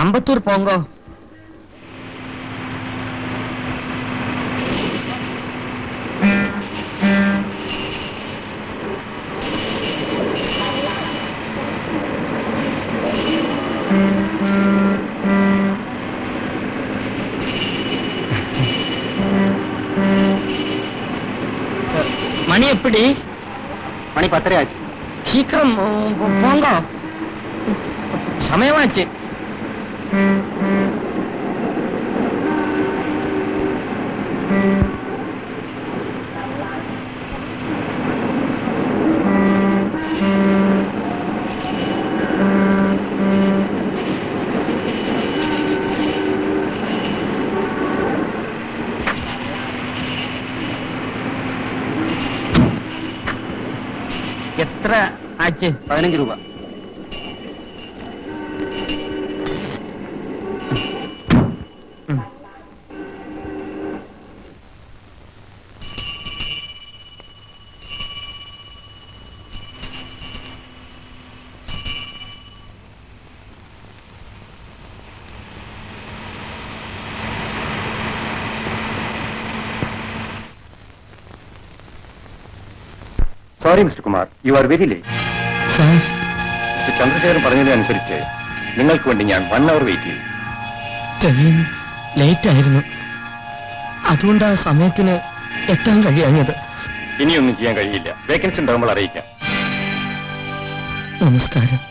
அம்பத்தூர் போங்க. மணி எப்படி? மணி 10:30 ஆச்சு. சீக்கிரம் போங்க, சமயமாச்சு. എത്ര ആച്ച്? 15 രൂപ. Sorry mister Kumar, you are very late. Sir, mister Chandrasekharan പറഞ്ഞതിനനുസരിച്ച് നിങ്ങൾക്ക് വേണ്ടി ഞാൻ 1 hour വെയിറ്റ് ചെയ്തു. ട്രെയിൻ ലേറ്റ് ആയിരുന്നു, അതുകൊണ്ട് ആ സമയത്തിന് എത്താൻ കഴിയാഞ്ഞത്. ഇനിയൊന്നും ചെയ്യാൻ കഴിയില്ല. വേക്കൻസി ഉണ്ടാകുമ്പോൾ അറിയിക്കാം. നമസ്കാരം.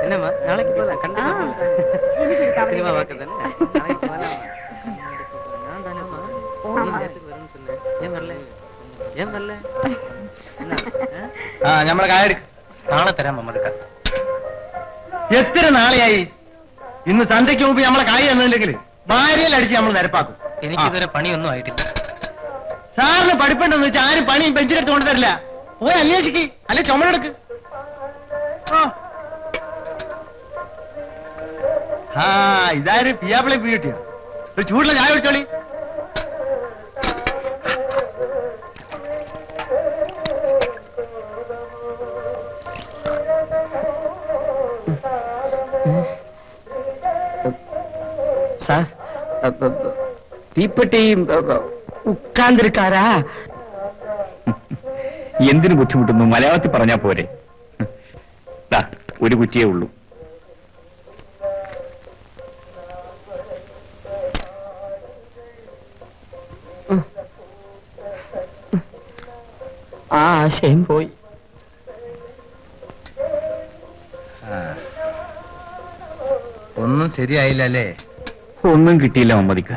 என்னம்மா நாளைக்கு போலாம் கண்டிப்பா சினிமா பார்க்க தானே நாளைக்கு போலாம் நான் தானேம்மா நேரத்துக்கு வரும்னு சொன்னேன் ஏன் வரல என்ன നമ്മളെ കായ എടുക്ക നാളെ തരാം അമ്മ എടുക്കാം എത്ര നാളെയായി? ഇന്ന് സന്ധ്യയ്ക്ക് മുമ്പ് നമ്മളെ കായ് തന്നില്ലെങ്കിൽ ഭാര്യയിലടിച്ച് നമ്മൾ നിരപ്പാക്കും. എനിക്കിതുവരെ പണിയൊന്നും ആയിട്ടില്ല. സാറിന് പഠിപ്പുണ്ടെന്ന് വെച്ചാൽ ആരും പണിയും ബെഞ്ചിലെടുത്ത് കൊണ്ടുതരില്ല. പോയി അന്വേഷിക്ക്, അല്ലെ ചുമടെടുക്ക്. ആ ഇതാര് പിയാപ്പിളെ പീട്ടിയോ? ഒരു ചൂടുള്ള ചായ കുടിച്ചോളി. സാർ, തീപ്പെട്ടി ഉക്കാന്തിരിക്കാരാ? എന്തിനു ബുദ്ധിമുട്ടുന്നു? മലയാളത്തിൽ പറഞ്ഞാ പോരെ. ഒരു കുറ്റിയേ ഉള്ളൂ. ആ ആശയം പോയി. ഒന്നും ശരിയായില്ല അല്ലേ? ഒന്നും കിട്ടിയില്ല മമ്മദിക്ക.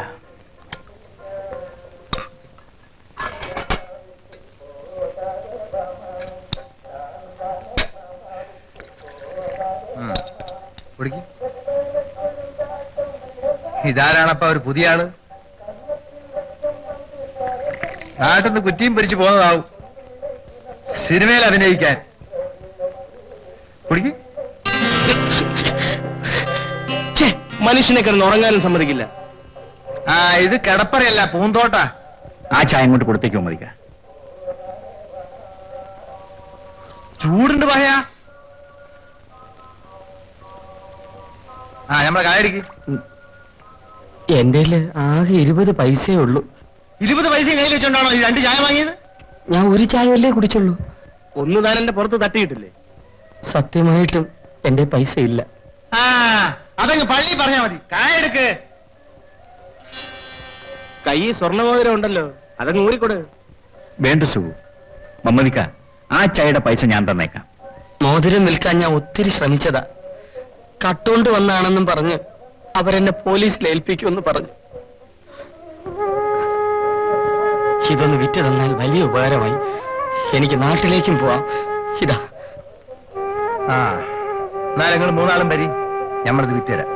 ഇതാരാണപ്പ ഒരു പുതിയ ആള്? നാട്ടിന്ന് കുറ്റിയും പിരിച്ചു പോകുന്നതാവും സിനിമയിൽ അഭിനയിക്കാൻ. കുടിക്ക്. മനുഷ്യനെ കിടന്ന് ഉറങ്ങാനും സമ്മതിക്കില്ല. ആ ഇത് കിടപ്പറയല്ല, പൂന്തോട്ടാ. ആ ചായ ഇങ്ങോട്ട് കൊടുത്തേക്ക് മമ്മദിക്ക. ചൂടുണ്ട് പറയാ. ആ നമ്മളെ കായടിക്ക്. എന്റെ ആകെ 20 പൈസയേ ഉള്ളൂ. 20 പൈസ കയ്യിൽ വെച്ചോണ്ടാണോ ഈ 2 ചായ വാങ്ങിയത്? ഞാൻ ഒരു ചായയല്ലേ കുടിച്ചുള്ളൂ. ഒന്ന് താൻ എന്റെ പുറത്ത് തട്ടിയിട്ടില്ലേ? സത്യമായിട്ടും എന്റെ പൈസ ഇല്ല. ആ അതങ്ങ് പള്ളി പറഞ്ഞാ മതി. കായെടുക്ക്. കൈ സ്വർണ്ണമോതിരം ഉണ്ടല്ലോ, അതങ്ങ് ഊരിക്കൊട്. വേണ്ട സുഖു. മമ്മദിക്ക, ആ ചായയുടെ പൈസ ഞാൻ തന്നേക്കാം. മോതിരം വിൽക്കാൻ ഞാൻ ഒത്തിരി ശ്രമിച്ചതാ. കട്ടോണ്ട് വന്നാണെന്നും പറഞ്ഞ് അവരെന്നെ പോലീസിൽ ഏൽപ്പിക്കുമെന്ന് പറഞ്ഞു. ഇതൊന്ന് വിറ്റ് തന്നാൽ വലിയ ഉപകാരമായി. എനിക്ക് നാട്ടിലേക്കും പോവാം. ഇതാ. ആ എന്നാൽ നിങ്ങൾ 3 ആളും വരി, ഞമ്മളിത് വിറ്റുതരാം.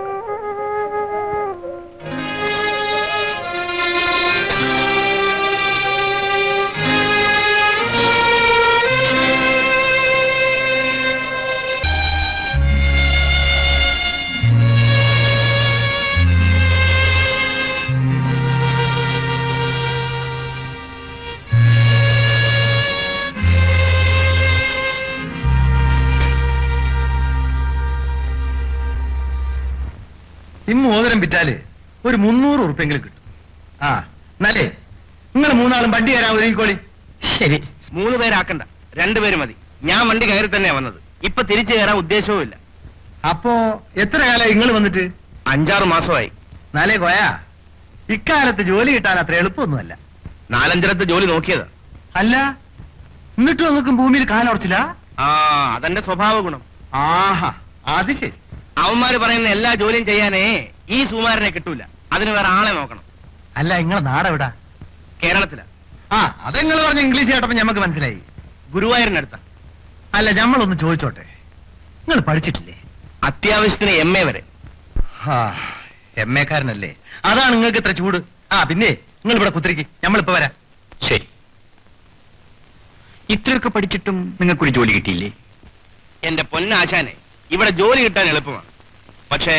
മോതിരം വിറ്റാല് ഒരു 300 ഉറുപ്പെങ്കിലും കിട്ടും. ആ എന്നാലേ നിങ്ങൾ 3 ആളും വണ്ടി കയറാൻ ഒരുങ്ങിക്കോളി. ശരി. 3 പേരാക്കണ്ട, 2 പേര് മതി. ഞാൻ വണ്ടി കയറി തന്നെയാ വന്നത്. ഇപ്പൊ തിരിച്ചു കയറാൻ ഉദ്ദേശവും ഇല്ല. അപ്പോ എത്ര കാലമായി നിങ്ങൾ വന്നിട്ട്? 5-6 മാസമായി. നാലേ കോയാ, ഇക്കാലത്ത് ജോലി കിട്ടാൻ അത്ര എളുപ്പമൊന്നുമല്ല. 4-5 ജോലി നോക്കിയതാ. അല്ല എന്നിട്ടും നിങ്ങൾക്കും ഭൂമിയിൽ കാലുറച്ചില്ല? ആ അതെന്റെ സ്വഭാവ ഗുണം. ആഹാ അത് ശരി. അവന്മാര് പറയുന്ന എല്ലാ ജോലിയും ചെയ്യാനേ ഈ സുമാരനെ കിട്ടൂല. അതിന് വേറെ ആളെ നോക്കണം. അല്ല നിങ്ങളെ നാടെവിടാ? കേരളത്തിലാ. ആ അതെങ്ങൾ പറഞ്ഞ ഇംഗ്ലീഷ് കേട്ടപ്പോ ഞമ്മക്ക് മനസ്സിലായി. ഗുരുവായൂരിനടുത്ത. അല്ല ഞമ്മളൊന്ന് ചോദിച്ചോട്ടെ, നിങ്ങൾ പഠിച്ചിട്ടില്ലേ? അത്യാവശ്യത്തിന് MA വരെ. MA കാരനല്ലേ? അതാണ് നിങ്ങൾക്ക് ഇത്ര ചൂട്. ആ പിന്നെ നിങ്ങൾ ഇവിടെ കുത്തിരിക്ക്, ഞമ്മളിപ്പോ വരാം. ശരി. ഇത്രയൊക്കെ പഠിച്ചിട്ടും നിങ്ങൾക്കൊരു ജോലി കിട്ടിയില്ലേ? എന്റെ പൊന്നാശാനെ, ഇവിടെ ജോലി കിട്ടാൻ എളുപ്പമാണ്. പക്ഷേ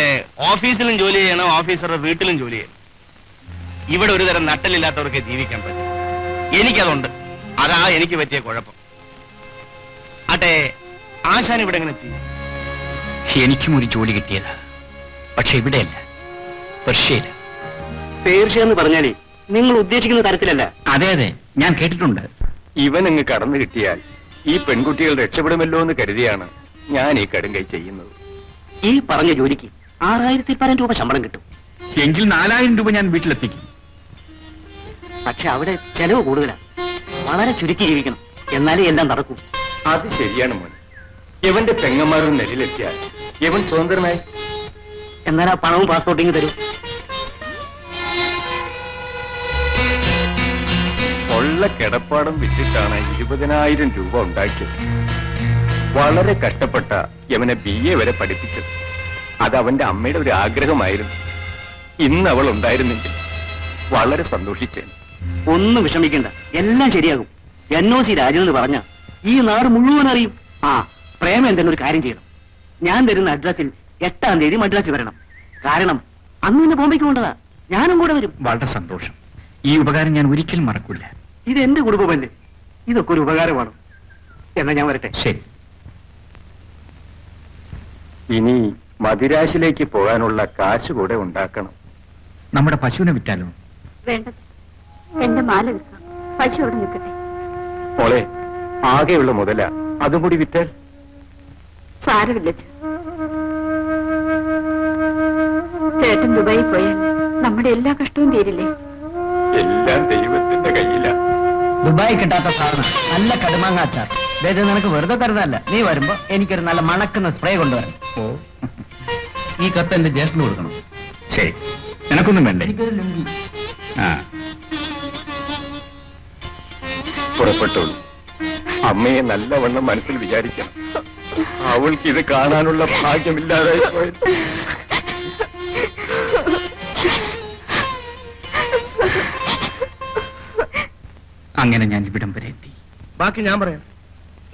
ഓഫീസിലും ജോലി ചെയ്യണം, ഓഫീസറുടെ വീട്ടിലും ജോലി ചെയ്യണം. ഇവിടെ ഒരു തരം നട്ടലില്ലാത്തവർക്ക് ജീവിക്കാൻ പറ്റും. എനിക്കതുണ്ട്. അതാ എനിക്ക് പറ്റിയ കുഴപ്പം. ആട്ടെ, ആശാൻ ഇവിടെ എങ്ങനെ എത്തി? എനിക്കും ഒരു ജോലി കിട്ടിയതാ, പക്ഷെ ഇവിടെയല്ല, പെർഷ്യയില. പേർഷ്യ എന്ന് പറഞ്ഞാലേ നിങ്ങൾ ഉദ്ദേശിക്കുന്ന തരത്തിലല്ല. അതെ അതെ, ഞാൻ കേട്ടിട്ടുണ്ട്. ഇവൻ അങ്ങ് കടന്നു കിട്ടിയാൽ ഈ പെൺകുട്ടികൾ രക്ഷപ്പെടുമല്ലോ എന്ന് കരുതിയാണ് ഞാൻ ഈ കടുങ്കൈ ചെയ്യുന്നത്. ഈ പറഞ്ഞ ജോലിക്ക് 6000 രൂപ ശമ്പളം കിട്ടും. എങ്കിൽ 4000 രൂപ ഞാൻ വീട്ടിലെത്തിക്കും. പക്ഷെ അവിടെ ചെലവ് കൂടുതലാണ്. വളരെ ചുരുക്കി ജീവിക്കണം, എന്നാലേ എല്ലാം നടക്കൂ. അത് ശരിയാണ് മോൻ. ഇവന്റെ പെങ്ങന്മാരുടെ നെല്ലിലെത്തിയാൽ ഇവൻ സ്വതന്ത്രനായി. എന്നാൽ ആ പണവും പാസ്പോർട്ടിങ് തരൂ. ഉള്ള കിടപ്പാടം വിറ്റിട്ടാണ് 20,000 രൂപ ഉണ്ടാക്കിയത്. വളരെ കഷ്ടപ്പെട്ട ഇവനെ BA വരെ പഠിപ്പിച്ചത്. അത് അവന്റെ അമ്മയുടെ ഒരു ആഗ്രഹമായിരുന്നു. ഇന്ന് അവൾ ഉണ്ടായിരുന്നെങ്കിൽ വളരെ സന്തോഷിച്ചേനെ. ഒന്നും വിഷമിക്കണ്ട, എല്ലാം ശരിയാകും. NOC രാജൻ എന്ന് പറഞ്ഞ ഈ നാട് മുഴുവൻ അറിയും. പ്രേമേന്ദ്രൻ ഒരു കാര്യം ചെയ്യണം. ഞാൻ തരുന്ന അഡ്രസ്സിൽ 8-ാം തീയതി മദ്രാസിൽ വരണം. കാരണം അന്ന് തന്നെ ബോംബെക്ക് കൊണ്ടതാ. ഞാനും കൂടെ വരും. വളരെ സന്തോഷം. ഈ ഉപകാരം ഞാൻ ഒരിക്കലും മറക്കില്ല. ഇത് എന്റെ കുടുംബമല്ലേ, ഇതൊക്കെ ഒരു ഉപകാരമാണ്. എന്നാ ഞാൻ വരട്ടെ. ശരി. ഇനി മദിരാശിലേക്ക് പോകാനുള്ള കാശ് കൂടെ ഉണ്ടാക്കണം. നമ്മുടെ പശുവിനെ വിറ്റാലോ? വേണ്ട, എന്റെ മാല വിൽക്കാം. പശു അവിടെ നിൽക്കട്ടെ. മോളെ, ആകെയുള്ള മുതല അതും കൂടി വിറ്റാൽ? സാരമില്ല. ചേട്ടൻ ദുബായി പോയാൽ നമ്മുടെ എല്ലാ കഷ്ടവും തീരില്ലേ? എല്ലാം ദൈവത്തിന്റെ കയ്യിലാ. ദുബായി കിട്ടാത്ത സാധനം നല്ല കടുമാങ്ങ അച്ചാർ. ഇത് നിനക്ക് വെറുതെ തരുന്നതല്ല, നീ വരുമ്പോ എനിക്കൊരു നല്ല മണക്കുന്ന സ്പ്രേ കൊണ്ടുവരണം. ഓ, ഈ കത്ത് എന്റെ ജ്യേഷ്ഠന് കൊടുക്കണം. ശരി, നിനക്കൊന്നും വേണ്ടേ? എനിക്കൊരു ലുങ്കി. ആ, പുറപ്പെട്ടോളൂ. അമ്മയെ നല്ലവണ്ണം മനസ്സിൽ വിചാരിക്കണം. അവൾക്ക് ഇത് കാണാനുള്ള ഭാഗ്യമില്ലാതായി പോയത്. അങ്ങനെ ഞാൻ ഇവിടം വരെ എത്തി. ബാക്കി ഞാൻ പറയാം.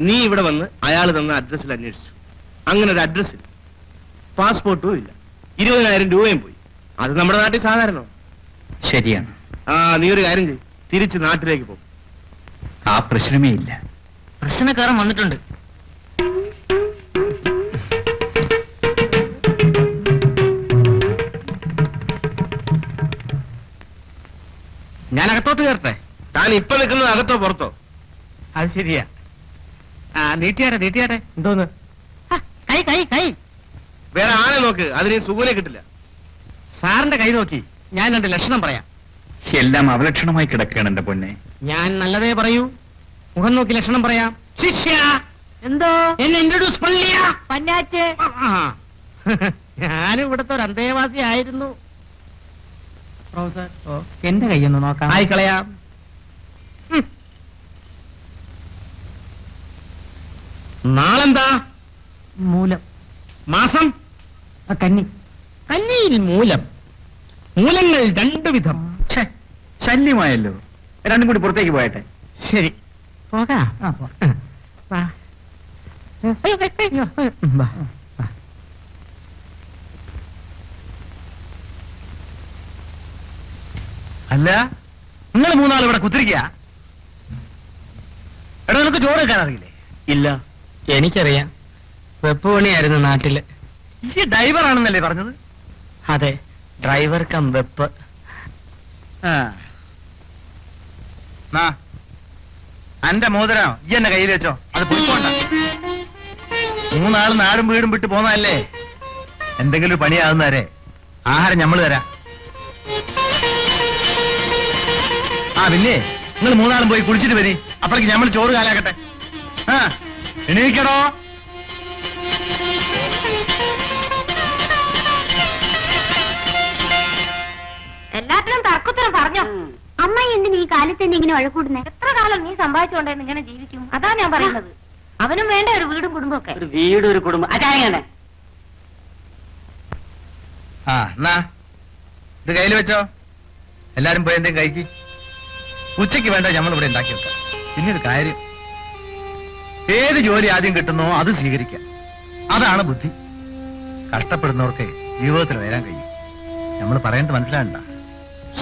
നീ ഇവിടെ വന്ന് അയാൾ തന്ന അഡ്രസ്സിൽ അന്വേഷിച്ചു. അങ്ങനെ ഒരു അഡ്രസ്സിൽ പാസ്പോർട്ടും ഇല്ല, 20,000 രൂപയും പോയി. അത് നമ്മുടെ നാട്ടിൽ സാധാരണ. ശരിയാണ്. നീ ഒരു കാര്യം ചെയ്യും, തിരിച്ച് നാട്ടിലേക്ക് പോകും. ആ പ്രശ്നമേ ഇല്ല. പ്രശ്നക്കാരൻ വന്നിട്ടുണ്ട്. ഞാൻ അകത്തോട്ട് കയറട്ടെ? താൻ ഇപ്പൊ നിൽക്കുന്നത് അകത്തോ പുറത്തോ? അത് ശരിയാ. നീട്ടിയാട്ടെ. എന്തോന്ന്? കൈ കൈ കൈ വേറെ ആളെ നോക്ക്, അതിന് സുഖനെ കിട്ടില്ല. സാറിന്റെ കൈ നോക്കി ഞാൻ 2 ലക്ഷണം പറയാം. എല്ലാം അവലക്ഷണമായി കിടക്കുകയാണ് എന്റെ പൊന്നെ. ഞാൻ നല്ലതേ പറയൂ. മുഖം നോക്കി ലക്ഷണം പറയാം. ശിഷ്യ, എന്തോ എന്നെ ഇൻട്രൊഡ്യൂസ് പള്ളിയ പന്നാച്ചേ. ഞാനും ഇവിടുത്തെ ഒരു അന്തേവാസി ആയിരുന്നു. എന്റെ കൈയൊന്ന് നോക്കാം. ആയിക്കളയാം. നാളെന്താ? മൂലം. മാസം? കന്നി. കന്നിയിൽ മൂലം. മൂലങ്ങൾ 2 വിധം. ഛേ, ശല്യമായല്ലോ. രണ്ടും കൂടി പുറത്തേക്ക് പോയട്ടെ. ശരി, പോകാം. വാ. വാ. അല്ല, നിങ്ങൾ 3 ഇവിടെ കുത്തിരിക്കുക? എടാ, നിനക്ക് ചോറ് വെക്കാൻ അറിയില്ലേ? ഇല്ല, എനിക്കറിയാം. വെപ്പ് പണിയായിരുന്നു നാട്ടില്. ഈ ഡ്രൈവർ ആണെന്നല്ലേ പറഞ്ഞത്? അതെ, ഡ്രൈവർ കം വെപ്പ്. അന്റെ മോതിരം ഈ എന്നെ കയ്യിൽ വെച്ചോ. അത് പോയിക്കോണ്ട. 3 നാടും വീടും വിട്ട് പോന്നതല്ലേ. എന്തെങ്കിലും ഒരു പണിയാകുന്നവരെ ആഹാരം ഞമ്മള് തരാം. പിന്നെ നിങ്ങൾ 3 പോയി കുളിച്ചിട്ട് വരി. അപ്പോഴേക്ക് ഞമ്മൾ ചോറ് കാലാക്കട്ടെ. എണീക്കടോ. എല്ലാത്തിനും തർക്കത്തിനും പറഞ്ഞോ. അമ്മായി എന്തിന് ഈ കാലത്ത് തന്നെ ഇങ്ങനെ വഴക്കൂടുന്നേ? എത്ര കാലം നീ സമ്പാദിച്ചുകൊണ്ടെന്ന് ഇങ്ങനെ ജീവിക്കും? അതാ ഞാൻ പറയുന്നത്. അവനും വേണ്ട ഒരു വീടും കുടുംബമൊക്കെ. ഒരു വീട്, ഒരു കുടുംബം. അച്ചായനെ എന്നാ ഇത് കയ്യിൽ വെച്ചോ. എല്ലാരും പോയി എന്തെങ്കിലും കഴിക്കി. ഉച്ചയ്ക്ക് വേണ്ട നമ്മൾ ഇവിടെ ഉണ്ടാക്കി വെക്കാം. പിന്നെ ഒരു കാര്യം, ഏത് ജോലി ആദ്യം കിട്ടുന്നോ അത് സ്വീകരിക്കാം. അതാണ് ബുദ്ധി. കഷ്ടപ്പെടുന്നവർക്ക് ജീവിതത്തിൽ വരാൻ കഴിയും. നമ്മൾ പറയേണ്ടത് മനസ്സിലാകണ്ട.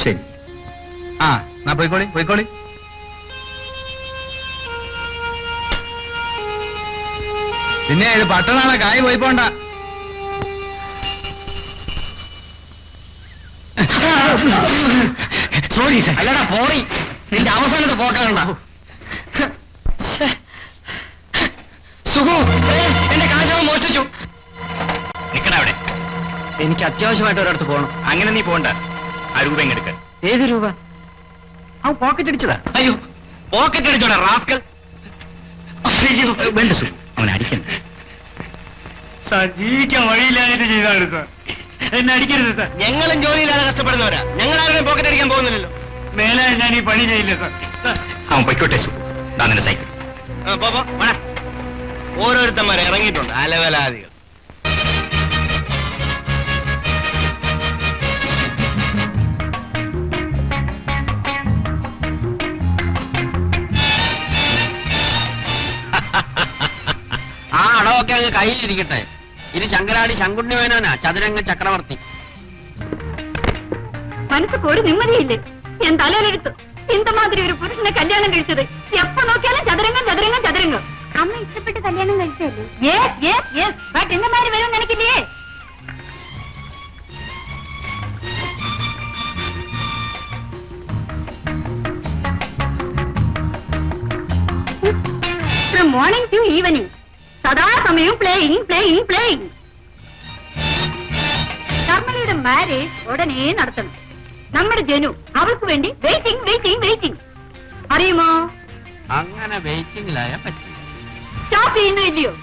ശരി. എന്നാ പോയിക്കോളി. പിന്നെ ഇത് പട്ടണാണ്, കായ് പോയി പോണ്ട. Sorry sir. അല്ലടാ പോറി, നിന്റെ അവസാനത്തെ പോക്കാണ്ട. സുഖു, എന്റെ കാശവൻ മോഷ്ടിച്ചു. നിക്കട അവിടെ. എനിക്ക് അത്യാവശ്യമായിട്ട് ഒരിടത്ത് പോകണം. അങ്ങനെ നീ പോണ്ട. ആ രൂപ എങ്ങെടുക്ക. ഏത് രൂപ? അവൻ പോക്കറ്റ് അടിച്ചതാ. അയ്യോ, പോക്കറ്റ് അടിച്ചോടാ റാസ്കൽ. അയ്യോ, വേണ്ട സു, അവൻ അടിക്കണ്ട. സാർ, ജീവിക്കാൻ വഴിയില്ലാതെ ചെയ്താണ് സാർ. എന്നെ അടിക്കരുത് സാർ. ഞങ്ങളും ജോലിയില്ലാതെ കഷ്ടപ്പെടുന്നവരാ. ഞങ്ങൾ ആരുടെയും പോക്കറ്റ് അടിക്കാൻ പോകുന്നില്ലല്ലോ. മേലെ ഞാൻ ഈ പണി ചെയ്യില്ല സാർ. അവൻ പൊയ്ക്കോട്ടെ സു. നിന്റെ സൈക്കിൾ. ഓരോരുത്തന്മാർ ഇറങ്ങിയിട്ടുണ്ട്, അലവലാദികൾ. സ്ഥലമൊക്കെ അങ്ങ് കയ്യിലിരിക്കട്ടെ. ഇനി ശങ്കരാടി ശങ്കുണ്ണി മേനോനാ ചതുരംഗ ചക്രവർത്തി. മനസ്സിക്ക് ഒരു നിമ്മതിയില്ലേ? ഞാൻ തലയിലെടുത്തു ഇന്ത മാതിരി ഒരു പുരുഷനെ കല്യാണം കഴിച്ചത്. എപ്പോ നോക്കിയാലും ചതുരംഗം ചതുരംഗം ചതുരംഗം. അമ്മ ഇഷ്ടപ്പെട്ട് കല്യാണം കഴിച്ചല്ലേ? ബട്ട് എന്റെ മാതിരി വരും നിനക്കില്ലേ? ഫ്രം മോർണിംഗ് ടു ഈവനിങ് സദാസമയം പ്ലേയിങ് പ്ലേയിങ് പ്ലേയിങ്. ശർമ്മലയുടെ മാരേജ് ഉടനെ നടത്തണം. നമ്മുടെ ജനു അവൾക്ക് വേണ്ടി വെയിറ്റിംഗ് വെയിറ്റിംഗ് വെയിറ്റിംഗ്. അറിയുമോ? അങ്ങനെ വെയിറ്റിംഗിലായ പറ്റില്ല. സ്റ്റോപ്പ് ചെയ്യുന്നു ഇല്ലയോ?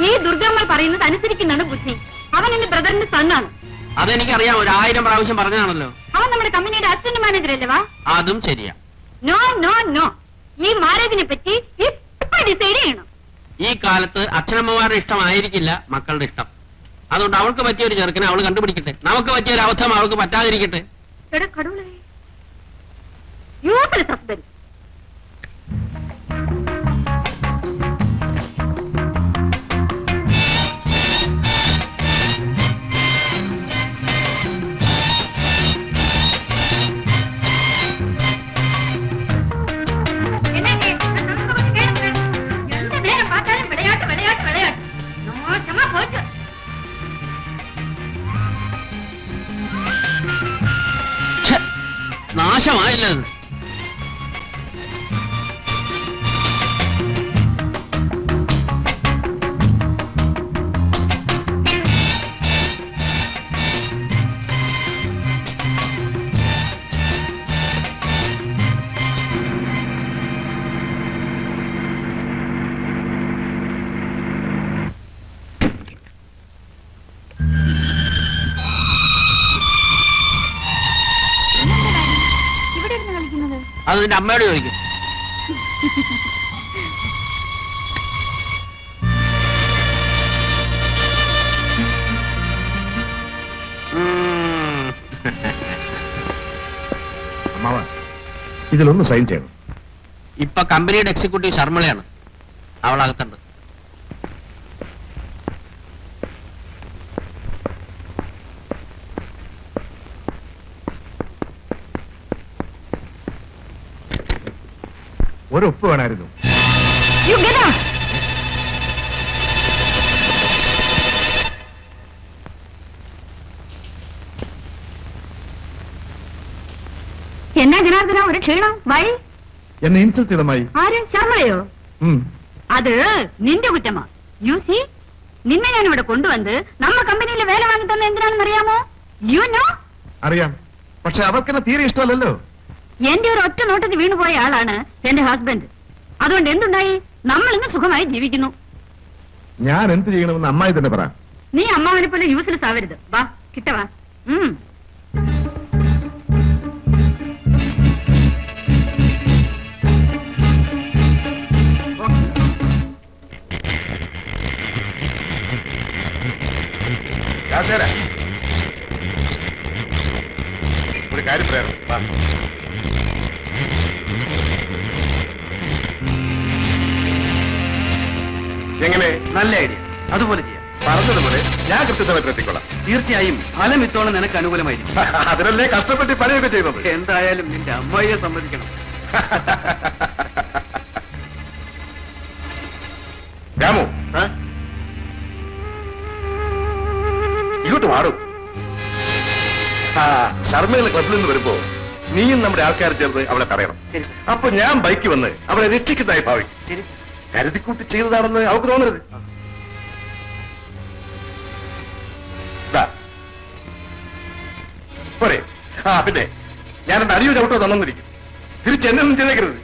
ഈ ദുർഗമ്മ പറയുന്നത് അനുസരിക്കുന്നതാണ് ബുദ്ധി. അവൻ എന്റെ ബ്രദറിന്റെ സണ്ണാണ്. അതെനിക്കറിയാം, 1000 പ്രാവശ്യം പറഞ്ഞാണല്ലോ. അവൻ നമ്മുടെ കമ്പനിയുടെ അസിസ്റ്റന്റ് മാനേജർ അല്ലേ? വാ. അതും ശരിയാ. നോ നോ നോ, ഈ മാരേജിനെ പറ്റി ഇപ്പൊ ഡിസൈഡ് ചെയ്യണം. ഈ കാലത്ത് അച്ഛനമ്മമാരുടെ ഇഷ്ടമായിരിക്കില്ല മക്കളുടെ ഇഷ്ടം. അതുകൊണ്ട് അവൾക്ക് പറ്റിയ ഒരു ചെറുക്കനെ അവൾ കണ്ടുപിടിക്കട്ടെ. നമുക്ക് പറ്റിയ ഒരു അബദ്ധം അവൾക്ക് പറ്റാതിരിക്കട്ടെ. Useless husband. നാശമായില്ല. അത് നിന്റെ അമ്മയോട് ചോദിക്കും. അമ്മാവ, ഇതിലൊന്ന് സൈൻ ചെയ്യണം. ഇപ്പൊ കമ്പനിയുടെ എക്സിക്യൂട്ടീവ് ശർമ്മളയാണ്. അവളകത്തുണ്ട്. ഒരൊപ്പ് വേണമായിരുന്നു. എന്നാ ജനാർദ്ദന ഒരു ക്ഷീണം? വഴി എന്നെ ഇൻസൾട്ട് ചെയ്തമായി. ആര്? ശർമ്മളയോ? അത് നിന്റെ കുറ്റമാ. യു സി, നിന്നെ ഞാൻ ഇവിടെ കൊണ്ടുവന്ന് നമ്മ കമ്പനിയിൽ വേല വാങ്ങി തന്നെ എന്തിനാണെന്ന് അറിയാമോ? You know? അറിയാം, പക്ഷെ അവർക്കെന്നെ തീരെ ഇഷ്ടമല്ലല്ലോ. എന്റെ ഒരു ഒറ്റ നോട്ടത്തിൽ വീണുപോയ ആളാണ് എന്റെ ഹസ്ബൻഡ്. അതുകൊണ്ട് എന്തുണ്ടായി? നമ്മൾ ഇന്ന് സുഖമായി ജീവിക്കുന്നു. ഞാൻ എന്ത് ചെയ്യണമെന്ന് അമ്മായി തന്നെ പറ. നീ അമ്മാവനെ പോലെ യൂസ്ലെസ് ആവരുത്. വാ കിട്ടവാ. ഒരു കാര്യം പറയാം. എങ്ങനെ? നല്ല ഐഡിയ, അതുപോലെ ചെയ്യാം. പറഞ്ഞതുപോലെ ഞാൻ കൃത്യസമയത്ത് എത്തിക്കൊള്ളാം. തീർച്ചയായും ഫലം ഇത്തോളം നിനക്ക് അനുകൂലമായിരിക്കും. അതിനല്ലേ കഷ്ടപ്പെട്ട് പണിയൊക്കെ ചെയ്യുന്നത്. എന്തായാലും നിന്റെ അമ്മായിയെ സമ്മതിക്കണം. രാമു, ഇങ്ങോട്ട് പാടും. ശർമ്മയിലെ ക്ലബിൽ നിന്ന് വരുമ്പോ നീയും നമ്മുടെ ആൾക്കാർ ചേർന്ന് അവളെ തടയണം. അപ്പൊ ഞാൻ ബൈക്ക് വന്ന് അവളെ രക്ഷിക്കുന്നതായി ഭാവിക്കും. കരുതിക്കൂട്ടി ചെയ്തതാണെന്ന് അവൾക്ക് തോന്നരുത്. പോരെ? പിന്നെ ഞാൻ എന്റെ അടിയോ ചവിട്ടോ തന്നിരിക്കും. തിരിച്ചെന്നൊന്നും ചെയ്തേക്കരുത്.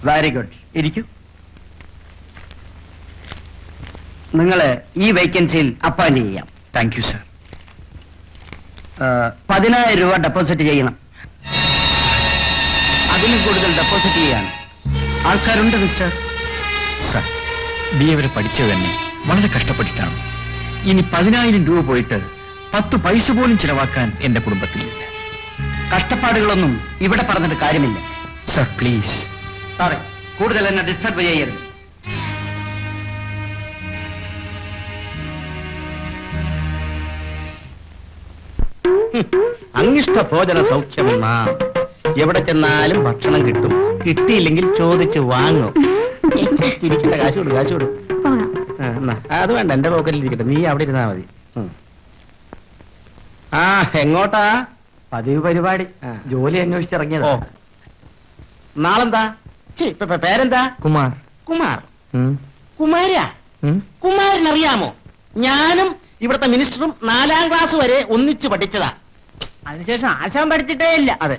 Very good. ഇരിക്കൂ. നിങ്ങളെ ഈ വേക്കൻസിയിൽ അപ്പോയിന്റ് ചെയ്യാം. Thank you sir. 10,000 രൂപ ഡെപ്പോസിറ്റ് ചെയ്യണം. അതിലും കൂടുതൽ ഡെപ്പോസിറ്റ് ചെയ്യാൻ ആൾക്കാരുണ്ട് മിസ്റ്റർ. സർ, BA വരെ പഠിച്ചത് തന്നെ വളരെ കഷ്ടപ്പെട്ടിട്ടാണ്. ഇനി 10,000 രൂപ പോയിട്ട് 10 പൈസ പോലും ചിലവാക്കാൻ എന്റെ കുടുംബത്തിലില്ല. കഷ്ടപ്പാടുകളൊന്നും ഇവിടെ പറഞ്ഞിട്ട് കാര്യമില്ല. Sir please. സാറേ, കൂടുതൽ എന്നെ ഡിസ്റ്റർബ് ചെയ്യരുത്. അങ്ങിഷ്ട ഭോജന സൗഖ്യമെന്ന എവിടെ ചെന്നാലും ഭക്ഷണം കിട്ടും. കിട്ടിയില്ലെങ്കിൽ ചോദിച്ച് വാങ്ങും. ഇരിക്കട്ടെ, കാശ് കൊടു, കാശ് കൊടു. അത് വേണ്ട, എന്റെ പോക്കറ്റിൽ ഇരിക്കട്ടെ, നീ അവിടെ ഇരുന്നാ മതി. ആ, എങ്ങോട്ടാ? പതിവ് പരിപാടി, ജോലി അന്വേഷിച്ചിറങ്ങിയത്. ഓ, നാളെന്താ? പേരെന്താ? കുമാർ. കുമാർ? കുമാരാ? കുമാരനറിയാമോ? ഞാനും ഇവിടുത്തെ മിനിസ്റ്ററും 4ാം ക്ലാസ് വരെ ഒന്നിച്ചു പഠിച്ചതാ. അതിനുശേഷം ആശാൻ പഠിച്ചിട്ടേ ഇല്ല. അതെ.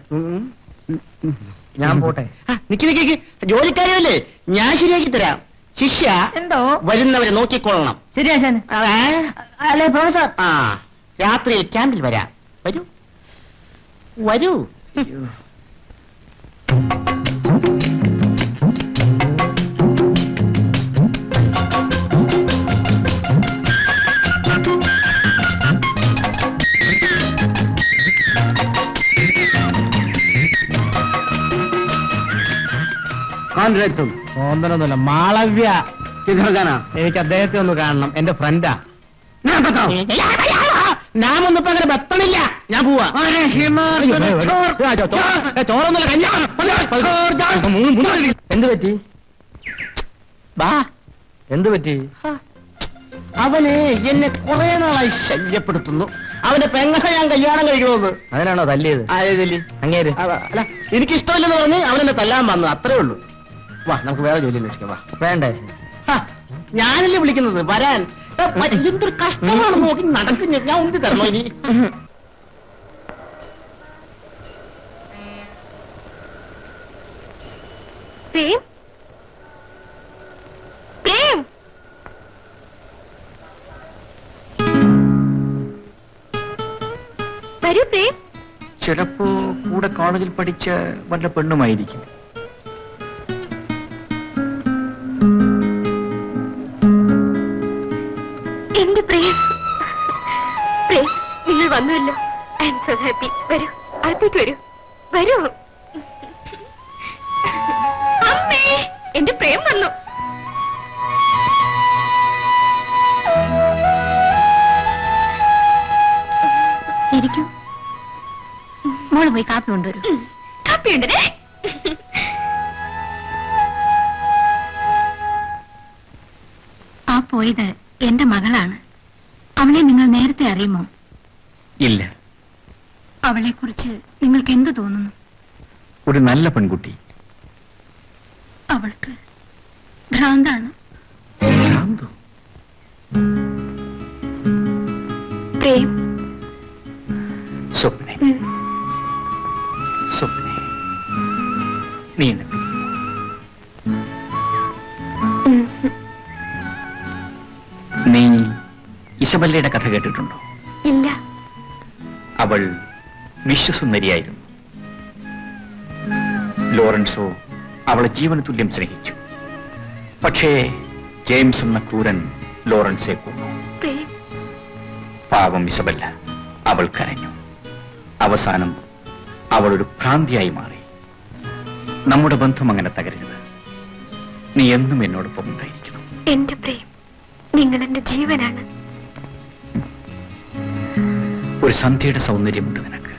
ഞാൻ പോട്ടെ. നിക്ക്, ജോലിക്കാരല്ലേ, ഞാൻ ശരിയാക്കി തരാം. ശിക്ഷ എന്തോ വരുന്നവരെ നോക്കിക്കൊള്ളണം. ശരി ആശാൻ. അല്ലേ പ്രൊഫസർ? ആ, രാത്രിയിൽ ക്യാമ്പിൽ വരാം. വരൂ വരൂ. തോന്നലൊന്നുമില്ല. മാളവ്യ എനിക്ക് അദ്ദേഹത്തെ ഒന്ന് കാണണം. എന്റെ ഫ്രണ്ടാ. ഞാൻ ഒന്നിപ്പോ അങ്ങനെ ബത്തണില്ല. ഞാൻ പോവാ. ചോറൊന്നുമില്ല, കഞ്ഞ. എന്ത് പറ്റി? ബാ. എന്ത് പറ്റി? അവന് എന്നെ കുറെ നാളായി ശല്യപ്പെടുത്തുന്നു. അവന്റെ പെങ്ങളെ ഞാൻ കല്യാണം കഴിക്കണമെന്ന്. അതിനാണോ തല്ലിയത്? ആയതല്ലേ അങ്ങേര്? അല്ല, എനിക്കിഷ്ടമില്ലെന്ന് പറഞ്ഞ് അവനെന്നെ തല്ലാൻ വന്നു, അത്രേ ഉള്ളൂ. വാ, നമുക്ക് വേറെ ജോലി അന്വേഷിക്കാം. വാ. വേണ്ട. ഞാനല്ലേ വിളിക്കുന്നത്, വരാൻ. എന്തൊരു കഷ്ടമാണ്, നോക്കി നടക്കും. ഞാൻ ഉന്തി തരണോ ഇനി? പ്രേം, പ്രേം, വരൂ പ്രേം. ചിലപ്പോ കൂടെ കോളേജിൽ പഠിച്ച വല്ല പെണ്ണുമായിരിക്കും. എന്റെ പ്രേം, പ്രേം, നിങ്ങൾ വന്നുവല്ലോ. I am so happy. വരൂ, അകത്തേക്ക് വരൂ, വരൂ. അമ്മേ, എന്റെ പ്രേം വന്നു. ഇരിക്കൂ. മോള് പോയി കാപ്പി കൊണ്ടുവരൂ. കാപ്പി ഉണ്ടേ? ആ പോയത് എന്റെ മകളാണ്. അവളെ നിങ്ങൾ നേരത്തെ അറിയുമോ? ഇല്ല. അവളെ കുറിച്ച് നിങ്ങൾക്ക് എന്ത് തോന്നുന്നു? ഒരു നല്ല പെൺകുട്ടി. അവൾക്ക് ഭ്രാന്താണ്. ഭ്രാന്തോ? പ്രേം, സ്വപ്നെ, സ്വപ്നെ, നീ എന്നെ പിരിയുമോ? നീ ഇസബല്ലയുടെ കഥ കേട്ടിട്ടുണ്ടോ? ഇല്ല. അവൾ വിശ്വസുന്ദരിയായിരുന്നു. ലോറൻസോ അവളെ ജീവന തുല്യം സ്നേഹിച്ചു. പക്ഷേ ജെയിംസ് എന്ന ക്രൂരൻ ലോറൻസെ കൊന്നു. പ്രേം, പാവം ഇസബല്ല. അവൾ കരഞ്ഞു. അവസാനം അവൾ ഒരു ഭ്രാന്തിയായി മാറി. നമ്മുടെ ബന്ധം അങ്ങനെ തകരരുത്. നീ എന്നും എന്നോടൊപ്പം ഉണ്ടായിരിക്കണം. എന്റെ പ്രേം, നിങ്ങൾ എന്റെ ജീവനാണ്. ഒരു സന്ധ്യയുടെ സൗന്ദര്യമുണ്ട് നിനക്ക്.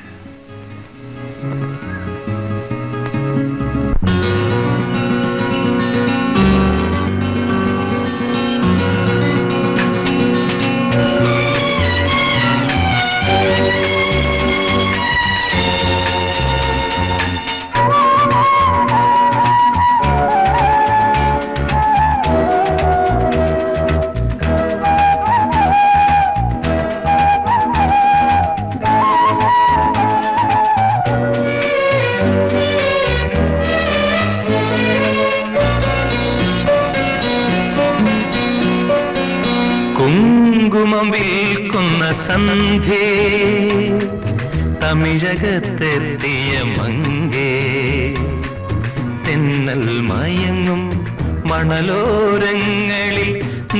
കുങ്കുമം വിൽക്കുന്ന സന്ധ്യേ, തമിഴകത്തെത്തിയ മങ്കേ, തെന്നൽ മയങ്ങും മണലോരങ്ങളിൽ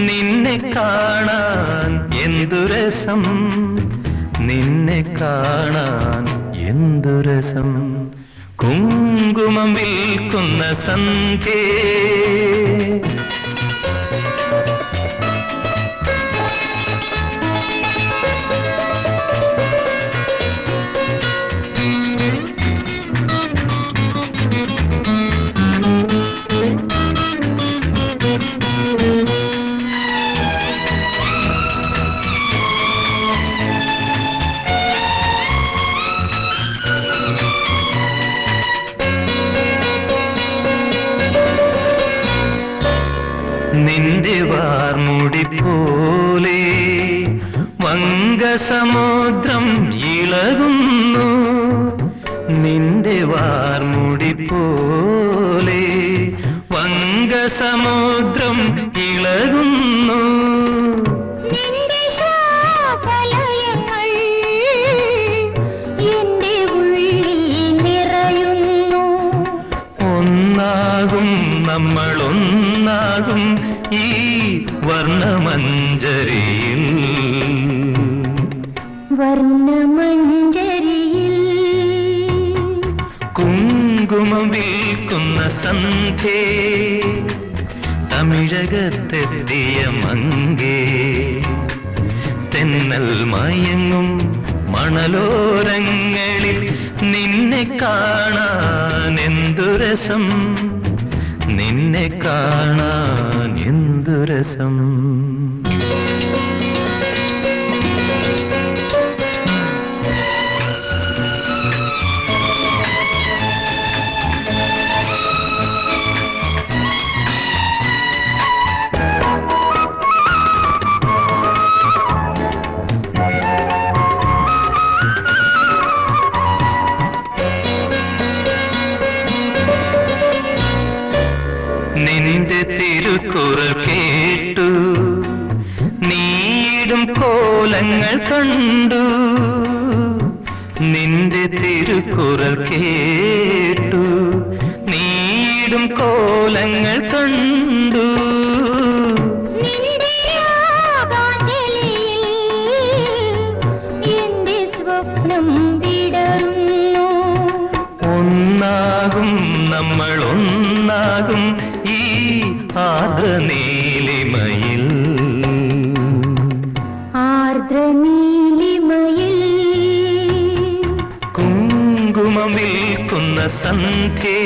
നിന്നെ കാണാൻ എന്തു രസം, നിന്നെ കാണാൻ എന്തു രസം. കുങ്കുമം വിൽക്കുന്ന സന്ധ്യേ നിന്റെ വാർമുടി പോലെ വംഗസമുദ്രം ഇളകുന്നു, നിന്റെ വാർമുടി പോലെ വംഗസമുദ്രം ഇളകുന്നു. നിന്റെ ശ്വാസലയങ്ങൾ എന്റെ ഉള്ളിൽ നിറയുന്നു. ഒന്നാകും നമ്മളൊന്നാകും ഈ വർണ്ണമഞ്ജരിയിൽ, വർണ്ണമഞ്ജരിയിൽ. കുങ്കുമം വിൽക്കുന്ന സന്ധ്യേ തമിഴകത്തെത്തിയ മങ്കേ, തെന്നൽ മയങ്ങും മണലോരങ്ങളിൽ നിന്നെ കാണാൻ എന്തു രസം, നിന്നെ കാണാൻ എന്തു രസം. നിന്റെ തിരുക്കുറൽ കേട്ടു, നീടും കോലങ്ങൾ കണ്ടു, നിന്റെ തിരുക്കുറൽ കേട്ടു, നീടും കോലങ്ങൾ കണ്ടു. നിന്റെ ആകാശലയിൽ എന്റെ സ്വപ്നം വിടരുന്നു. ഒന്നാകും നമ്മൾ ഒന്നാകും ഈ ആർദ്രനീലിമയിൽ, ആർദ്രനീലിമയിൽ. കുങ്കുമം വിൽക്കുന്ന സന്ധ്യേ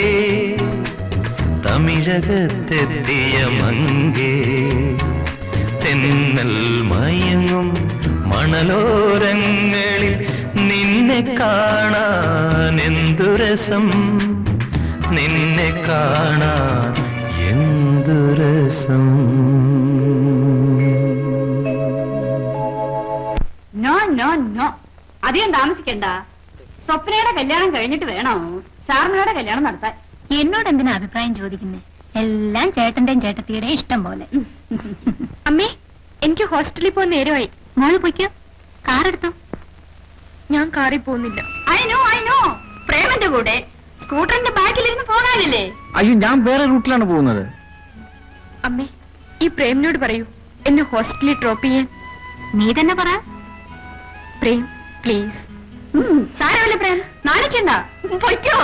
തമിഴകത്തെത്തിയ മങ്കേ, തെന്നൽ മയങ്ങും മണലോരങ്ങളിൽ നിന്നെ കാണാൻ എന്തു രസം, നിന്നെ കാണാൻ എന്തു രസം. നോ നോ നോ, അധികം താമസിക്കണ്ട. സ്വപ്നയുടെ കല്യാണം കഴിഞ്ഞിട്ട് വേണോ ശാർമയുടെ കല്യാണം നടത്താൻ. എന്നോട് എന്തിനാ അഭിപ്രായം ചോദിക്കുന്നത്? എല്ലാം ചേട്ടന്റെയും ചേട്ടത്തിയുടെയും ഇഷ്ടം പോലെ. അമ്മേ, എനിക്ക് ഹോസ്റ്റലിൽ പോകാൻ നേരമായി. മോള് പൊയ്ക്കോ, കാറെടുത്തോ. ഞാൻ കാറിൽ പോകുന്നില്ല. ഐ നോ പ്രേമന്റെ കൂടെ സ്കൂട്ടറിന്റെ ബാക്കിലിരുന്ന് പോകാനില്ലേ. അയ്യോ, ഞാൻ വേറെ റൂട്ടിലാണ് പോകുന്നത്. അമ്മേ, ഈ പ്രേമിനോട് പറയൂ എന്നെ ഹോസ്റ്റലിൽ ഡ്രോപ്പ് ചെയ്യാൻ. നീ തന്നെ പറ. പ്രേം പ്ലീസ്. സാരമല്ല പ്രേം, നാണിക്കണ്ട, പൊയ്ക്കോ.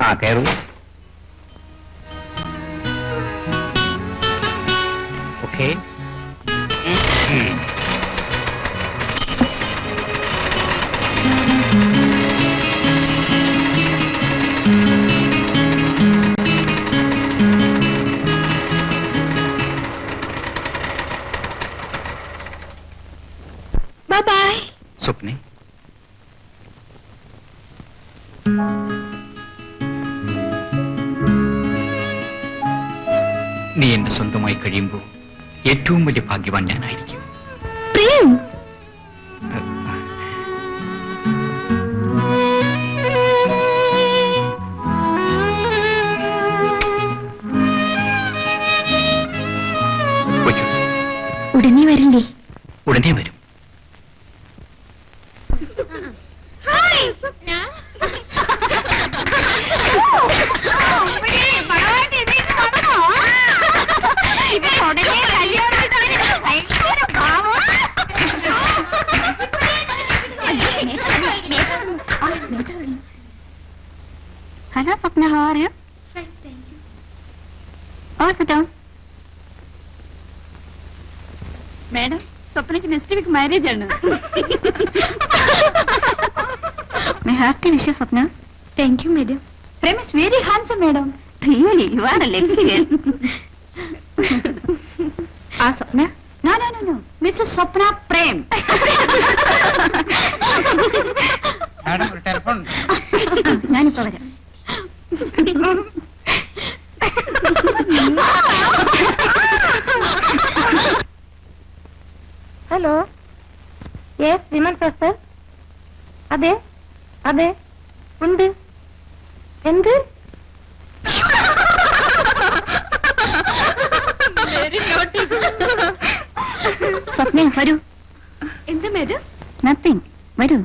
ആ കയറൂ. ഓക്കെ. ബൈ. സ്വപ്നെ, നീ എന്റെ സ്വന്തമായി കഴിയുമ്പോൾ ഏറ്റവും വലിയ ഭാഗ്യവാൻ ഞാനായിരിക്കും. പ്രേം, ഉടനെ വരില്ലേ? ഉടനെ വരും. Hi, Swapna, how are you? Fine, thank you. Oh, sit down. Madam, Swapnaki next week marriage ആണ്. My hearty wishes, Swapna. Thank you, madam. Prem is very handsome, madam. Really, you are a lucky girl. Ah, Swapna? No. Mrs. Swapna Prem. Madam ഒരു telephone ഞാനിപ്പോ വരാം. Hello yes women sir. അതെ അതെ ഉണ്ട്. എന്ത്? സ്വപ്ന വരൂ. എന്ത് മേഡം? നത്തിങ്, വരൂ.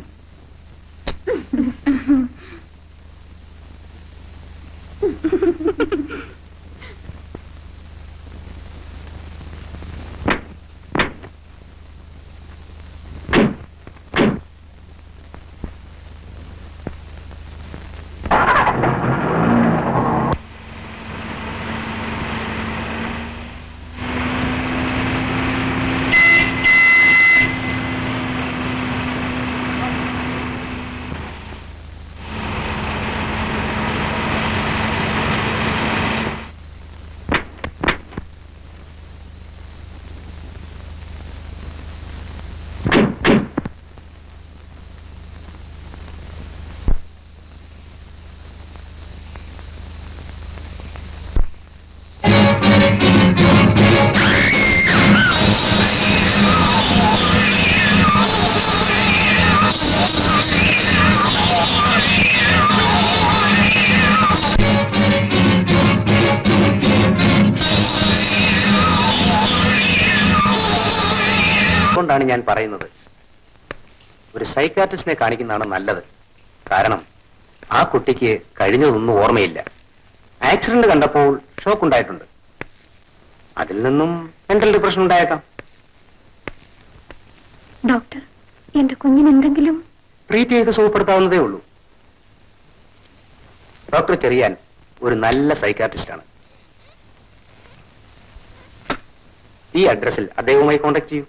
അതുകൊണ്ടാണ് ഞാൻ പറയുന്നത്, ഒരു സൈക്കാട്രിസ്റ്റിനെ കാണിക്കുന്നതാണ് നല്ലത്. കാരണം ആ കുട്ടിക്ക് കഴിഞ്ഞതൊന്നും ഓർമ്മയില്ല. ആക്സിഡന്റ് കണ്ടപ്പോൾ ഷോക്ക് ഉണ്ടായിട്ടുണ്ട്. അതിൽ നിന്നും മെന്റൽ ഡിപ്രഷൻ ഉണ്ടായേക്കാം. ഡോക്ടർ, എന്റെ കുഞ്ഞിന് എന്തെങ്കിലും? ട്രീറ്റ് ചെയ്ത് സുഖപ്പെടുത്താവുന്നതേ ഉള്ളൂ. ഡോക്ടർ ചെറിയാൻ ഒരു നല്ല സൈക്കാട്രിസ്റ്റാണ്. ഈ അഡ്രസ്സിൽ അദ്ദേഹവുമായി കോൺടാക്ട് ചെയ്യൂ.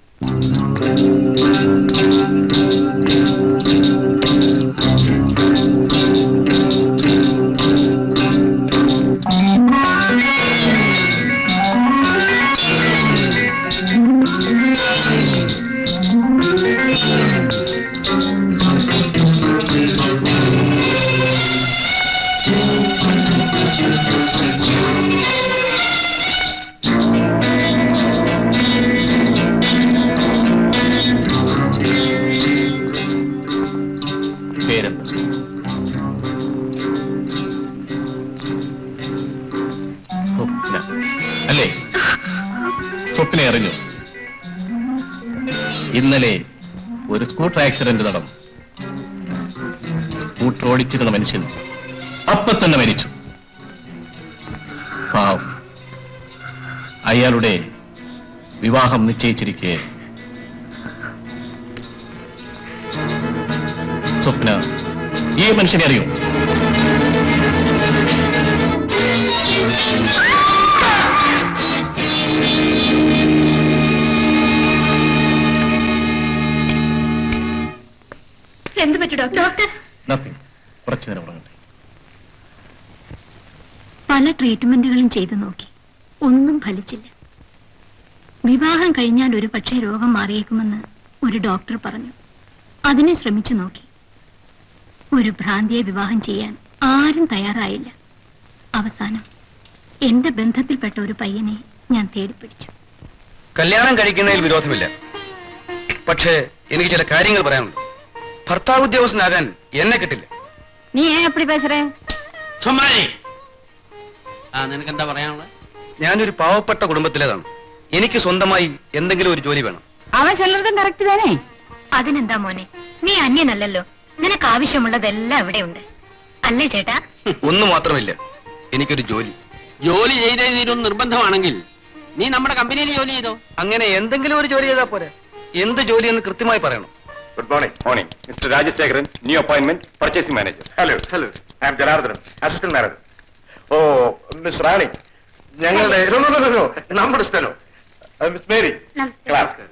അല്ലേ? സ്വപ്ന അറിഞ്ഞു. ഇന്നലെ ഒരു സ്കൂട്ടർ ആക്സിഡന്റ് നടന്നു. സ്കൂട്ടർ ഓടിച്ചിരുന്ന മനുഷ്യൻ അപ്പൊ തന്നെ മരിച്ചു. പാവം, അയാളുടെ വിവാഹം നിശ്ചയിച്ചിരിക്കെ സ്വപ്ന ഈ മനുഷ്യനെ അറിയോ? എന്ത് പറ്റി ഡോക്ടർ? നത്തിങ്. കുറച്ചു നേരം ഉറങ്ങട്ടെ. പല ട്രീറ്റ്മെന്റുകളും ചെയ്തു നോക്കി, ഒന്നും ഫലിച്ചില്ല. വിവാഹം കഴിഞ്ഞാൽ ഒരു പക്ഷേ രോഗം മാറിയേക്കുമെന്ന് ഒരു ഡോക്ടർ പറഞ്ഞു. അതിനെ ശ്രമിച്ചു നോക്കി. ഒരു ഭ്രാന്തിയെ വിവാഹം ചെയ്യാൻ ആരും തയ്യാറായില്ല. അവസാനം എന്റെ ബന്ധത്തിൽപ്പെട്ട ഒരു പയ്യനെ ഞാൻ തേടിപ്പിടിച്ചു. കല്യാണം കഴിക്കുന്നതിൽ വിരോധമില്ല. പക്ഷേ എനിക്ക് ചില കാര്യങ്ങൾ പറയാനുണ്ട്. ഭർത്താവ് ഉദ്യോഗസ്ഥനാകാൻ എന്നെ കിട്ടില്ല. നീ എപ്പടി പേശറേ? നിനക്കെന്താ പറയാനുള്ളത്? ഞാനൊരു പാവപ്പെട്ട കുടുംബത്തിലേതാണ്. എനിക്ക് സ്വന്തമായി എന്തെങ്കിലും ഒരു ജോലി വേണം. അവൻ ചൊല്ലതും കറക്റ്റ് തന്നെ. അതിനെന്താ മോനെ, നീ അന്യനല്ലല്ലോ. നിനക്ക് ആവശ്യമുള്ളതെല്ലാം ഇവിടെ ഉണ്ട് അല്ലേ ചേട്ടാ? ഒന്നു മാത്രമില്ല, എനിക്കൊരു ജോലി. ജോലി ചെയ്തേ തീരുന്ന നിർബന്ധമാണെങ്കിൽ നീ നമ്മുടെ കമ്പനിയിൽ ജോലി ചെയ്തോ. അങ്ങനെ എന്തെങ്കിലും ഒരു ജോലി ചെയ്താൽ പോരെ. എന്ത് ജോലി എന്ന് കൃത്യമായി പറയണം. Good morning. Mr. Rajashekharan, new appointment, purchasing manager. Hello. I am Janardhan, assistant manager. Oh miss Rani, ഞങ്ങളുടെ നമ്മുടെ സ്റ്റെനോ മിസ് മേരി ക്ലാർക്ക്.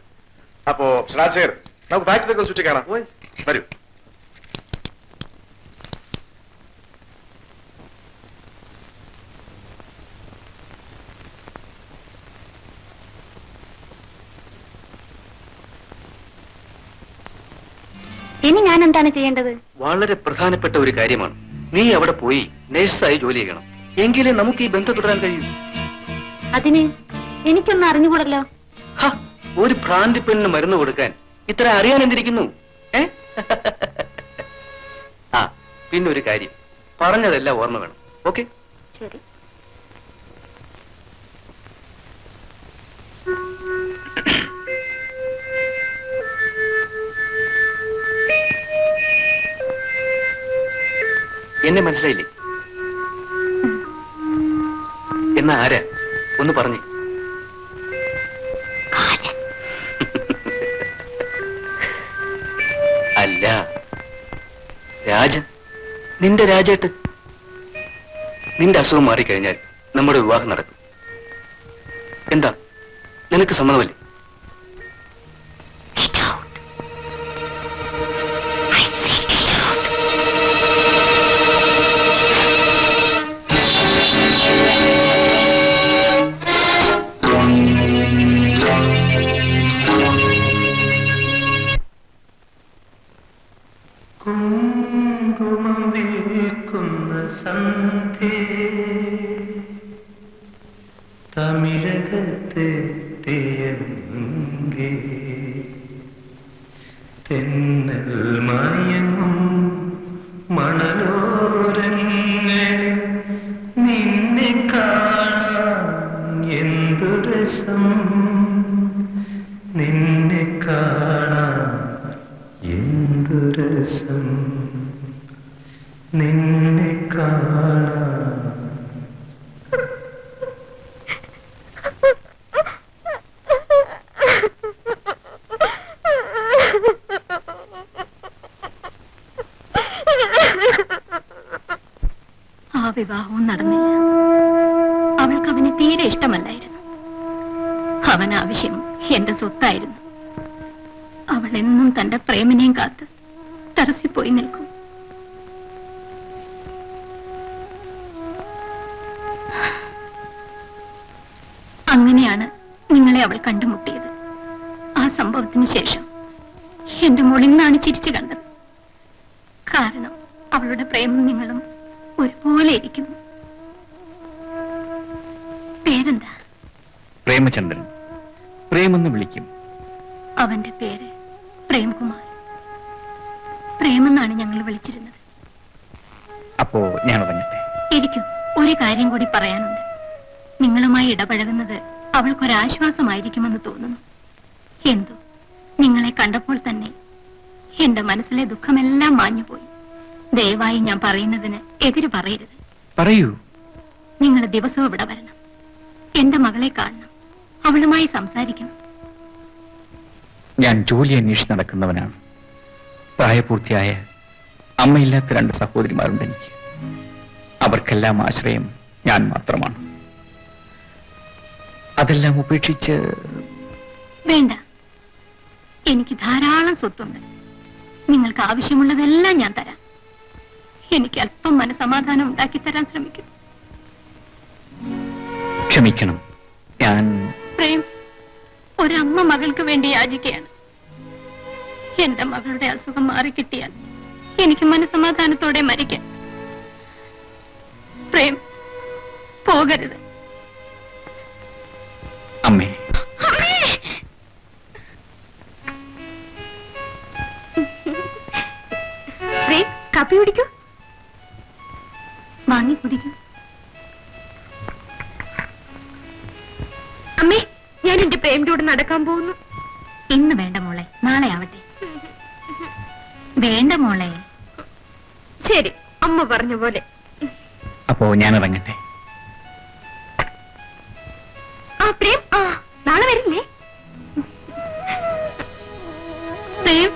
അപ്പോ ഷാസേർ, നമുക്ക് ഫാക്ടറിയൊക്കെ ചുറ്റി കാണാം. വരൂ. ഇനി ഞാൻ എന്താണ് ചെയ്യേണ്ടത്? വളരെ പ്രധാനപ്പെട്ട ഒരു കാര്യമാണ്. നീ അവിടെ പോയി നേഴ്സായി ജോലി ചെയ്യണം. എങ്കിലേ നമുക്ക് ഈ ബന്ധം തുടരാൻ കഴിയൂ. അതിന് എനിക്കൊന്നും അറിഞ്ഞുകൂടല്ലോ. ഒരു ഭ്രാന്തി പെണ്ണിന് മരുന്ന് കൊടുക്കാൻ ഇത്ര അറിയാൻ എന്തിരിക്കുന്നു? ആ പിന്നെ ഒരു കാര്യം, പറഞ്ഞതെല്ലാം ഓർമ്മ വേണം. ഓക്കെ? ശരി. എന്നെ മനസ്സിലായില്ലേ? എന്നാ ആരാ ഒന്ന് പറഞ്ഞേ. അല്ല, രാജൻ, നിന്റെ രാജേട്ടൻ. നിന്റെ അസുഖം മാറിക്കഴിഞ്ഞാൽ നമ്മുടെ വിവാഹം നടക്കും. എന്താ, നിനക്ക് സമ്മതമല്ലേ? കുങ്കുമം വിൽക്കുന്ന സന്ധ്യേ, തമിഴകത്തെ തീയങ്കേ, തെന്നൽ മയങ്ങും മണലോരങ്ങളിൽ നിന്നെ കാണാൻ എന്തു രസം, നിന്നെ കാണാൻ എന്തു രസം, നിന്നെ കാണാൻ. ആ വിവാഹവും നടന്നില്ല. അവൾക്ക് അവനെ തീരെ ഇഷ്ടമല്ലായിരുന്നു. അവൻ ആവശ്യം എന്റെ സ്വത്തായിരുന്നു. അവൾ എന്നും തന്റെ പ്രേമിനെയും കാത്ത് തടസ്സിപ്പോയി നിൽക്കും. അങ്ങനെയാണ് നിങ്ങളെ അവൾ കണ്ടുമുട്ടിയത്. ആ സംഭവത്തിന് ശേഷം എന്റെ മോൾ ഇന്നാണ് ചിരിച്ചു കണ്ടത്. കാരണം അവളുടെ പ്രേമം നിങ്ങളും ഒരുപോലെ ഇരിക്കുന്നു. പേരെന്താ? പ്രേമചന്ദ്രൻ. പ്രേമെന്ന് വിളിക്കും. അവന്റെ പേര് പ്രേംകുമാർ. പ്രേമെന്നാണ് ഞങ്ങൾ വിളിച്ചിരുന്നത്. അപ്പോ ഞാൻ ഇറങ്ങട്ടെ. ഇരിക്കും. ഒരു കാര്യം കൂടി പറയാനുണ്ട്. നിങ്ങളുമായി ഇടപഴകുന്നത് അവൾക്കൊരാശ്വാസമായിരിക്കുമെന്ന് തോന്നുന്നു. എന്തോ നിങ്ങളെ കണ്ടപ്പോൾ തന്നെ എന്റെ മനസ്സിലെ ദുഃഖമെല്ലാം മാഞ്ഞുപോയി. ദയവായി ഞാൻ പറയുന്നതിന് എതിര് പറയരുത്. പറയൂ. നിങ്ങൾ ദിവസവും ഇവിടെ വരണം. എന്റെ മകളെ കാണണം. അവളുമായി സംസാരിക്കണം. ഞാൻ ജോലി അന്വേഷിച്ച് നടക്കുന്നവനാണ്. പ്രായപൂർത്തിയായ അമ്മയില്ലാത്ത 2 സഹോദരിമാരുണ്ട് എനിക്ക്. അവർക്കെല്ലാം ആശ്രയം ഞാൻ മാത്രമാണ്. അതെല്ലാം ഉപേക്ഷിച്ച്... വേണ്ട, എനിക്ക് ധാരാളം സ്വത്തുണ്ട്. നിങ്ങൾക്ക് ആവശ്യമുള്ളതെല്ലാം ഞാൻ തരാം. എനിക്ക് അല്പം മനസമാധാനം ഉണ്ടാക്കി തരാൻ ശ്രമിക്കും. ക്ഷമിക്കണം, ഞാൻ... പ്രേം, ഒരമ്മ മകൾക്ക് വേണ്ടി യാചിക്കുകയാണ്. എന്റെ മകളുടെ അസുഖം മാറിക്കിട്ടിയാൽ എനിക്ക് മനസമാധാനത്തോടെ മരിക്കാം. പ്രേം, പോകരുത്. അമ്മേ, പ്രേം, കാപ്പി കുടിക്കൂ. വാങ്ങി കുടിക്കൂ. അമ്മേ, ഞാൻ എന്റെ പ്രേമിന്റെ കൂടെ നടക്കാൻ പോകുന്നു. ഇന്ന് വേണ്ട മോളെ, നാളെ ആവട്ടെ. വേണ്ട മോളെ. ശരി, അമ്മ പറഞ്ഞ പോലെ. അപ്പോ ഞാൻ ഇറങ്ങട്ടെ. ആ പ്രേം, നാളെ വരില്ലേ? പ്രേം,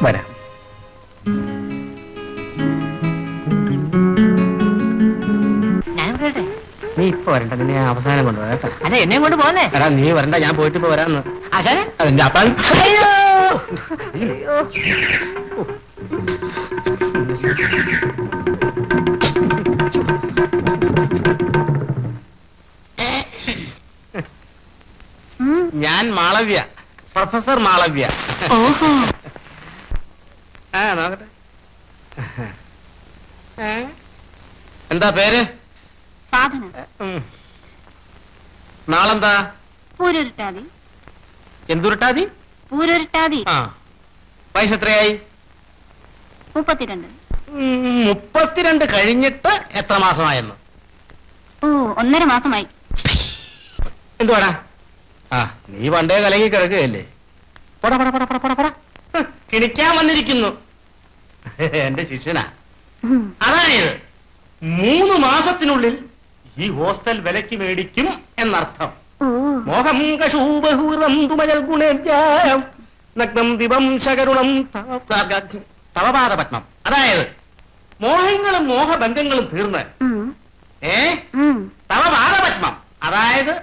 വരാം. നീ ഇപ്പൊ വരണ്ട, നിന്നെ ഞാൻ അവസാനം കൊണ്ടുപോകാം കേട്ടോ. അല്ല എന്നെയും കൊണ്ട് പോന്നേ. എടാ നീ വരണ്ട, ഞാൻ പോയിട്ട് ഇപ്പൊ വരാന്ന്. ആശാനെ അതിന്റെ അപ്പം ഞാൻ മാളവ്യ, പ്രൊഫസർ മാളവ്യ. ഓഹോ, ആ നോക്കട്ടെ. എന്താ പേര്? സാധന. നാളെന്താ? പൂരൊരുട്ടാതി. എന്തുരുട്ടാതി? പൂരൊരുട്ടാതി. ആ, വയസ്സ് എത്രയായി? 32. 32 കഴിഞ്ഞിട്ട് എത്ര മാസമായെന്ന്? ഓ, 1.5 മാസമായി. എന്തുവാടാ? ആ, നീ പണ്ടേ കലങ്ങി കിടക്കുകയല്ലേ. പോടാ പോടാ പോടാ പോടാ പോടാ. കിണിക്കാൻ വന്നിരിക്കുന്നു. എന്റെ ശിഷ്യനാ. അതായത് 3 മാസത്തിനുള്ളിൽ ഈ ഹോസ്റ്റൽ വിലക്ക് മേടിക്കും എന്നർത്ഥം. മോഹം കശൂബഹൂറം തുമജൽ ഗുണേദ്യം നഗ്നം ദിവം ശകരുണം തവപാദപത്മം. അതായത് മോഹങ്ങളും മോഹബന്ധങ്ങളും തീർന്ന് തവപാദപത്മം, അതായത്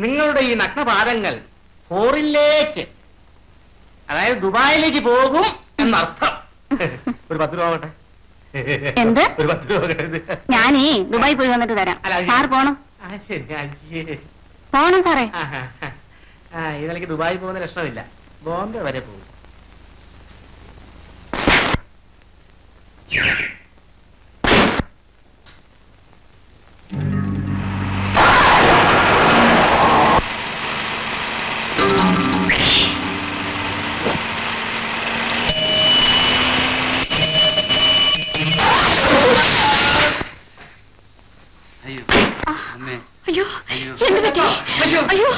നിങ്ങളുടെ ഈ നഗ്നപാദങ്ങൾ ഫോറിലേക്ക്, അതായത് ദുബായിലേക്ക് പോകും എന്നർത്ഥം. ഒരു 10 രൂപ ആവട്ടെ. എന്ത്? ഒരു 10 രൂപ. ഞാനേ ദുബായി പോയി വന്നിട്ട് തരാം. സാർ പോണം. ശരി. അയ്യേ, പോണം സാറേ. ഈ നിലയ്ക്ക് ദുബായി പോകുന്ന ലക്ഷണമില്ല. ബോംബെ വരെ പോകും. അയ്യോ, എന്ത് പറ്റി? അയ്യോ,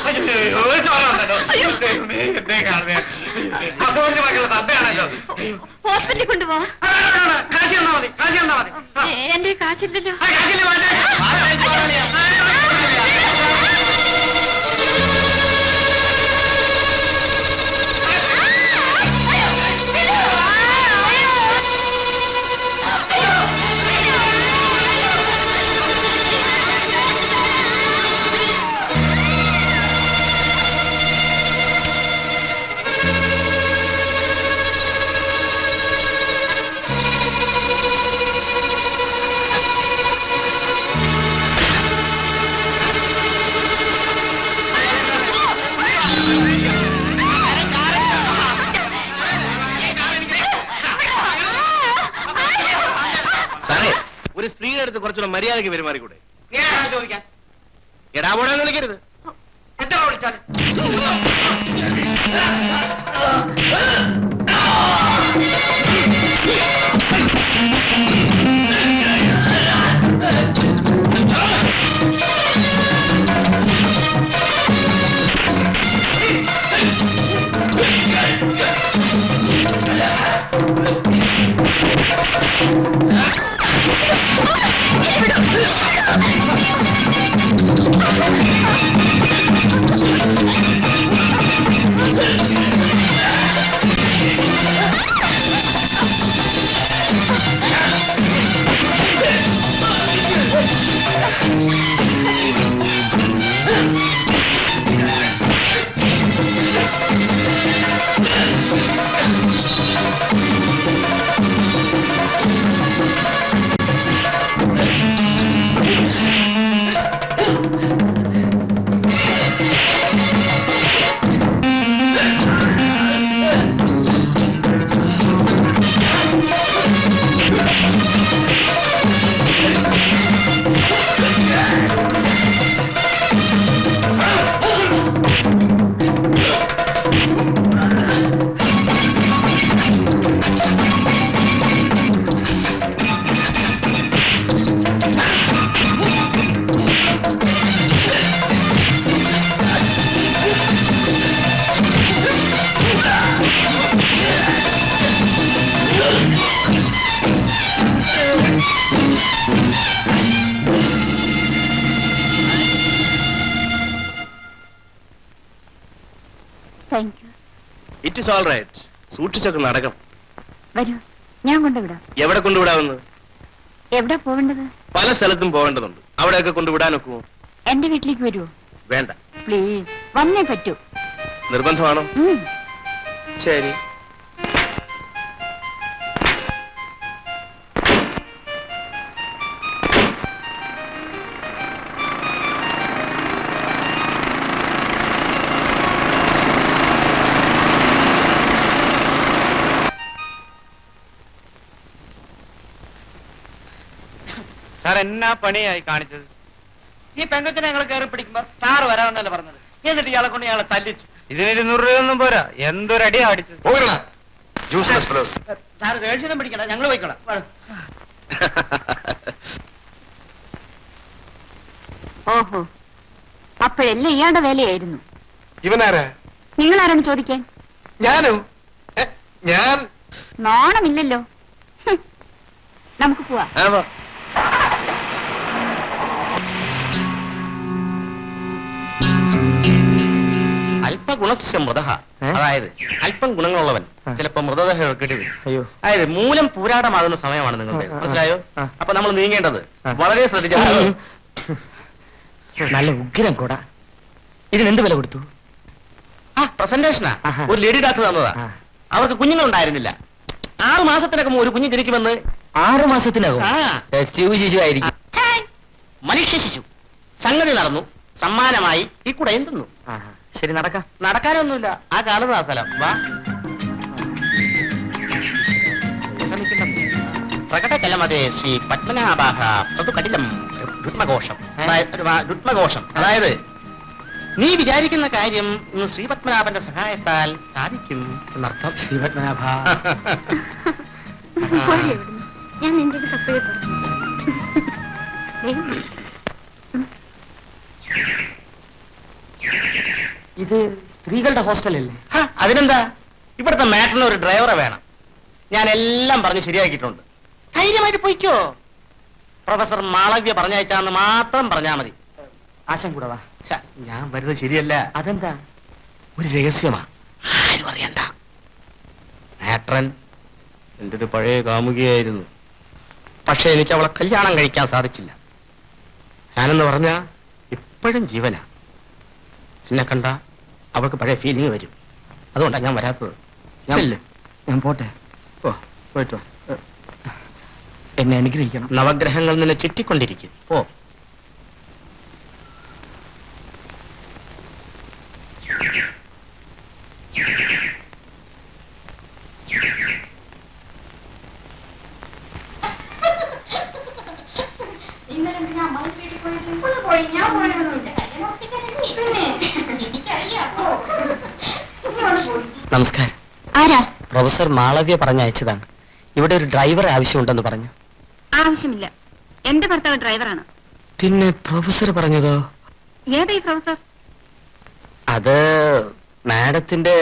ഹോസ്പിറ്റലിൽ കൊണ്ടുപോവാ. എന്റെ കാശില്ലല്ലോ. ഒരു സ്ത്രീയുടെ അടുത്ത് കുറച്ചുകൂടെ മര്യാദയ്ക്ക് പെരുമാറിക്കൂടെ? ചോദിക്കാൻ എടാ പോടാന്ന് വിളിക്കരുത്. എത്ര വിളിച്ചാലും ഇറ്റ് ഇസ് ഓൾ റൈറ്റ്. സൂക്ഷിച്ചൊക്കെ നടക്കും. വരൂ, ഞാൻ കൊണ്ടുവിടാം. എവിടെ കൊണ്ടുവിടാവുന്നത്? എവിടെ പോവേണ്ടത്? പല സ്ഥലത്തും പോകേണ്ടതുണ്ട്. അവിടെയൊക്കെ കൊണ്ടുവിടാനൊക്കുമോ? എന്റെ വീട്ടിലേക്ക് വരുമോ? വേണ്ട. പ്ലീസ്, വന്നേ പറ്റൂ. നിർബന്ധമാണോ? ശരി. സാർ എന്നാ പണിയായി കാണിച്ചത്? ഈ പെങ്കച്ചിനെ ഞങ്ങൾ കയറി പിടിക്കുമ്പോ സാറ് വരാമെന്നല്ല പറഞ്ഞത്. എന്നിട്ട് ഇയാളെ കൊണ്ട് ഞങ്ങളെ തല്ലിച്ചു. ഇതിന് 200 രൂപയൊന്നും പോരാ. എന്തൊരടിയാ അടിച്ചത്. സാറ് ദേഷ്യം പിടിക്കണ്ട, ഞങ്ങൾ പോയിക്കോളാം. ഓഹോ, അപ്പോഴെല്ലാം ഇയാളുടെ വേലയായിരുന്നു. ഇവനാരാ? നിങ്ങൾ ആരാണ് ചോദിക്കാൻ? ഞാനോ? ഞാൻ നാണമില്ലല്ലോ. നമുക്ക് പോവാ. അല്പഗുണസ്യ മൃത, അതായത് അല്പം ഗുണങ്ങളുള്ളവൻ ചിലപ്പോ മൃതദേഹം എടുക്കേണ്ടി വരും. അയ്യോ, അതായത് മൂലം പൂരാടമാകുന്ന സമയമാണ് നിങ്ങളുടെ. മനസ്സിലായോ? അപ്പൊ നമ്മൾ നീങ്ങേണ്ടത് വളരെ ശ്രദ്ധിച്ചു. നല്ല ഉഗ്രം കൂടാ. ഇതിനെന്ത് വില കൊടുത്തു? പ്രസന്റേഷനാ. ഒരു ലേഡി ഡോക്ടർ തന്നതാ. അവർക്ക് കുഞ്ഞുങ്ങളുണ്ടായിരുന്നില്ല. 6 മാസത്തിനകം ഒരു കുഞ്ഞ് ജനിക്കുമെന്ന്. 6 മാസത്തിനകം? ശിശു ആയിരിക്കും. മനുഷ്യ ശിശു. സംഗതി നടന്നു. സമ്മാനമായി ഈ കൂടെ എന്തുന്നു. ശരി, നടക്കാം. നടക്കാനൊന്നുമില്ല. ആ കാണുന്ന സ്ഥലം വാ. പ്രകടകലമതേ ശ്രീ പത്മനാഭാഹ പ്രതുകടിലം രുത്മഘോഷം. രുത്മഘോഷം അതായത് നീ വിചാരിക്കുന്ന കാര്യം ഇന്ന് ശ്രീ പത്മനാഭന്റെ സഹായത്താൽ സാധിക്കും എന്നർത്ഥം. ശ്രീ പത്മനാഭ, ഞാൻ നിന്റെ അടുത്ത് ഇത് സ്ത്രീകളുടെ ഹോസ്റ്റലല്ലേ? അതിനെന്താ, ഇവിടുത്തെ മാറ്ററിന് ഒരു ഡ്രൈവറെ വേണം. ഞാൻ എല്ലാം പറഞ്ഞ് ശരിയാക്കിയിട്ടുണ്ട്. ധൈര്യമായിട്ട് പോയിക്കോ. പ്രൊഫസർ മാളവ്യ പറഞ്ഞയച്ചാന്ന് മാത്രം പറഞ്ഞാ മതി. ആശം കൂടെ വാ. ഞാൻ വരുന്നത് ശരിയല്ല. അതെന്താ? ഒരു രഹസ്യമാ, ആരും അറിയണ്ട. മാട്രൻ എന്റെ ഒരു പഴയ കാമുകിയായിരുന്നു. പക്ഷെ എനിക്ക് അവളെ കല്യാണം കഴിക്കാൻ സാധിച്ചില്ല. ഞാനെന്ന് പറഞ്ഞ ഇപ്പോഴും ജീവനാ. എന്നെ കണ്ട അവൾക്ക് പഴയ ഫീലിംഗ് വരും. അതുകൊണ്ടാണ് ഞാൻ വരാത്തത്. ഞാൻ പോട്ടെ. പോയിട്ടോ. എന്നെ അനുഗ്രഹിക്കണം. നവഗ്രഹങ്ങൾ നിന്നെ ചുറ്റിക്കൊണ്ടിരിക്കും. പോ. നമസ്കാരം. ആരാ? പ്രൊഫസർ മാളവ്യ പറഞ്ഞയച്ചതാണ്. ഇവിടെ ഒരു ഡ്രൈവർ ആവശ്യമുണ്ടെന്ന് പറഞ്ഞു. ആവശ്യമില്ല, എന്റെ ഭർത്താവ് ഡ്രൈവറാണ്. പിന്നെ പ്രൊഫസർ പറഞ്ഞതോ? ഏതായി പ്രൊഫസർ? അത് മാഡത്തിന്റെ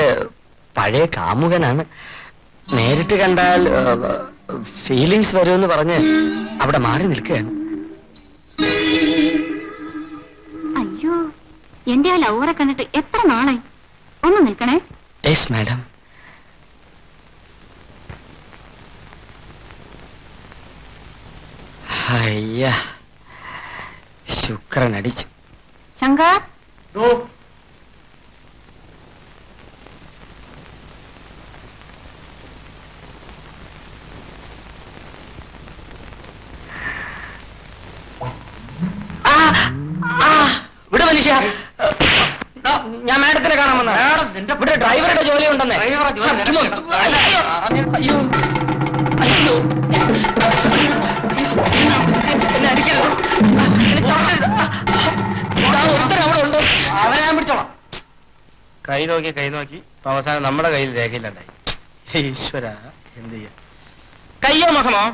പഴയ കാമുകനാണ്. നേരിട്ട് കണ്ടാൽ ഫീലിങ്സ് വരുമെന്ന് പറഞ്ഞ് അവിടെ മാറി നിൽക്കുകയാണ്. അയ്യോ, എന്റെ ആ ലവറെ കണ്ടിട്ട് എത്ര നാളായി. ഒന്ന് നിൽക്കണേ. Yes madam. അയ്യ, ശുക്രൻ അടിച്ചു. ശങ്കർ, ഇവിടെ മനുഷ്യ, ഞാൻ മാഡത്തിനെ കാണാൻ വന്ന. ഇവിടെ ഡ്രൈവറുടെ ജോലി ഉണ്ടെന്ന്. അയ്യോ അയ്യോ, എന്നെ അടിക്കരുത്. ഒരുത്തരം അവിടെ ഉണ്ട്. അവനെ ഞാൻ പിടിച്ചോളാം. കൈ നോക്കി അവസാനം നമ്മുടെ കയ്യിൽ രേഖയിലുണ്ടായി. ഈശ്വര, എന്ത് ചെയ്യാ? കയ്യോ മുഖമോ?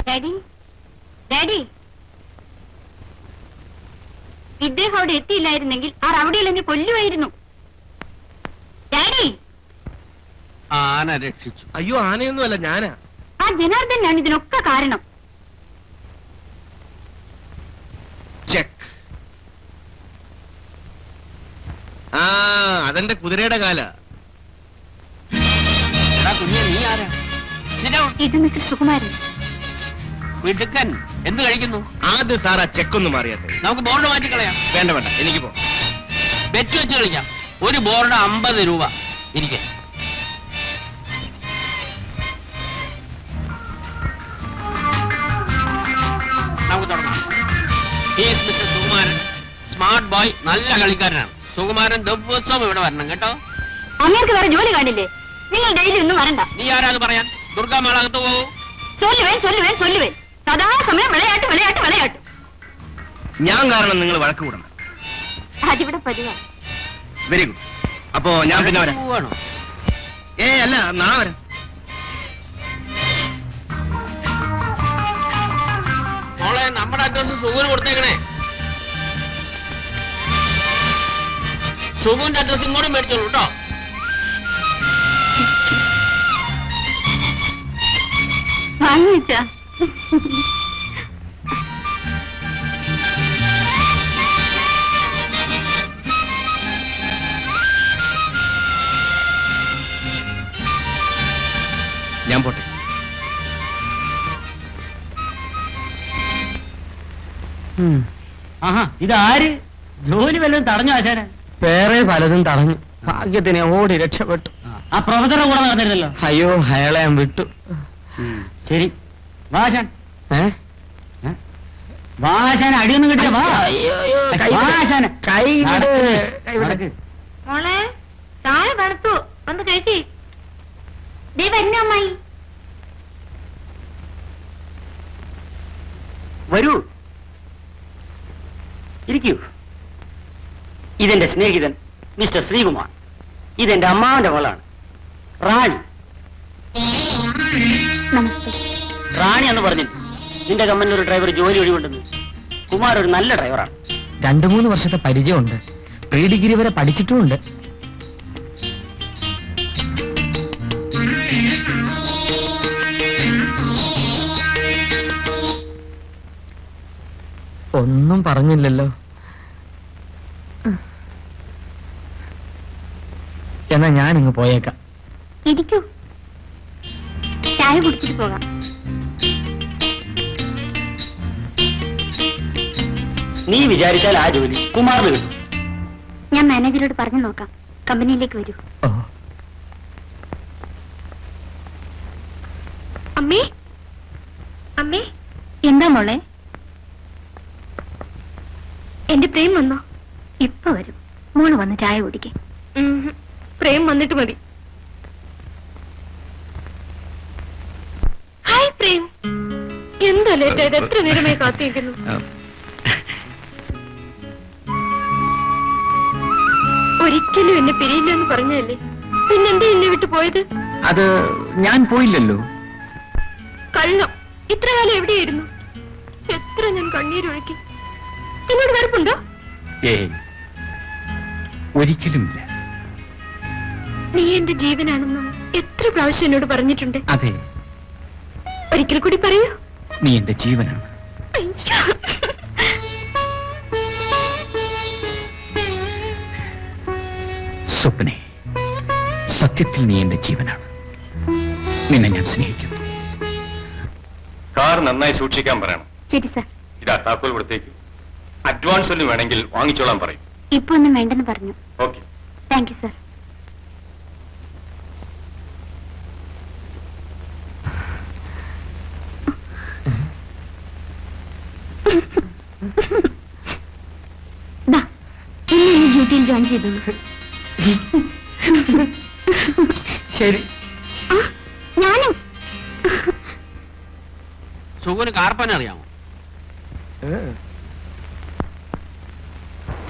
ഡാഡി, ഡാഡി, ഇദ്ദേഹം അവിടെ എത്തിയില്ലായിരുന്നെങ്കിൽ ആ റൗഡികൾ എന്നെ കൊല്ലുമായിരുന്നു. ഡാഡി, ആന രക്ഷിച്ചു. അയ്യോ, ആനയൊന്നുമല്ല, ഞാനാ. ആ ജനാർദ്ദനാണ് ഇതിനൊക്കെ കാരണം. ചെക്ക്. ആ, അതെന്റെ കുതിരയുടെ കാല. കുഞ്ഞെ, നീ ആരാ? ഇത് മിസ്റ്റർ സുകുമാരൻ. വീട്ടുക്കൻ എന്ത് കഴിക്കുന്നു? ആദ്യം സാർ ആ ചെക്കൊന്നും മാറിയാട്ടെ. നമുക്ക് ബോർഡ് മാറ്റിക്കളയാം. വേണ്ട വേണ്ട, എനിക്ക് പോ. ബെറ്റ് വെച്ച് കളിക്കാം. ഒരു ബോർഡ് 50 രൂപ. ഇരിക്കെ. നമുക്ക് തുടങ്ങാം. He's mister Sukumaran, smart boy, നല്ല കളിക്കാരനാണ്. സുകുമാരൻ ദിവസവും ഇവിടെ വരണം കേട്ടോ. അങ്ങേർക്ക് വേറെ ജോലി കാണില്ലേ? നിങ്ങൾ ഡെയിലി ഒന്നും വരണ്ട. നീ ആരാന്ന് പറയാൻ? ദുർഗാമാളകത്ത് പോകൂ. ചൊല്ലുവേൻ. സദാസമയം വിളയാട്ട് വിളയാട്ട് വിളയാട്ട്. ഞാൻ കാരണം നിങ്ങൾ വഴക്ക് കൂടണം. അതിവിടെ പതിവാണ്. Very good. അപ്പോ ഞാൻ പിന്നെ വരാം. പോവാണോ? അല്ല, നാളെ വരാം. മോളെ, നമ്മുടെ അഡ്രസ് സുഖുവിന് കൊടുത്തേക്കണേ. സുഖുവിന്റെ അഡ്രസ് ഇങ്ങോട്ടും മേടിച്ചോളൂ കേട്ടോ. വാങ്ങിച്ചാ ഞാൻ പോട്ടെ. ആഹാ, ഇതാര്? ജോലി വല്ലതും തടഞ്ഞു ആശാന? വേറെ പലതും തടഞ്ഞു. ഭാഗ്യത്തിന് ഓടി രക്ഷപ്പെട്ടു. ആ പ്രൊഫസറെ കൂടെ നടന്നിരുന്നല്ലോ. അയ്യോ, അയാളെ ഞാൻ വിട്ടു. ശരി, വാശാൻ. ഏ? വാശാൻ അടിയൊന്നും കിട്ടിയ വാ. വാശാന് കൈ വിട്. നടക്ക്. മോളെ, ചായ തണുത്തു, വന്ന് കഴിക്കേ. ദേ വരുന്ന അമ്മായി. വരൂ, ഇരിക്കൂ. ഇതെന്റെ സ്നേഹിതൻ മിസ്റ്റർ ശ്രീകുമാർ. ഇതെന്റെ അമ്മാവന്റെ മോളാണ് റാണി. നമസ്തേ. റാണി എന്ന് പറഞ്ഞില്ല, നിന്റെ കമ്പനിയിൽ ഒരു ഡ്രൈവർ ജോലി ഒഴിവുണ്ടെന്ന്. കുമാർ ഒരു നല്ല ഡ്രൈവറാണ്. 2-3 വർഷത്തെ പരിചയമുണ്ട്. പ്രീ ഡിഗ്രി വരെ പഠിച്ചിട്ടുമുണ്ട്. ഒന്നും പറഞ്ഞില്ലല്ലോ. എന്നാ ഞാനിങ്ങ് പോയേക്കാം. ഇരിക്കൂ, ചായ കുടിച്ചിട്ട് പോകാം. നീ വിചാരിച്ചാൽ ആ ജോലി കുമാറിന് കിട്ടും. ഞാൻ മാനേജരോട് പറഞ്ഞു നോക്കാം. കമ്പനിയിലേക്ക് വരൂ. ഓ, അമ്മേ, അമ്മേ. എന്താ മോളെ? എന്റെ പ്രേം വന്നോ? ഇപ്പൊ വരും. മോള് വന്ന് ചായ കുടിക്കേ. പ്രേം വന്നിട്ട് മതി. ഹായ് പ്രേം, എന്താ ലേറ്റ് ആയത്? എത്ര നേരമായി കാത്തിരിക്കുന്നു. ഒരിക്കലും എന്നെ പിരിയില്ല എന്ന് പറഞ്ഞതല്ലേ, പിന്നെന്താ എന്നെ വിട്ടു പോയത്? അത് ഞാൻ പോയില്ലല്ലോ. കള്ളം. ഇത്ര കാലം എവിടെയായിരുന്നു? എത്ര ഞാൻ കണ്ണീരൊഴുക്കി. എന്നോട് വെറുപ്പുണ്ടോ? ഒരിക്കലുമില്ല. നീ എന്റെ ജീവനാണെന്ന് എത്ര പ്രാവശ്യം എന്നോട് പറഞ്ഞിട്ടുണ്ട്. അതെ, ഒരിക്കൽ കൂടി പറയൂ. നീ എന്റെ ജീവനാണ്. അയ്യോ. സ്വപ്നെ, സത്യത്തിൽ നീ എന്റെ ജീവനാണ്. നിന്നെ ഞാൻ സ്നേഹിക്കുന്നു. കാർ നന്നായി സൂക്ഷിക്കാൻ പറയണം. ശരി സാർ. ഇതാ താക്കോൽ കൊടുത്തേക്ക്. അഡ്വാൻസ് ഒന്നും വേണമെങ്കിൽ വാങ്ങിച്ചോളാൻ പറയും. ഇപ്പൊ ഒന്നും വേണ്ടെന്ന് പറഞ്ഞു. Okay, thank you sir. ഇന്ന് ഡ്യൂട്ടിയിൽ ജോയിൻ ചെയ്തോളൂ. ശരി. ഞാനും. സുഖന് കാർപ്പന അറിയാമോ?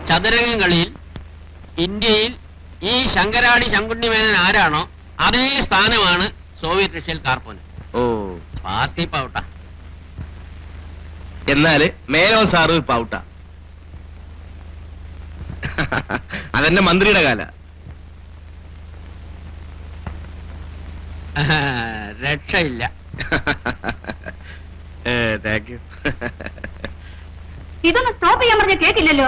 ചതുരംഗം കളിയിൽ ഇന്ത്യയിൽ ഈ ശങ്കരാടി ശങ്കുണ്ണി മേനൻ ആരാണോ അതേ സ്ഥാനമാണ് സോവിയറ്റ് റഷ്യയിൽ കാർപ്പന്. ഓ, ഫാസ്റ്റ് കീപ്പ് ഔട്ടാ. എന്നാല് മേനോൻ സാറ് ഇപ്പൊ ഔട്ടാ. അതെന്നെ മന്ത്രിയുടെ കാല. രക്ഷയില്ല. Thank you. ഇതൊന്നും സ്റ്റോപ്പ് ചെയ്യാൻ പറഞ്ഞ കേട്ടില്ലല്ലോ.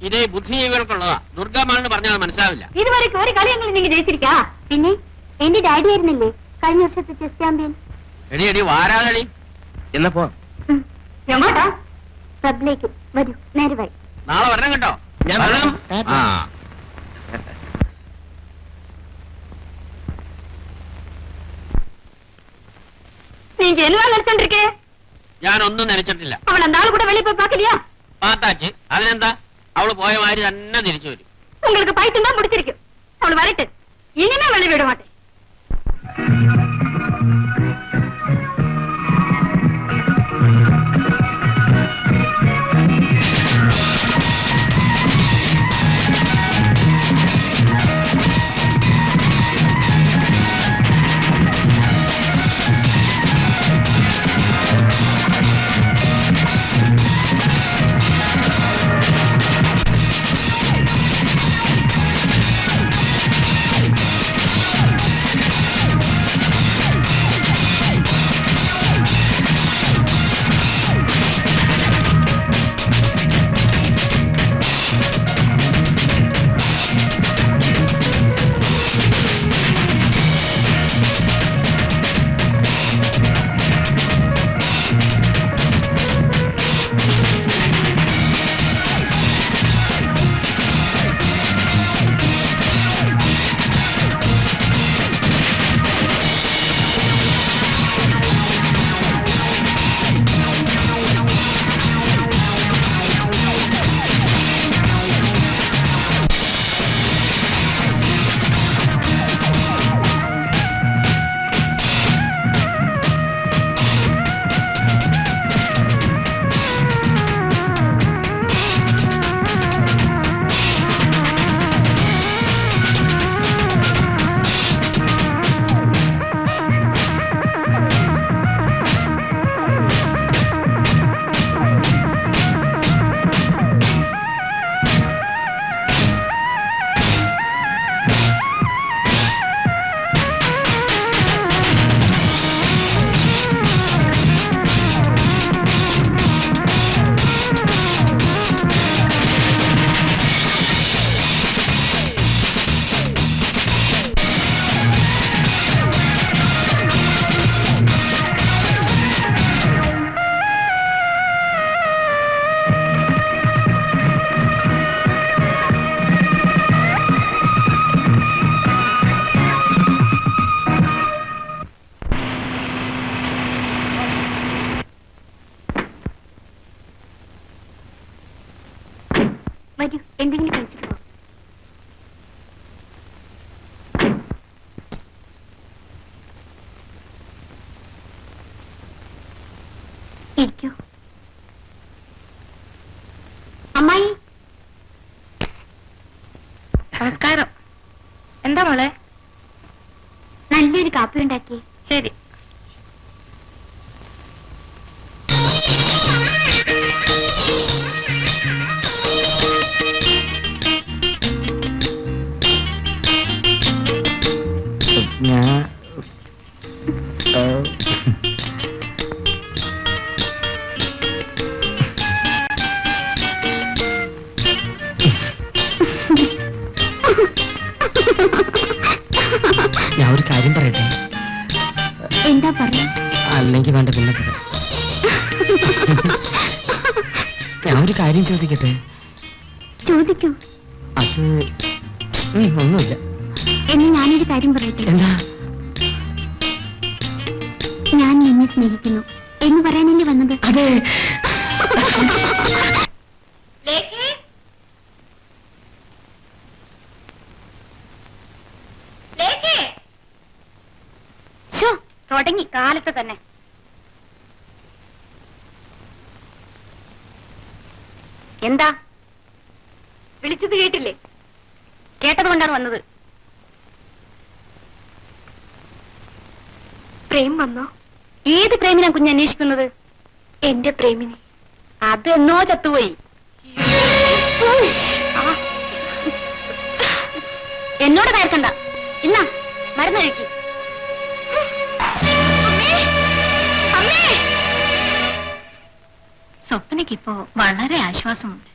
ഇത് ബുദ്ധിജീവികൾക്കുള്ളതാ. ദുർഗമാണെന്ന് പറഞ്ഞാൽ മനസ്സിലാവില്ല. ഇതുവരെ ഒരു കളിയെങ്കിലും നിങ്ങൾ ജയിച്ചിരിക്കാ. പിന്നെ എന്റെ ഡാഡി ആയിരുന്നില്ലേ കഴിഞ്ഞ വർഷത്തെ ചെസ് ചാമ്പ്യൻ. എടി എടി വാരാതടി. എന്നാ പോ. എങ്ങോട്ടാ? ക്ലബിലേക്ക് വരൂ, നേരെ വൈ. നാളെ വരണം കേട്ടോ. ഞാൻ വരണം. ആ நீங்க என்ன நினைச்சிருக்கே? ഞാനൊന്നും നനച്ചിട്ടില്ല. அவள அந்த ஆளு கூட வெளிய போய் பார்க்கலையா? പാത്താച്ച് അതിനെന്താ, അവള് പോയ മാതിരി തന്നെ തിരിച്ചു വരും. உங்களுக்கு பைத்தியம் தான் பிடிச்சிருக்கு. அவள வரட்டு, இனிமே வெளிய விட மாட்டேன். വരൂ, എന്തെങ്കിലും കഴിച്ചിട്ട് പോ. ഇരിക്കൂ. അമ്മായി നമസ്കാരം. എന്താ മോളെ? നല്ലൊരു കാപ്പി ഉണ്ടാക്കി. ശരി. ഞാൻ ഒരു കാര്യം പറയട്ടെ? എന്താ പറയാ? അല്ലെങ്കിൽ വേണ്ട, പിന്നെ പറയാം. ഞാൻ ഒരു കാര്യം ചോദിക്കട്ടെ? ചോദിക്കൂ. അത് ഒന്നുമില്ല. എന്ന് ഞാനൊരു കാര്യം പറയട്ടെ? എന്താ? ഞാൻ നിന്നെ സ്നേഹിക്കുന്നു എന്ന് പറയാനല്ലേ വന്നത്? അതെ. തുടങ്ങി കാലത്ത് തന്നെ. എന്താ വിളിച്ചത്? കേട്ടില്ലേ? കേട്ടത് കൊണ്ടാണ് വന്നത്. പ്രേം വന്നോ? ഏത് പ്രേമിനാ കുഞ്ഞ് അന്വേഷിക്കുന്നത്? എന്റെ പ്രേമിനെ. അതെന്നോ ചത്തുപോയി. എന്നോട് കയർക്കണ്ട. ഇന്നാ മരുന്ന് കഴിക്കും. സ്വപ്നയ്ക്കിപ്പോ വളരെ ആശ്വാസമുണ്ട്.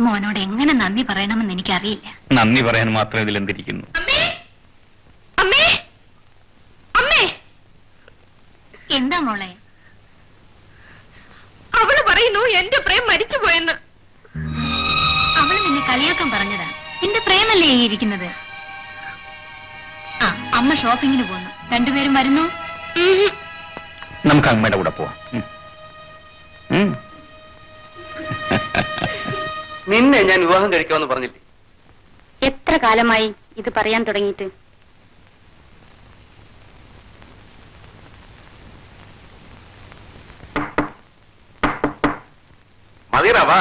മോനോട് എങ്ങനെ നന്ദി പറയണമെന്ന് എനിക്കറിയില്ല. നന്ദി പറയാൻ മാത്രം ഇതിലെന്തിരിക്കുന്നു? എന്താ മോളെ? അവള് പറയുന്നു എന്റെ പ്രേം മരിച്ചുപോയെന്ന്. അവള് നിന്നെ കളിയാക്കാൻ പറഞ്ഞതാ. എന്റെ പ്രേമല്ലേ ഇരിക്കുന്നത്. ആ, അമ്മ ഷോപ്പിങ്ങിന് പോന്നു. രണ്ടുപേരും വരുന്നു. നമുക്ക് അമ്മയുടെ കൂടെ പോവാം. നിന്നെ ഞാൻ വിവാഹം കഴിക്കാമെന്ന് പറഞ്ഞില്ലേ? എത്ര കാലമായി ഇത് പറയാൻ തുടങ്ങിയിട്ട്? മതിയടാവാ.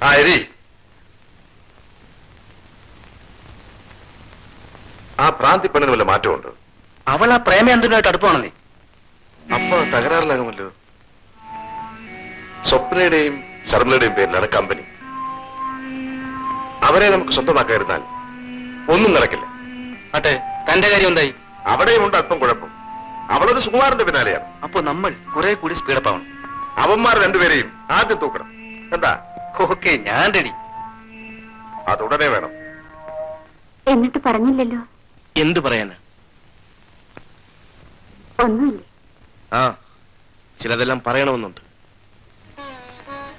ആ എരി, ആ ഭ്രാന്തി പെണ്ണിന് വല്ല മാറ്റമുണ്ട്? അവൾ ആ പ്രേമേന്ദ്രനായിട്ട് അടുപ്പാണെന്നേ. അപ്പൊ തകരാറിലാകുമല്ലോ. സ്വപ്നയുടെയും ശർമ്മയുടെയും പേരിലാണ് കമ്പനി. അവരെ നമുക്ക് സ്വന്തമാക്കാതിരുന്നാൽ ഒന്നും നടക്കില്ല. ആട്ടെ, തന്റെ കാര്യം എന്തായി? അവിടെയും ഉണ്ട് അല്പം കുഴപ്പം. അവളൊരു സുകുമാരന്റെ പിന്നാലെയാണ്. അപ്പൊ നമ്മൾ കുറെ കൂടി സ്പീഡപ്പ് ആവണം. അവന്മാർ രണ്ടുപേരെയും ആദ്യം തൂക്കണം. എന്താ? ഓക്കെ, ഞാൻ റെഡി. അതുടനെ വേണം. എന്നിട്ട് പറഞ്ഞില്ലല്ലോ. എന്ത് പറയാനാ? ഒന്നുമില്ലേ? ആ, ചിലതെല്ലാം പറയണമെന്നുണ്ട്.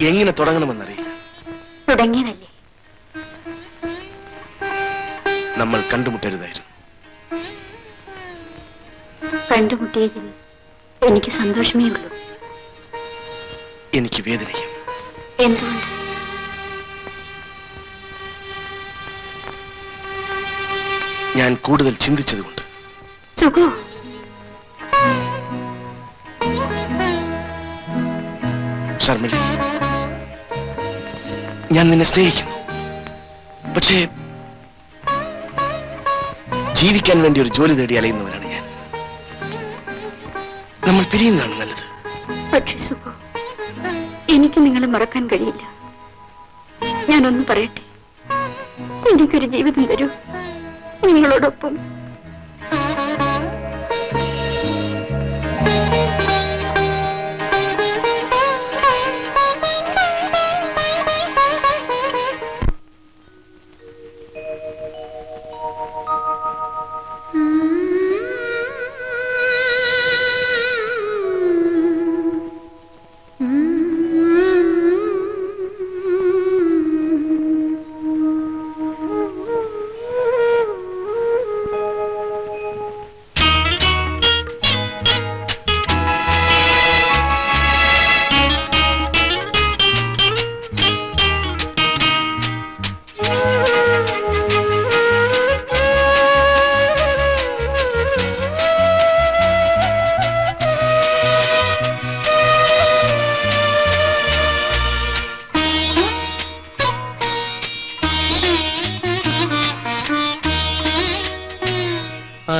എങ്ങനെ തുടങ്ങണമെന്നറിയില്ല. തുടങ്ങിയതല്ലേ. നമ്മൾ കണ്ടുമുട്ടരുതായിരുന്നു. കണ്ടുമുട്ടിയതിൽ എനിക്ക് സന്തോഷമേ ഉള്ളൂ. എനിക്ക് വേദനയും. എന്തുകൊണ്ട്? ഞാൻ കൂടുതൽ ചിന്തിച്ചതുകൊണ്ട്. സുഖോ? ശർമ്മിളി, ഞാൻ നിന്നെ സ്നേഹിക്കുന്നു. പക്ഷേ ജീവിക്കാൻ വേണ്ടി ഒരു ജോലി തേടി അലയുന്നവരാണ് ഞാൻ. നമ്മൾ പിരിയുന്നതാണ് നല്ലത്. പക്ഷേ സുഖോ, എനിക്ക് നിങ്ങളെ മറക്കാൻ കഴിയില്ല. ഞാനൊന്ന് പറയട്ടെ, എനിക്കൊരു ജീവിതം തരൂ നിങ്ങളോടൊപ്പം.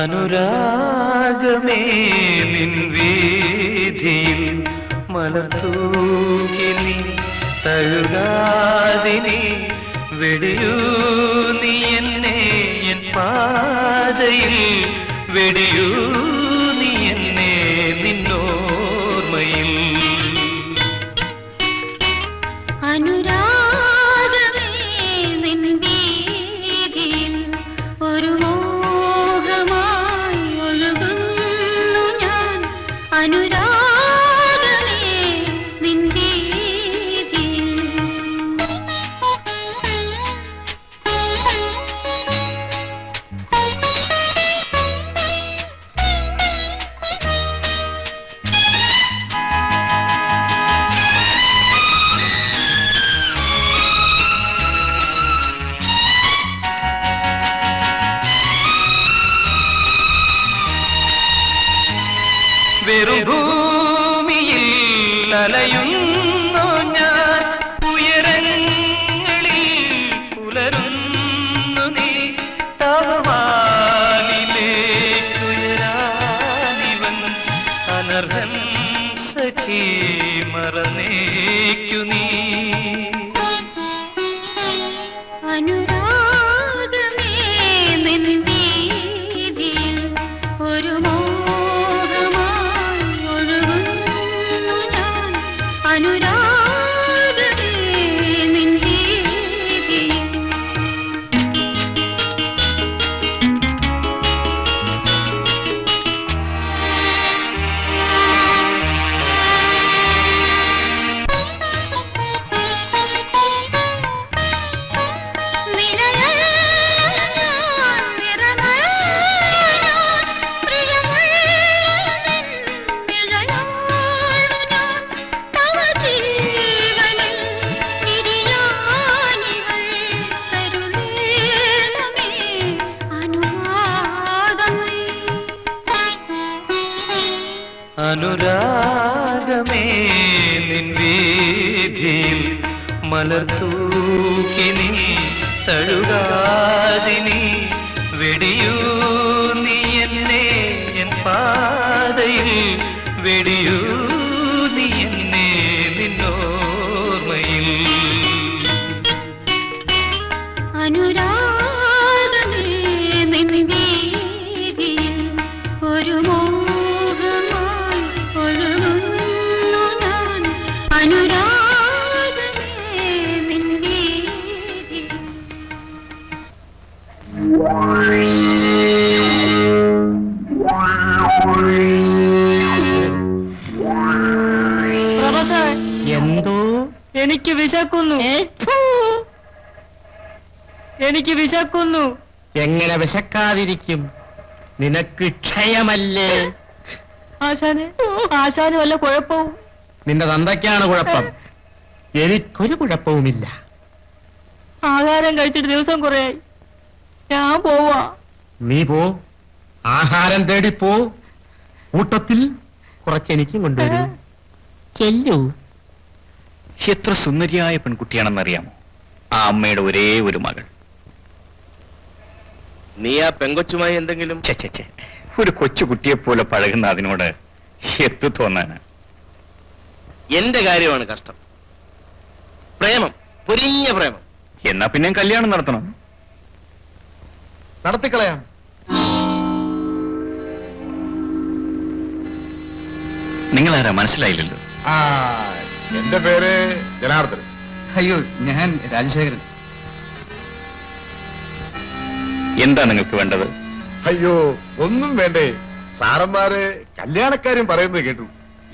അനുരാഗമേ നിൻ വീതിയിൽ മലർത്തൂകി നീ തഴുകാതിനി വെടിയൂ നീ എന്നെ എൻ പാതയിൽ വെടിയൂ നീ എന്നെ നിന്നോർമ്മയിൽ. വെറും ഭൂമിയിൽ അലയുന്നു ഞാൻ, ഉയരങ്ങളിൽ പുലരുന്നു നീ, തവവാനിലേക്കുയരാനിവൻ അനർഹൻ നിൻ വീതിയിൽ ഒരു മോഹമായി ഒഴുകുന്നു ഞാൻ അനുരാഗമേ നിൻ വീതിയിൽ അനുരാഗമേ നിൻ വീതിയിൽ മലർത്തൂക്കി നീ തഴുകാതിനി വെടിയൂ നീ എന്നെ എൻ പാതയിൽ വെടിയൂ നീ എന്നെ നിന്നോർമ്മയിൽ അനുരാഗമേ നിൻ വീതിയിൽ ഒരു മോഹമായി ഒഴുകുന്നു ഞാൻ അനുരാഗമേ നിൻ വീതിയിൽ പ്രൊഫസർ എന്തോ എനിക്ക് വിശക്കുന്നു എനിക്ക് വിശക്കുന്നു. എങ്ങനെ വിശക്കാതിരിക്കും? നിനക്ക് ക്ഷയമല്ലേ? ആശാന് വല്ല കുഴപ്പവും? നിന്റെ തന്തയ്ക്കാണ് കുഴപ്പം, എനിക്കൊരു കുഴപ്പവുമില്ല. ആഹാരം കഴിച്ചിട്ട് ദിവസം കുറയായി, ഞാൻ പോവാ. നീ പോ, ആഹാരം തേടിപ്പോ. കൂട്ടത്തിൽ കുറച്ചെനിക്കും കൊണ്ടുവരൂ. ചെല്ലൂ. എത്ര സുന്ദരിയായ പെൺകുട്ടിയാണെന്നറിയാമോ ആ അമ്മയുടെ ഒരേ ഒരു മകൾ. നീ ആ പെങ്കൊച്ചുമായി എന്തെങ്കിലും? ഛെ, ഒരു കൊച്ചുകുട്ടിയെ പോലെ പഴകുന്ന അതിനോട് എത്തു തോന്നാന്. എന്റെ കാര്യമാണ് കഷ്ടം. പ്രേമം, പൊരിഞ്ഞ പ്രേമം. എന്നാ പിന്നെ കല്യാണം നടത്തണം. നടത്തിക്കളയാം. നിങ്ങളാരാ മനസ്സിലായില്ലല്ലോ. എന്റെ പേര് ജനാർദ്ദനൻ. അയ്യോ, ഞാൻ രാജശേഖരൻ. എന്താ നിങ്ങൾക്ക് വേണ്ടത്? അയ്യോ, ഒന്നും വേണ്ടേ. സാറന്മാര് കല്യാണക്കാരും പറയുന്നത് കേട്ടു.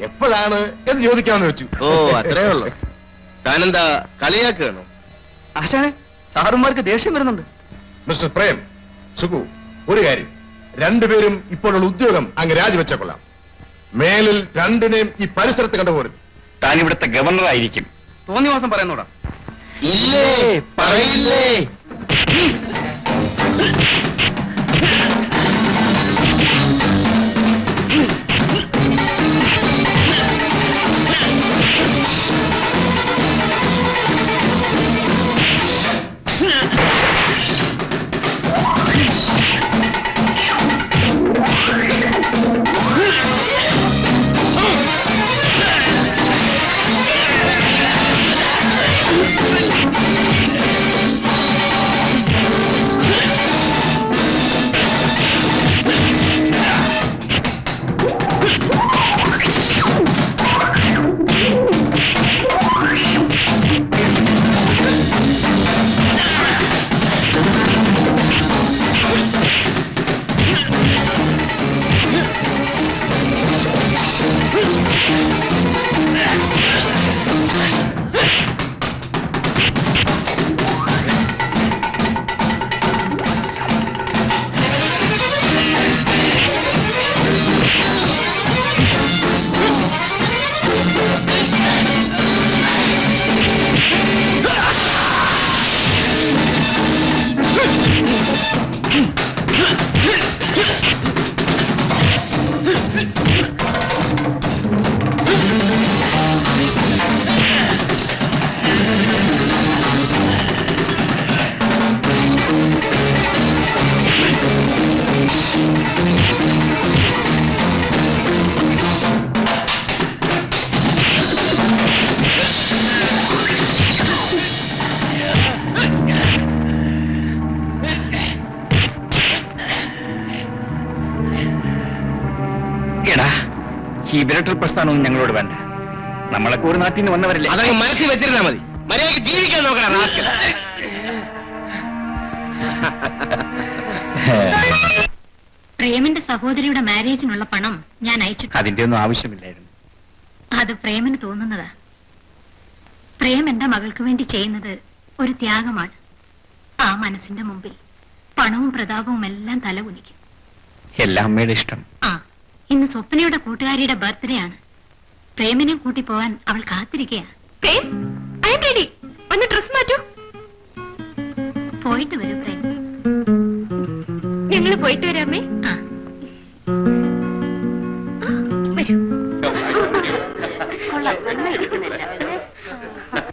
എപ്പോഴാണ് എന്ന് ചോദിക്കാമെന്ന് വെച്ചു. ഓ, അത്രേ ഉള്ളു. താനെന്താ കളിയാക്കുകയാണോ? ആശാനെ, സാറുമാർക്ക് ദേഷ്യം വരുന്നുണ്ട്. മിസ്റ്റർ പ്രേം, സുഖു, ഒരു കാര്യം, രണ്ടുപേരും ഇപ്പോഴുള്ള ഉദ്യോഗം അങ്ങ് രാജിവെച്ച കൊള്ളാം. മേലിൽ രണ്ടിനെയും ഈ പരിസരത്ത് കണ്ടുപോരുത്. താൻ ഇവിടുത്തെ ഗവർണർ ആയിരിക്കും. തോന്നിയ മാസം പറയുന്നോടാ. ഇല്ലേ, പറയില്ലേ? ഈ വിരട്ടൽ പ്രസ്ഥാനവും ഞങ്ങളോട് വേണ്ട. നമ്മളൊക്കെ ഒരു നാട്ടിൽ നിന്ന് വന്നവരല്ലേ. അതങ്ങ് മനസ്സിൽ വെച്ചിരുന്നാ മതി. മര്യാദയ്ക്ക് ജീവിക്കാൻ നോക്കണം. പ്രേമിന്റെ സഹോദരിയുടെ മാരേജിനുള്ള പണം ഞാൻ അയച്ചു. അതിന്റെ ഒന്നും ആവശ്യമില്ലായിരുന്നു. അത് പ്രേമിന് തോന്നുന്നതാ. പ്രേം എന്റെ മകൾക്ക് വേണ്ടി ചെയ്യുന്നത് ഒരു ത്യാഗമാണ്. ആ മനസ്സിന്റെ മുമ്പിൽ പണവും പ്രതാപവും എല്ലാം തലകുനിക്കും. എല്ലാം അമ്മയുടെ ഇഷ്ടം. ആ, ഇന്ന് സ്വപ്നയുടെ കൂട്ടുകാരിയുടെ ബർത്ത്ഡേ ആണ്. പ്രേമിനെ കൂട്ടി പോവാൻ അവൾ കാത്തിരിക്കുക. Prem, I am ready. ഒന്ന് ഡ്രസ് മാറ്റൂ. പോയിട്ട് വരും പ്രേം. ഞങ്ങൾ പോയിട്ട് വരാമേ. ആ, വരൂ.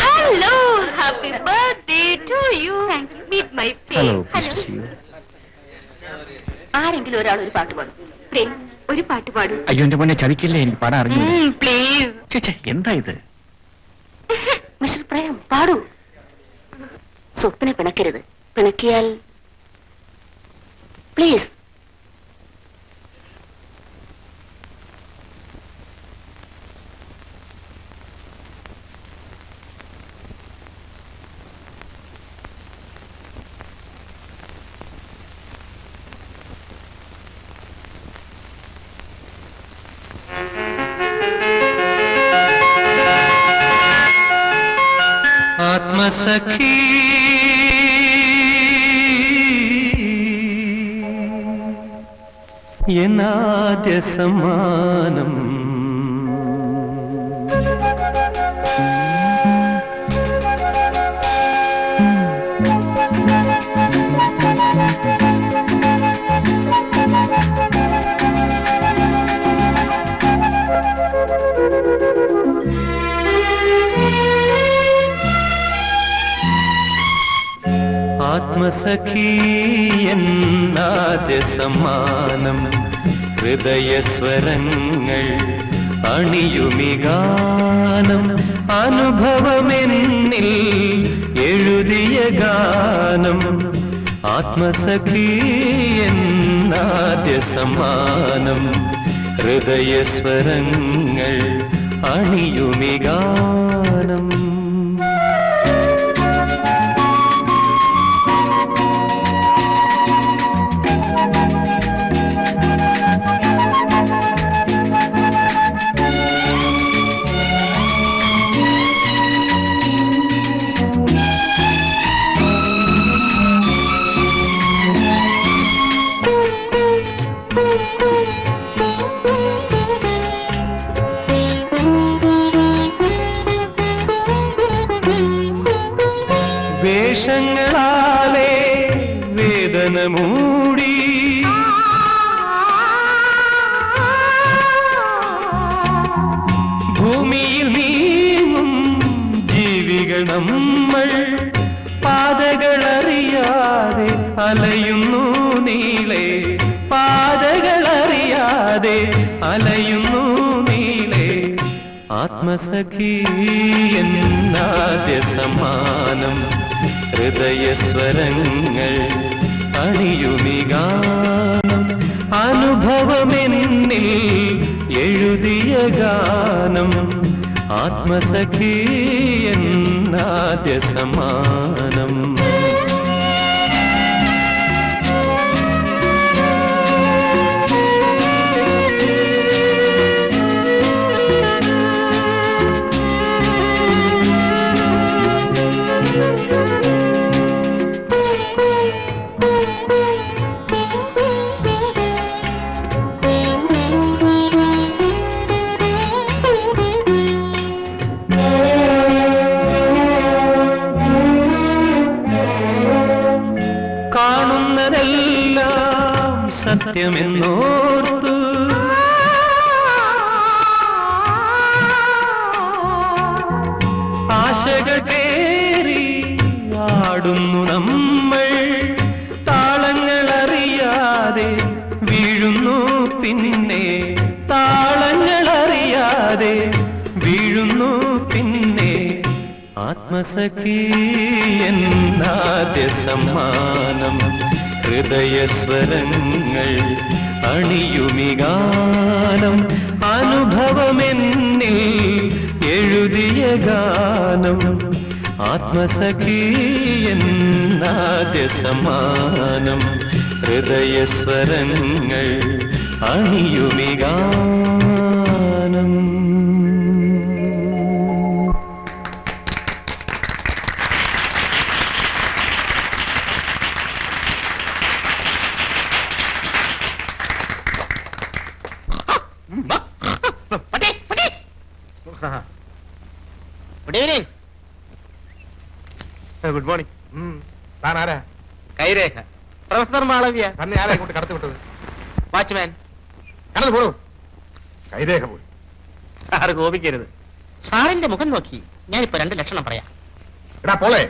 Hello, happy birthday to you. Meet my friend. ആരെങ്കിലും ഒരാൾ ഒരു പാട്ട് പാടും. പ്രേം, ഒരു പാട്ട് പാടും. അയ്യോ എന്റെ പൊന്നെ, ചതിക്കില്ലേ, എനിക്ക് പാടാൻ അറിഞ്ഞു. പ്ലീസ്. എന്താ ഇത്? മിസ്റ്റർ പ്രേം, പാടൂ. സ്വപ്ന പിണക്കരുത്. പിണക്കിയാൽ പ്ലീസ്. ആത്മസഖി എന്നാദ്യ സമ്മാനം ആത്മസഖി എന്നാദ്യ സമ്മാനം ഹൃദയസ്വരങ്ങൾ അണിയുമിഗാനം അനുഭവമെന്നിൽ എഴുതിയ ഗാനം ആത്മസഖി എന്നാദ്യ സമ്മാനം ഹൃദയസ്വരങ്ങൾ അണിയുമിഗാനം വേഷങ്ങളാലേ വേദന മൂടി ഭൂമിയിൽ നീങ്ങും ജീവികൾ നമ്മൾ പാതകളറിയാതെ അലയുന്നു നീളെ പാതകളറിയാതെ അലയുന്നു നീളെ ആത്മസഖി എന്നാദ്യ സമ്മാനം ഹൃദയസ്വരങ്ങൾ അണിയുമിഗാനം അനുഭവമെന്നിൽ എഴുതിയ ഗാനം ആത്മസഖി എന്നാദ്യ സമ്മാനം കാണുന്നതെല്ലാം സത്യമെന്നോർത്തു ആശകൾ പേറി ആടുന്നു നമ്മൾ താളങ്ങളറിയാതെ വീഴുന്നു പിന്നെ താളങ്ങളറിയാതെ വീഴുന്നു പിന്നെ ആത്മസഖി എന്നാദ്യ സമ്മാനം ഹൃദയസ്വരങ്ങൾ അണിയുമി ഗാനം അനുഭവമെന്നിൽ എഴുതിയ ഗാനം ആത്മസഖി എന്നാദ്യ സമാനം ഹൃദയസ്വരങ്ങൾ അണിയുമി ഗാനം. Good evening. Good morning. താൻ ആരാ? കൈരേഖ. പ്രൊഫസർ മാളവ്യ. തന്നെ ആരാ ഇങ്ങോട്ട് കടത്തി വിട്ടത്? വാച്ച്മാൻ. കടന്നു പോടൂ. കൈരേഖ പോയി. സാറ് കോപിക്കരുത്. സാറിന്റെ മുഖം നോക്കി ഞാനിപ്പോ 2 ലക്ഷണം പറയാം. എടാ പോളെ,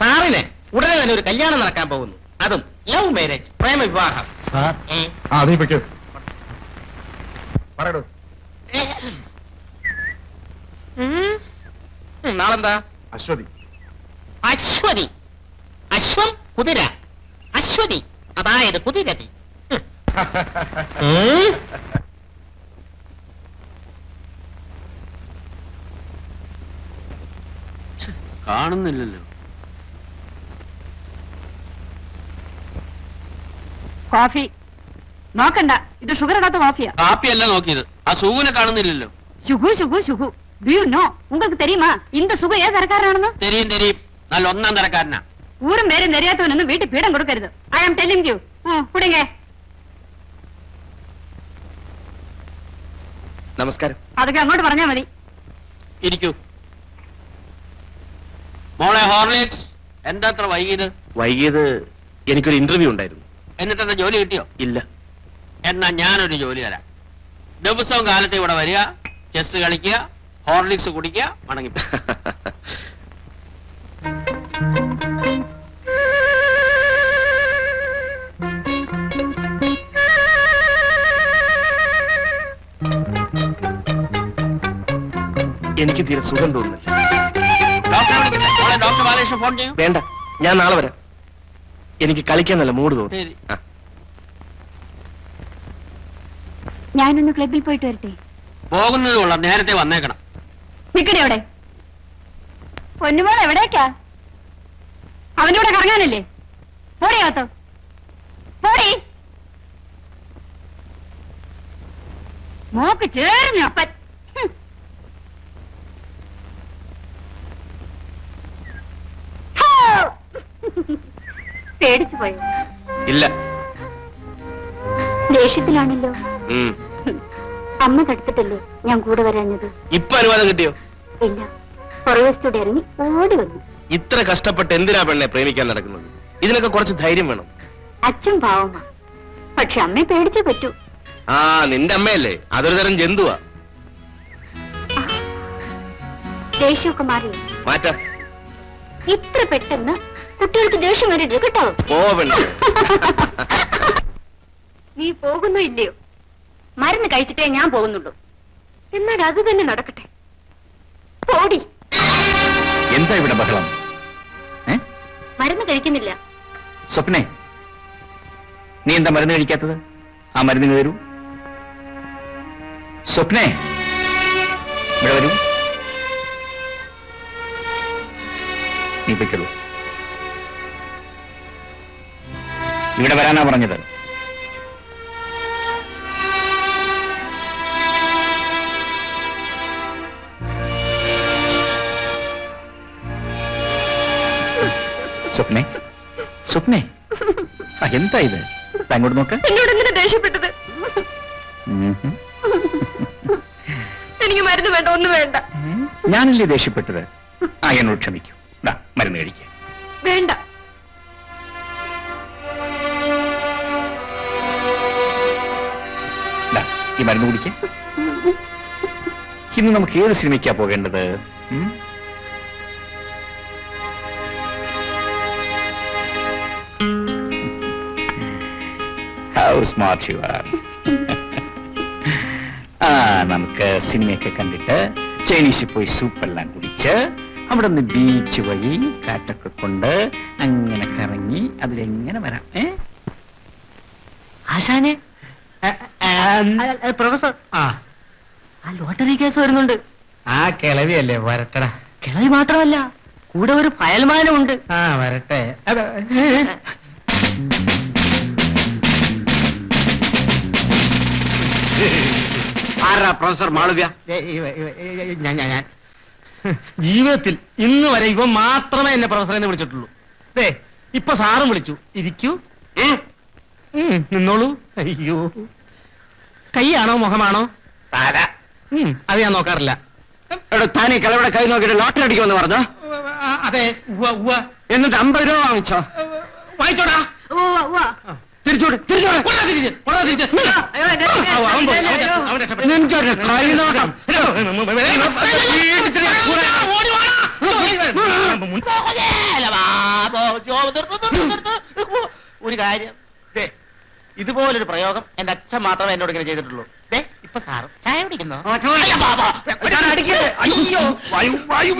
സാറിന് ഉടനെ തന്നെ ഒരു കല്യാണം നടക്കാൻ പോകുന്നു. അതും ലവ് മാരേജ്, പ്രേമ വിവാഹം. നീ പൊയ്ക്കോ. പറയടൂ. നാളെന്താ? അശ്വതി. അശ്വതി. അശ്വം കുതിര. അശ്വതി അതായത് കുതിരതി. കാണുന്നില്ലല്ലോ. കോഫി നോക്കണ്ട, ഇത് ഷുഗർ ഇടാത്ത കോഫിയാ. കാപ്പിയല്ല നോക്കിയത്, ആ സുഖുവിനെ കാണുന്നില്ലല്ലോ. Sukhu Sukhu Sukhu do you know உங்களுக்கு தெரியுமா இந்த சுகு ஏ தரக்காரனாണെന്ന്? தெரியும் தெரியும், நல்ல ഒന്നാം തരക്കാരനാ. ഊരും പേരും தெரியாதவனൊന്നും വീട്ടിൽ പീഡം കൊടുക്കരുത്. I am telling you. കുടിങ്ങേ. നമസ്കാരം. അതൊക്കെ അങ്ങോട്ട് പറഞ്ഞാ മതി. ഇരിക്കൂ. മോളെ ഹോർലിക്സ്. എന്താ അത്ര വൈകിയത്? വൈകിയത് എനിക്കൊരു ഇന്റർവ്യൂ ഉണ്ടായിരുന്നു. എന്നിട്ട് എന്താ ജോലി കിട്ടിയോ? ഇല്ല. എന്നാ ഞാനൊരു ജോലി തരാം. ദിവസവും കാലത്ത് ഇവിടെ വരിക, ചെസ് കളിക്കുക, ഹോർലിക്സ് കുടിക്കുക, മടങ്ങി. എനിക്ക് തീരെ സുഖം തോന്നുന്നില്ല. ഡോക്ടർ ബാലകൃഷ്ണൻ ഫോൺ ചെയ്യും. വേണ്ട, ഞാൻ നാളെ വരാം. എനിക്ക് കളിക്കാൻ നല്ല മൂഡ് തോന്നി. ഞാനൊന്ന് ക്ലബിൽ പോയിട്ട് വരട്ടെ. പോകുന്നത് കൊള്ളാം, നേരത്തെ വന്നേക്കണം. നിക്കടി അവിടെ. പൊന്നുമോൾ എവിടേക്കാ? അവന്റെ കൂടെ കറങ്ങാനല്ലേ? പോടിയാത്തോ പോടി. മോക്ക് ചേർന്ന് അപ്പൻ. പേടിച്ചു പോയോ? ഇല്ല. ദേഷ്യത്തിലാണല്ലോ. അമ്മ തടുത്തിട്ടല്ലേ ഞാൻ കൂടെ വരാഞ്ഞത്? ഇപ്പൊ അനുവാദം കിട്ടിയോ? ഇല്ല, പുറവശത്തോടെ ഇറങ്ങി ഓടി വന്നു. ഇത്ര കഷ്ടപ്പെട്ട് എന്തിനാ പെണ്ണെ പ്രേമിക്കാൻ നടക്കുന്നത്? ഇതിനൊക്കെ കുറച്ച് ധൈര്യം വേണം. അച്ഛൻ പാവമാ, പക്ഷെ അമ്മയെ പേടിച്ചേ പറ്റൂ. ആ, നിന്റെ അമ്മയല്ലേ, അതൊരു തരം ജന്തുവാ. ദേഷ്യമൊക്കെ മാറി മാറ്റാ. ഇത്ര പെട്ടെന്ന് കുട്ടികൾക്ക് ദേഷ്യം വരരുത് കേട്ടോ. നീ പോകുന്നോ ഇല്ലയോ? മരുന്ന് കഴിച്ചിട്ടേ ഞാൻ പോകുന്നുള്ളൂ. എന്നാൽ അത് തന്നെ നടക്കട്ടെ. പോടി. എന്താ ഇവിടെ ബഹളം? മരുന്ന് കഴിക്കുന്നില്ല. സ്വപ്നെ, നീ എന്താ മരുന്ന് കഴിക്കാത്തത്? ആ മരുന്നിന് തരൂ. സ്വപ്നെ, ഇവിടെ വരൂ. നീ പൊയ്ക്കോളൂ. ഇവിടെ വരാനാ പറഞ്ഞത്. സ്വപ്നെ, സ്വപ്നെ, എന്താ ഇത്? അങ്ങോട്ട് നോക്ക്. എന്നോട് എന്തിനാ ദേഷ്യപ്പെട്ടത്? എനിക്ക് മരുന്ന് വേണ്ട, ഒന്നും വേണ്ട. ഞാനല്ലേ ദേഷ്യപ്പെട്ടത്? എന്നോട് ക്ഷമിക്കൂ. മരുന്ന് കഴിക്ക. വേണ്ട. ഈ മരുന്ന് കുടിക്ക. ഇന്ന് നമുക്ക് ഏത് സിനിമയ്ക്കാ പോകേണ്ടത്? How smart you are. നമുക്ക് സിനിമയൊക്കെ കണ്ടിട്ട് ചൈനീസിൽ പോയി സൂപ്പെല്ലാം കുടിച്ച് അവിടെ നിന്ന് ബീച്ച് വഴി കാറ്റൊക്കെ കൊണ്ട് അങ്ങനെ കറങ്ങി അതിലെങ്ങനെ വരാം. ആശാനെ പ്രൊഫസർ, ആ ലോട്ടറി കേസ് വരുന്നുണ്ട്. ആ കിളവിയല്ലേ, വരട്ടടാ. കിളവി മാത്രമല്ല, കൂടെ ഒരു ഫയൽമാനും ഉണ്ട്. ആ വരട്ടെ. ആരാ പ്രൊഫസർ മാളവ്യ? ഞാൻ ജീവിതത്തിൽ ഇന്ന് വരെ ഇവ മാത്രമേ എന്നെ പ്രൊഫസറെ എന്ന് വിളിച്ചിട്ടുള്ളൂ. ഇപ്പൊ സാറും വിളിച്ചു. ഇരിക്കൂ, നിന്നോളൂ. അയ്യോ, കൈയാണോ മുഖമാണോ? അത് ഞാൻ നോക്കാറില്ല. താനീ കിളവിടെ കൈ നോക്കിയിട്ട് ലോട്ടറി അടിക്കുമെന്ന് പറഞ്ഞോ? അതെ. എന്നിട്ട് 50 രൂപ വാങ്ങിച്ചോ? വാങ്ങിച്ചോടാ. തിരിച്ചോട് തിരിച്ചോട് ഒരു കാര്യം, ഇതുപോലൊരു പ്രയോഗം എന്റെ അച്ഛൻ മാത്രമേ എന്നോട് ഇങ്ങനെ ചെയ്തിട്ടുള്ളൂ. ഇപ്പൊ സാറ് ചായ കുടിക്കുന്നോ? അയ്യോ,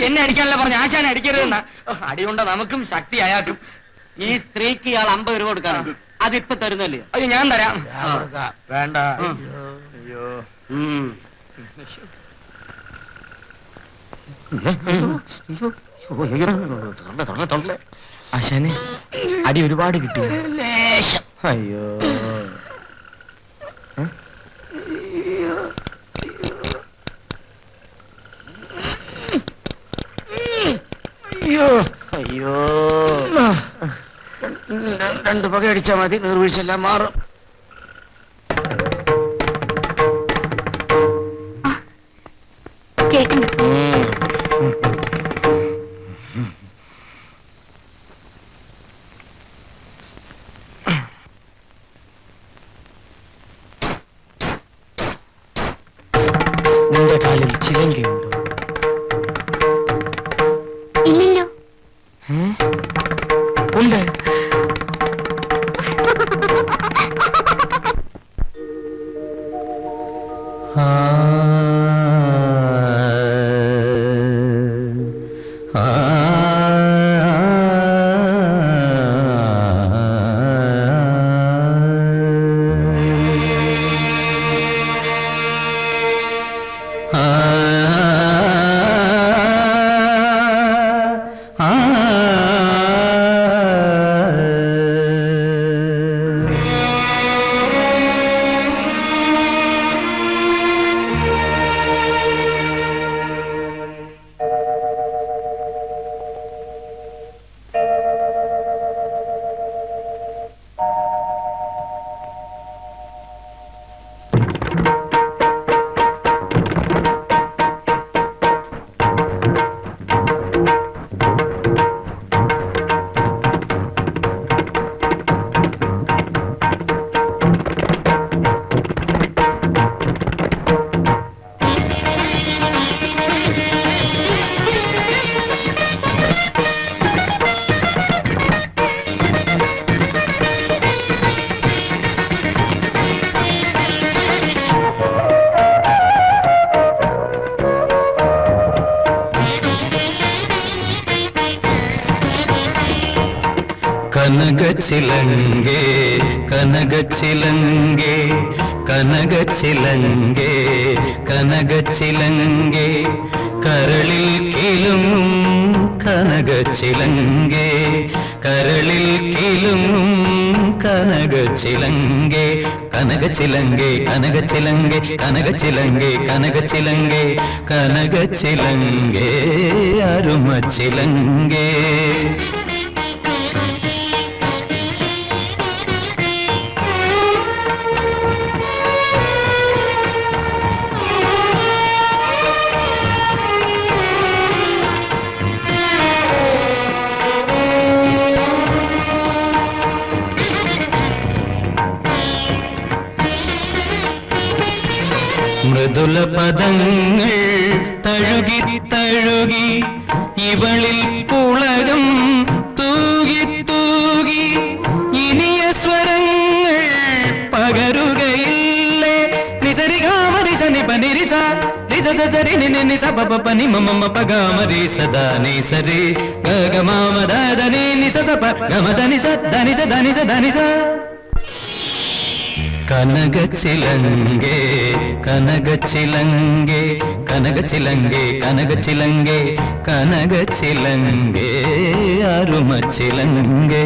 എന്നെ അടിക്കാനല്ല പറഞ്ഞ, ആശാനെ അടിക്കരുതെന്ന. അടിയുണ്ട നമുക്കും ശക്തി അയാൾക്കും. ഈ സ്ത്രീക്ക് ഇയാൾ 50 രൂപ കൊടുക്കാറുണ്ട്. അതിപ്പൊ തരുന്നല്ലേ? അത് ഞാൻ തരാം. വേണ്ട. ആശാനെ അടി ഒരുപാട് കിട്ടി. അയ്യോ, അയ്യോ അയ്യോ, 2 പക അടിച്ചാ മതി, നീർവീഴ്ചെല്ലാം മാറും. ചേട്ടൻ നിന്റെ കാലിൽ ചിലങ്കയുണ്ടോ? ഇല്ലല്ലോ. ഉണ്ട്. കനകച്ചിലങ്കേ കനകച്ചിലങ്കേ കനകച്ചിലങ്കേ കനകച്ചിലങ്കേ കരളിൽ കിലുങ്ങും കനകച്ചിലങ്കേ കരളിൽ കിലുങ്ങും കനകച്ചിലങ്കേ കനകച്ചിലങ്കേ കനകച്ചിലങ്കേ കനകച്ചിലങ്കേ കനകച്ചിലങ്കേ കനകച്ചിലങ്കേ അരുമച്ചിലങ്കേ. മൃദുല പദങ്ങൾ തഴുകി തഴുകി ഇവളിൽ പുളകം തൂകി തൂകി ഇനിയ സ്വരങ്ങൾ പകരുകയില്ലേ. നിസരികാമരിസ നിപനിരിസ നിസ సరి ని స ప ప ని మ మ మ ప గ మ రి స ద ని స రి గ గ మ మ ద ద ని స స ప గ మ ద ని స ద ని స ద ని స ద ని స കനകച്ചിലങ്കേ കനകച്ചിലങ്കേ കനകച്ചിലങ്കേ കനകച്ചിലങ്കേ കനകച്ചിലങ്കേ അരുമച്ചിലങ്കേ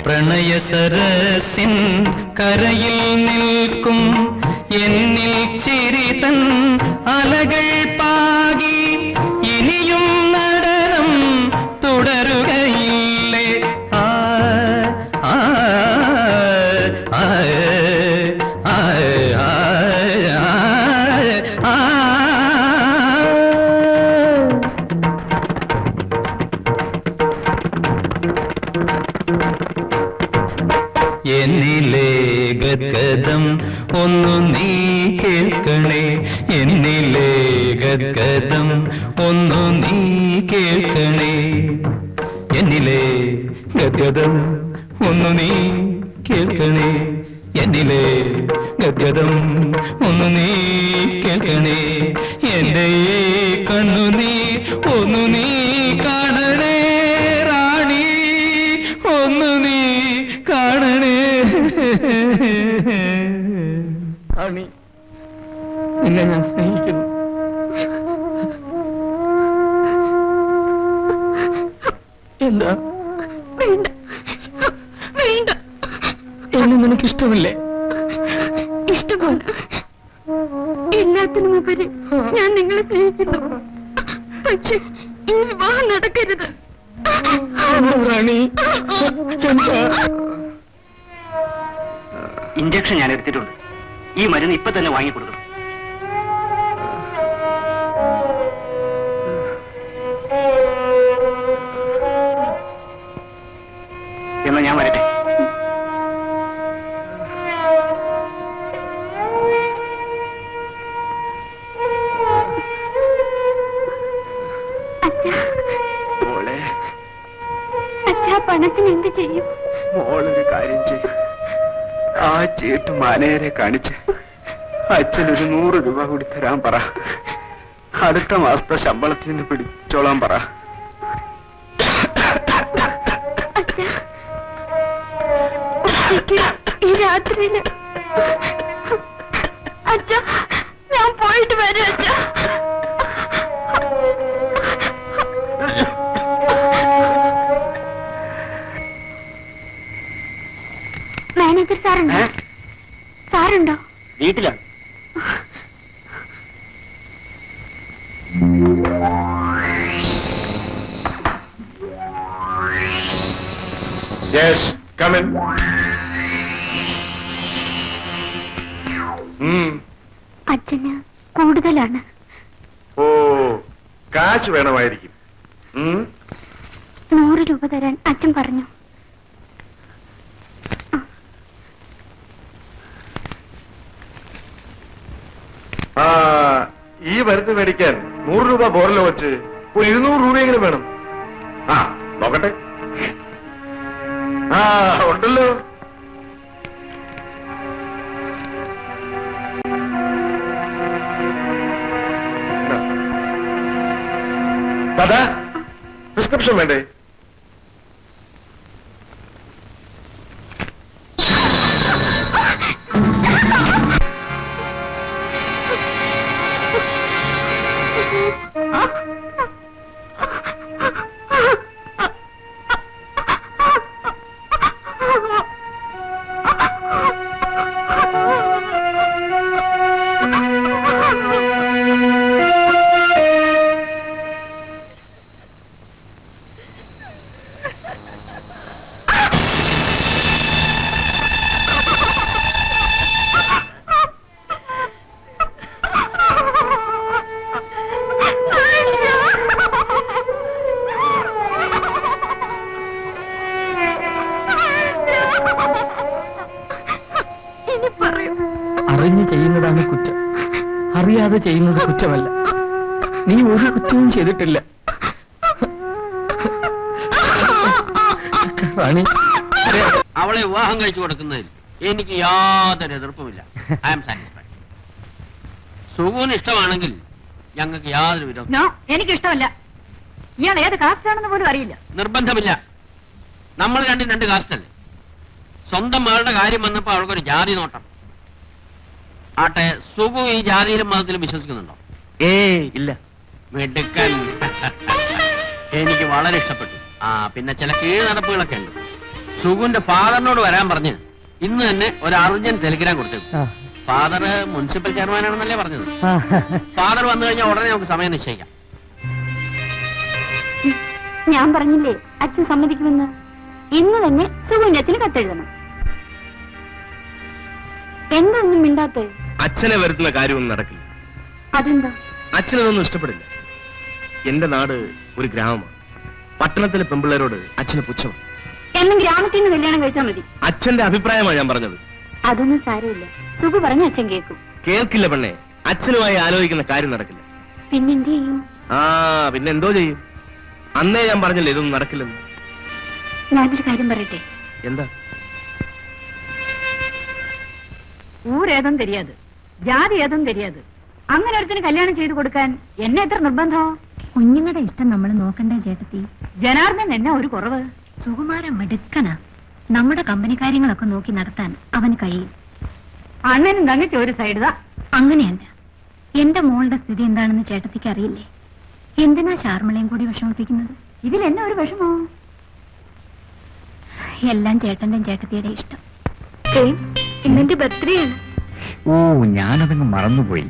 പ്രണയ സരസിൻ കരയിൽ നിൽക്കും എന്നിൽ ചിരിതൻ അലകൾ പാകി ഇനിയും നടനം തുടരുകയില്ലേ ആ ആ ആ ആ ആ എന്നിലെ ഗദ്ഗദം ഒന്നു നീ കേൾക്കണേ എന്നിലെ ഗദ്ഗദം ഒന്നു നീ കേൾക്കണേ എന്നിലെ ഗദ്ഗദം ഒന്നു നീ കേൾക്കണേ എന്നിലെ ഗദ്ഗദം ഒന്നു നീ കേൾക്കണേ എന്റെ കണ്ണു നീ ഒന്നു നീ കാണണേ റാണി ഒന്നു നീ കാണണേ റാണി, നിന്നെ ഞാൻ സ്നേഹിക്കുന്നു. എന്താ? വേണ്ട വേണ്ട, എന്നെ നിനക്കിഷ്ടമില്ലേ? ഇഷ്ടമാണ്. എല്ലാത്തിനും ഉപരി ഞാൻ നിങ്ങളെ സ്നേഹിക്കുന്നു. പക്ഷെ ഈ വിവാഹം നടക്കരുത്. റാണി, ഇഞ്ചക്ഷൻ ഞാൻ എടുത്തിട്ടുണ്ട്. ഈ മരുന്ന് ഇപ്പൊ തന്നെ വാങ്ങിക്കൊടുക്കണം. എന്നാ ഞാൻ വരട്ടെ. അച്ഛാ, പണത്തിന് എന്ത് ചെയ്യും? മോളൊരു കാര്യം ചെയ്യും. ആ ചീട്ട് മാനേരെ കാണിച്ച് അച്ഛനൊരു 100 രൂപ കൂടി തരാൻ പറ. അടുത്ത മാസത്തെ ശമ്പളത്തിൽ നിന്ന് പിടിച്ചോളാൻ പറ. ഈ രാത്രിയില് അച്ഛ, ഞാൻ പോയിട്ട് വരും അച്ഛ. മാനേജർ സാറുണ്ടോ? സാറുണ്ടോ? വീട്ടിലാണ്. Yes, come in. അച്ഛന് കൂടുതലാണ്. ഓ, കാശ് വേണമായിരിക്കും. 100 രൂപ തരാൻ അച്ഛൻ പറഞ്ഞു. ആ, ഈ മരുന്ന് മേടിക്കാൻ 100 രൂപ പോരല്ലോ വെച്ച് ഒരു 200 രൂപയെങ്കിലും വേണം. ആ, നോക്കട്ടെ. ആ, ഉണ്ടല്ലോ. ദാദാ, പ്രിസ്ക്രിപ്ഷൻ വേണ്ടേ? അറിഞ്ഞു ചെയ്യുന്നതാണ് കുറ്റം, അറിയാതെ ചെയ്യുന്നത് കുറ്റമല്ല. നീ ഒരു കുറ്റവും ചെയ്തിട്ടില്ല. റാണി, അവളെ വിവാഹം കഴിച്ചു കൊടുക്കുന്നതിൽ എനിക്ക് യാതൊരു എതിർപ്പുമില്ല. I am satisfied. സുഖുവിന് ഇഷ്ടമാണെങ്കിൽ ഞങ്ങൾക്ക് യാതൊരു വിരോധം. എനിക്കിഷ്ടമല്ല. ഇയാൾ ഏത് കാസ്റ്റാണെന്ന് പോലും അറിയില്ല. നിർബന്ധമില്ല. നമ്മൾ രണ്ടും രണ്ട് കാസ്റ്റല്ലേ. സ്വന്തം മകളുടെ കാര്യം വന്നപ്പോ അവൾക്കൊരു ജാതി നോട്ടം. ആട്ടെ, സുഖു ഈ ജാതിയിലും മതത്തിലും വിശ്വസിക്കുന്നുണ്ടോ? ഇല്ല. മിടുക്കൻ. എനിക്ക് വളരെ ഇഷ്ടപ്പെട്ടു. പിന്നെ ചില കീഴ് നടപ്പുകളൊക്കെ ഉണ്ട്. സുഖുവിന്റെ ഫാദറിനോട് വരാൻ പറഞ്ഞ് ഇന്ന് തന്നെ ഒരു അർജന്റ് ടെലിഗ്രാം കൊടുത്തു. ഫാദർ മുനിസിപ്പൽ ചെയർമാനാണെന്നല്ലേ പറഞ്ഞത്. ഫാദർ വന്നു കഴിഞ്ഞാൽ ഉടനെ നമുക്ക് സമയം നിശ്ചയിക്കാം. ഞാൻ പറഞ്ഞില്ലേ അച്ഛൻ സമ്മതിക്കുമെന്ന്. ഇന്ന് തന്നെ സുഖുവിന്റെ അച്ഛന് കത്തെഴുതണം. എന്തൊന്നും മിണ്ടാത്തേ? അച്ഛനെ വരുത്തുന്ന കാര്യമൊന്നും നടക്കില്ല. അതെന്താ? അച്ഛനതൊന്നും ഇഷ്ടപ്പെടില്ല. എന്റെ നാട് ഒരു ഗ്രാമമാണ്. പട്ടണത്തിലെ പെമ്പിള്ളേരോട് അച്ഛന് പുച്ഛമാണ്. എന്നും ഗ്രാമത്തിൽ നിന്ന് കല്യാണം കഴിച്ചാൽ മതി. അച്ഛന്റെ അഭിപ്രായമാണ് ഞാൻ പറഞ്ഞത്. അതൊന്നും സാരമില്ല. സുഖു പറഞ്ഞ അച്ഛൻ കേൾക്കും. കേൾക്കില്ല പെണ്ണെ. അച്ഛനുമായി ആലോചിക്കുന്ന കാര്യം നടക്കില്ല. പിന്നെന്ത് ചെയ്യും? പിന്നെ എന്തോ ചെയ്യും? അന്നേ ഞാൻ പറഞ്ഞില്ലേ ഇതൊന്നും നടക്കില്ലെന്ന്. ഞാനൊരു കാര്യം പറയട്ടെ. എന്താ? ഊരേതും தெரியாது, ജാതി ഏതും தெரியாது. അങ്ങനെ ഒരുത്തിന് കല്യാണം ചെയ്തു കൊടുക്കാൻ എന്നെ എത്ര നിർബന്ധോ? കുഞ്ഞുങ്ങളുടെ ഇഷ്ടം നമ്മൾ നോക്കണ്ടേ ചേട്ടത്തി? ജനാർദ്ദൻ എന്നെ ഒരു കുറവ്. സുകുമാരൻ മിടുക്കനാ. നമ്മുടെ കമ്പനി കാര്യങ്ങളൊക്കെ നോക്കി നടത്താൻ അവന് കഴിയും. അണ്ണനും തങ്ങച്ച ഒരു സൈഡ്. അങ്ങനെയല്ല, എന്റെ മോളുടെ സ്ഥിതി എന്താണെന്ന് ചേട്ടത്തിക്ക് അറിയില്ലേ? എന്തിനാ ശാർമളയും കൂടി വിഷമിപ്പിക്കുന്നത്? ഇതിൽ എന്നെ ഒരു വിഷമോ? എല്ലാം ചേട്ടന്റെയും ചേട്ടത്തിയുടെ ഇഷ്ടം. ഇന്നെന്റെ ബർത്ത്ഡേ ആണ്. ഓ, ഞാനതങ്ങ് മറന്നുപോയി.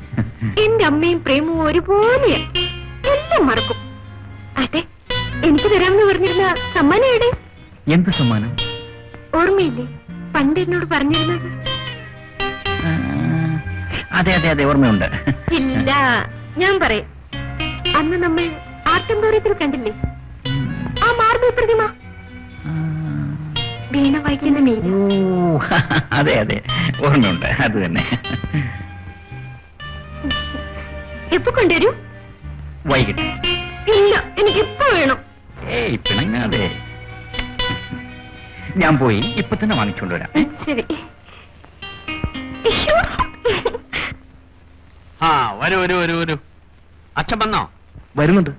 എന്റെ അമ്മയും പ്രേമവും ഒരുപോലെയാ. എല്ലാം മറക്കും. അതെ, എനിക്ക് തരാമെന്ന് പറഞ്ഞിരുന്ന സമ്മാനം എവിടെ? എന്ത് സമ്മാനം? ഓർമ്മയില്ലേ പണ്ട് എന്നോട് പറഞ്ഞിരുന്നത്? അതെ അതെ അതെ, ഓർമ്മയുണ്ട്. ഇല്ല, ഞാൻ പറയും. അന്ന് നമ്മൾ ആർട്ടംബോറിയത്തിൽ കണ്ടില്ലേ ആ മാർബിൾ പ്രതിമ? വീണ വായിക്കുന്ന മീര. അതെ അതെ, ഓർമ്മയുണ്ട്. അത് തന്നെ. എപ്പോ കൊണ്ടുവരും? വൈകിട്ട്. ഇല്ല, എനിക്ക് ഇപ്പൊ വേണം. ഏയ് പിണങ്ങാതെ. ഞാൻ പോയി ഇപ്പൊ തന്നെ വാങ്ങിച്ചുകൊണ്ടുവരാം. ശരി. വരൂ വരൂ വരൂ വരൂ. അച്ഛൻ വന്നോ? വരുന്നുണ്ട്.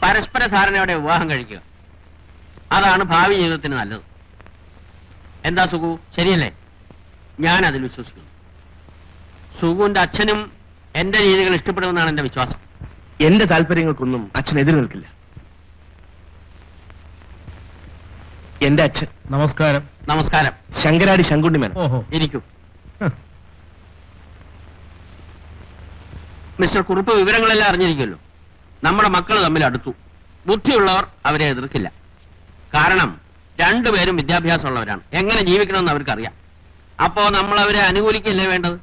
പരസ്പര ധാരണയോടെ വിവാഹം കഴിക്കുക, അതാണ് ഭാവി ജീവിതത്തിന് നല്ലത്. എന്താ സുഖു, ശരിയല്ലേ? ഞാൻ അതിൽ വിശ്വസിക്കുന്നു. സുഖുവിന്റെ അച്ഛനും എന്റെ രീതികൾ ഇഷ്ടപ്പെടുമെന്നാണ് എന്റെ വിശ്വാസം. എന്റെ താല്പര്യങ്ങൾക്കൊന്നും അച്ഛൻ എതിര് നിൽക്കില്ല. എന്റെ അച്ഛൻ. നമസ്കാരം. നമസ്കാരം. ശങ്കരാടി ശങ്കുണ്ണിമേനൻ. ഓഹോ, ഇരിക്കൂ. മിസ്റ്റർ കുറുപ്പ് വിവരങ്ങളെല്ലാം അറിഞ്ഞിരിക്കുമല്ലോ. നമ്മുടെ മക്കൾ തമ്മിൽ അടുത്തു. ബുദ്ധിയുള്ളവർ അവരെ എതിർക്കില്ല. കാരണം രണ്ടുപേരും വിദ്യാഭ്യാസമുള്ളവരാണ്. എങ്ങനെ ജീവിക്കണമെന്ന് അവർക്കറിയാം. അപ്പോ നമ്മൾ അവരെ അനുകൂലിക്കല്ലേ വേണ്ടത്?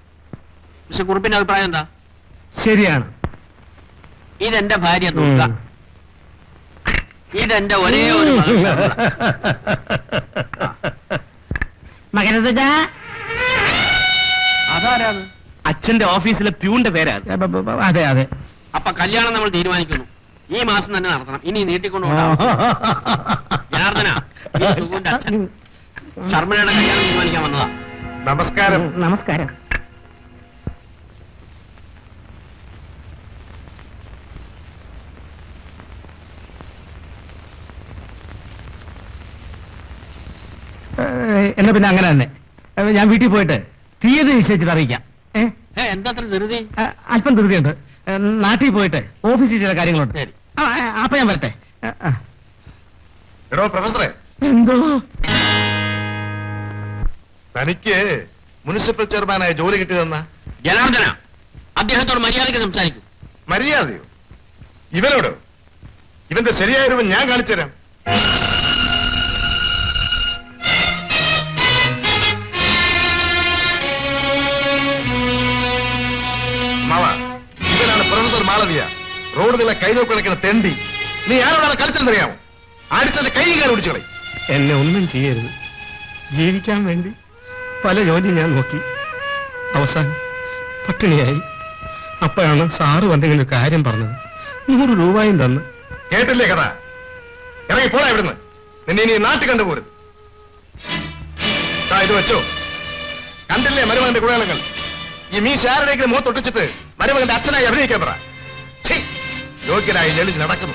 മിസ്റ്റർ കുറുപ്പിന്റെ അഭിപ്രായം എന്താ? ശരിയാണ്. ഇതെന്റെ ഭാര്യ ദുർഗ. ഇതെന്റെ ഒരേ ഒരു മകനത് അതാരാണ്? അച്ഛന്റെ ഓഫീസിലെ പ്യൂണിന്റെ പേരാണ്. അതെ അതെ. അപ്പൊ കല്യാണം നമ്മൾ തീരുമാനിക്കുന്നു. ഈ മാസം തന്നെ നടത്തണം. ഇനി നീട്ടിക്കൊണ്ടു ജനാർദ്ദന, ഈ സുഖുവിന്റെ അച്ഛൻ ശർമ്മയുടെ കല്യാണം തീരുമാനിക്കാൻ വന്നതാ. നമസ്കാരം. നമസ്കാരം. എന്നാ പിന്നെ അങ്ങനെ തന്നെ ഞാൻ വീട്ടിൽ പോയിട്ട് തീയതി നിശ്ചയിച്ചിട്ട് അറിയിക്കാം. എന്താ അത്ര ധൃതി? അല്പം ധൃതിയുണ്ട്. നാട്ടിൽ പോയിട്ട് ഓഫീസിൽ ചില കാര്യങ്ങളുണ്ട്. അപ്പൊ ഞാൻ വരട്ടെ. എടോ പ്രൊഫസറെ, എന്തോ? തനിക്ക് മുനിസിപ്പൽ ചെയർമാനായ ജോലി കിട്ടിയതെന്നാ? ജനാർദ്ദന, അദ്ദേഹത്തോട് മര്യാദയ്ക്ക് സംസാരിക്കും. മര്യാദയോ? ഇവനോട്? ഇവന്റെ ശരിയായ രൂപം ഞാൻ കാണിച്ചു തരാം. ഇവനാണ് പ്രൊഫസർ മാളവിയ. റോഡുകളെ കൈനോക്കണക്കിന് തെണ്ടി. നീ ആരോടാണ് കളിച്ചെന്നറിയാമോ? അടിച്ചത് കൈയും കാലം പിടിച്ചു കളയും. എന്നെ ഒന്നും ചെയ്യരുത്. ജീവിക്കാൻ വേണ്ടി പല ജോലി ഞാൻ നോക്കി. അവസാനം പട്ടിണിയായി. അപ്പോഴാണ് സാറ് വന്നിങ്ങനെ ഒരു കാര്യം പറഞ്ഞത്. 100 രൂപയും തന്ന്. കേട്ടില്ലേ കഥ? ഇറങ്ങി പോടാ ഇവിടുന്ന്. നിന്നെ ഇനി നാട്ടിൽ കണ്ടുപോരുത്. ഇത് വെച്ചോ. കണ്ടില്ലേ മരുമകന്റെ ഗുണങ്ങൾ? ഈ മീശ ആരുടെയെങ്കിലും മുഖത്തൊട്ടിച്ചിട്ട് മരുമകന്റെ അച്ഛനായി അഭിനയിക്കാൻ പറ. യോഗ്യനായി ജലിച്ച് നടക്കുന്നു.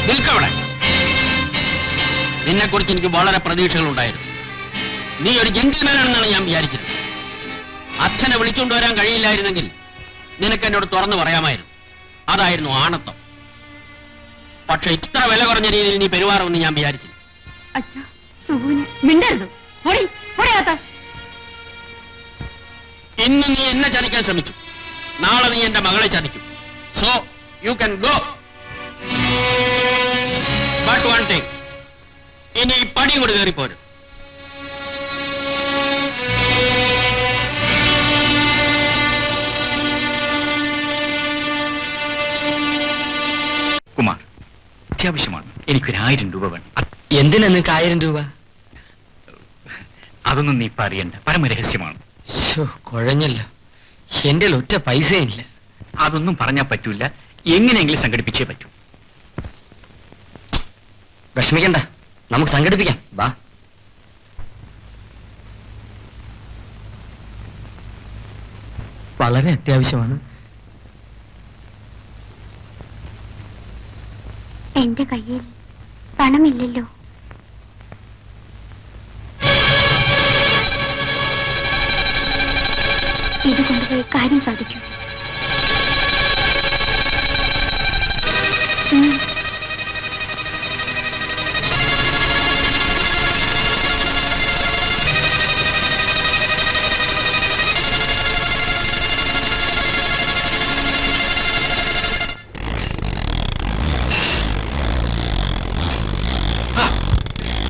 നിൽക്കവിടെ. നിന്നെ കുറിച്ച് എനിക്ക് വളരെ പ്രതീക്ഷകൾ ഉണ്ടായിരുന്നു. നീ ഒരു ജെന്റിൽമാനാണെന്നാണ് ഞാൻ വിചാരിച്ചത്. അച്ഛനെ വിളിച്ചുകൊണ്ട് വരാൻ കഴിയില്ലായിരുന്നെങ്കിൽ നിനക്ക് എന്നോട് തുറന്നു പറയാമായിരുന്നു. അതായിരുന്നു ആണത്വം. പക്ഷെ ഇത്ര വില കുറഞ്ഞ രീതിയിൽ നീ പെരുമാറുമെന്ന് ഞാൻ വിചാരിച്ചില്ല. ഇന്ന് നീ എന്നെ ചതിക്കാൻ ശ്രമിച്ചു. നാളെ നീ എന്റെ മകളെ ചതിക്കും. So you can go. But one thing, ഇനി ഈ പണിയും കൂടി കയറിപ്പോരും. കുമാർ, അത്യാവശ്യമാണ്. എനിക്കൊരു 1000 രൂപ വേണം. എന്തിനാ നിനക്ക് 1000 രൂപ? അതൊന്നും നീ പറയണ്ട, പരമരഹസ്യമാണ്. കുഴഞ്ഞല്ലോ, എന്റെ ഒറ്റ പൈസയില്ല. അതൊന്നും പറഞ്ഞാൽ പറ്റൂല. എങ്ങനെയെങ്കിലും സംഘടിപ്പിച്ചേ പറ്റൂ. വിഷമിക്കണ്ട, നമുക്ക് സംഘടിപ്പിക്കാം. വാ. വളരെ അത്യാവശ്യമാണ്. എന്റെ കയ്യിൽ പണമില്ലല്ലോ. ഇത് കൊണ്ടുപോയി കാര്യം സാധിക്കും.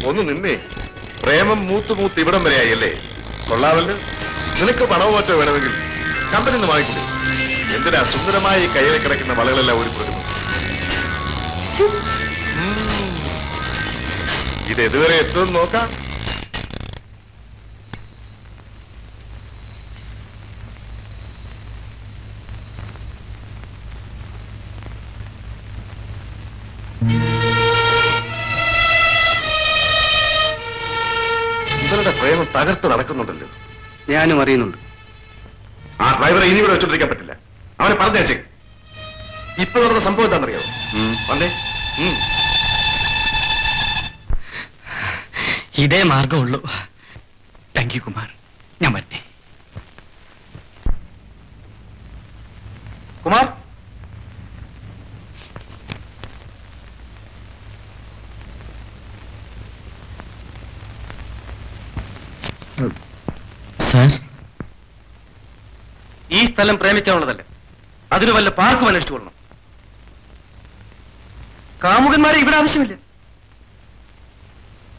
ഒന്ന് നിന്നേ. പ്രേമം മൂത്ത് ഇവിടം വരെയായി അല്ലേ? കൊള്ളാമല്ലോ. നിനക്ക് പണവും മറ്റോ വേണമെങ്കിൽ കമ്പനി നിന്ന് വാങ്ങിക്കൂടെ? എന്തിനാ സുന്ദരമായി കയ്യിൽ കിടക്കുന്ന വളകളെല്ലാം ഒരു പ്രതിമ? ഇത് എതുവരെ എത്തുമെന്ന് നോക്കാം. ഇവരുടെ പ്രേമം തകർത്ത് നടക്കുന്നുണ്ടല്ലോ. ഞാനും അറിയുന്നുണ്ട്. ആ ഡ്രൈവറെ ഇനി ഇവിടെ വെച്ചോണ്ടിരിക്കാൻ പറ്റില്ല. അവനെ പറഞ്ഞേച്ചേ. ഇപ്പൊ നടന്ന സംഭവം എന്താണെന്നറിയാമോ? വന്നേ. ഇതേ മാർഗമുള്ളൂ. Thank you Kumar. ഞാൻ വരട്ടെ. കുമാർ, സാർ, ഈ സ്ഥലം പ്രേമിക്കാനുള്ളതല്ല. അതിന് വല്ല പാർക്കും അന്വേഷിച്ചു കൊള്ളണം. കാമുകന്മാരെ ഇവിടെ ആവശ്യമില്ല.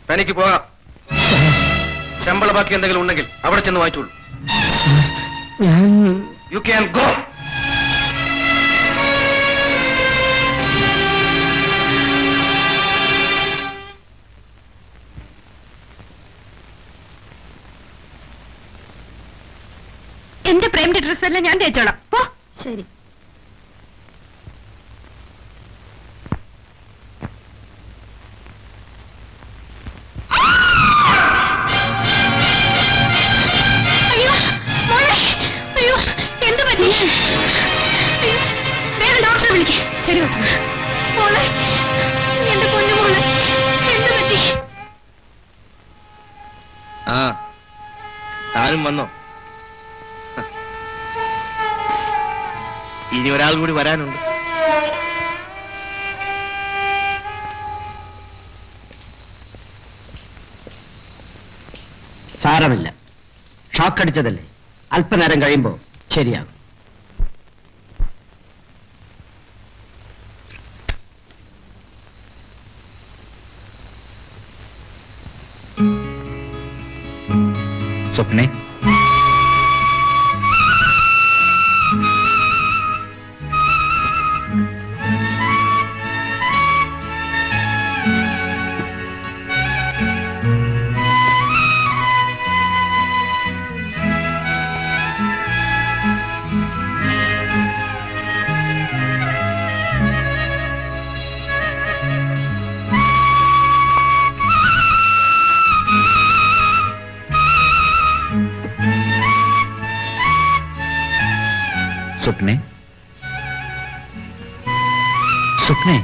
തനിക്ക് പോകാം. ശമ്പള ബാക്കി എന്തെങ്കിലും ഉണ്ടെങ്കിൽ അവിടെ ചെന്ന് വാങ്ങിച്ചോളൂ. ഞാൻ യു ക്യാൻ ഗോ. എന്റെ പ്രേമിന്റെ ഡ്രസ് എല്ലാം ഞാൻ തേച്ചോളാം. പോ. ശരി. അയ്യോ മോളെ, അയ്യോ എന്ത് പറ്റി? അയ്യോ വേറെ ഡോക്ടറെ വിളിക്കേ. ശരി മോളെ, എന്റെ പൊന്നു മോളെ, എന്ത് പറ്റി? താനും വന്നോ? ഇനി ഒരാൾ കൂടി വരാനുണ്ട്. സാരമില്ല, ഷോക്ക് അടിച്ചതല്ലേ. അല്പനേരം കഴിയുമ്പോ ശരിയാകും. സ്വപ്നെ, സ്വപ്നെ സ്വപ്നെ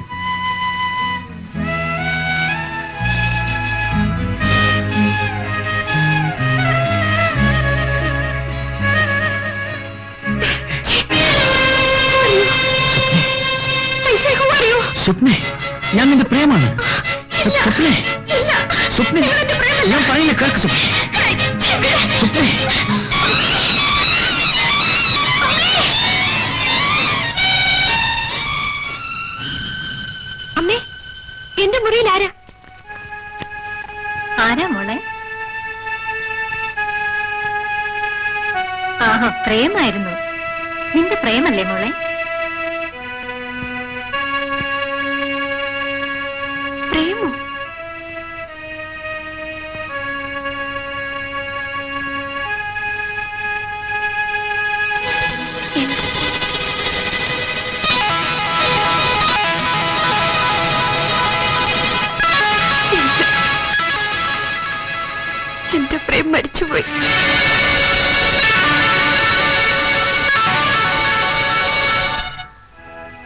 സ്വപ്നെ ഞാൻ നിന്റെ പ്രേമാണ് സ്വപ്നെ സ്വപ്നെ ഞാൻ പറയുന്ന കേൾക്ക് സ്വപ്നെ സ്വപ്നെ അമ്മേ എന്റെ മുറിയിൽ ആരാ ആരാ മോളെ ആഹാ പ്രേമായിരുന്നു നിന്റെ പ്രേമല്ലേ മോളെ പ്രേമോ എന്റെ പ്രേം മരിച്ചുപോയി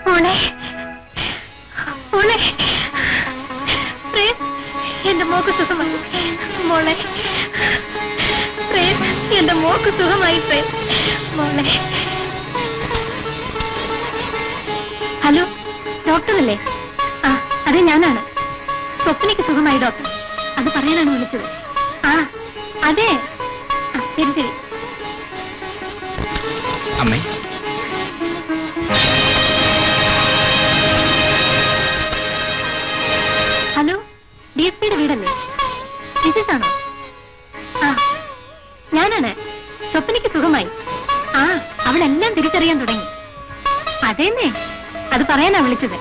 മോളെ മോളെ പ്രേം എന്റെ മോക്ക് സുഖമായി മോളെ പ്രേം എന്റെ മോക്ക് സുഖമായി പ്രേം മോളെ ഹലോ ഡോക്ടറല്ലേ ആ അതെ ഞാനാണ് സ്വപ്നയ്ക്ക് സുഖമായി ഡോക്ടർ അത് പറയാനാണ് വിളിച്ചത് ആ അതെ ശരി ശരി അമ്മേ ഹലോ DSPയുടെ വീടല്ലേ ടീച്ചേഴ്സാണോ ആ ഞാനാണ് സ്വപ്നയ്ക്ക് സുഖമായി ആ അവളെല്ലാം തിരിച്ചറിയാൻ തുടങ്ങി അതേന്നേ അത് പറയാനാ വിളിച്ചത്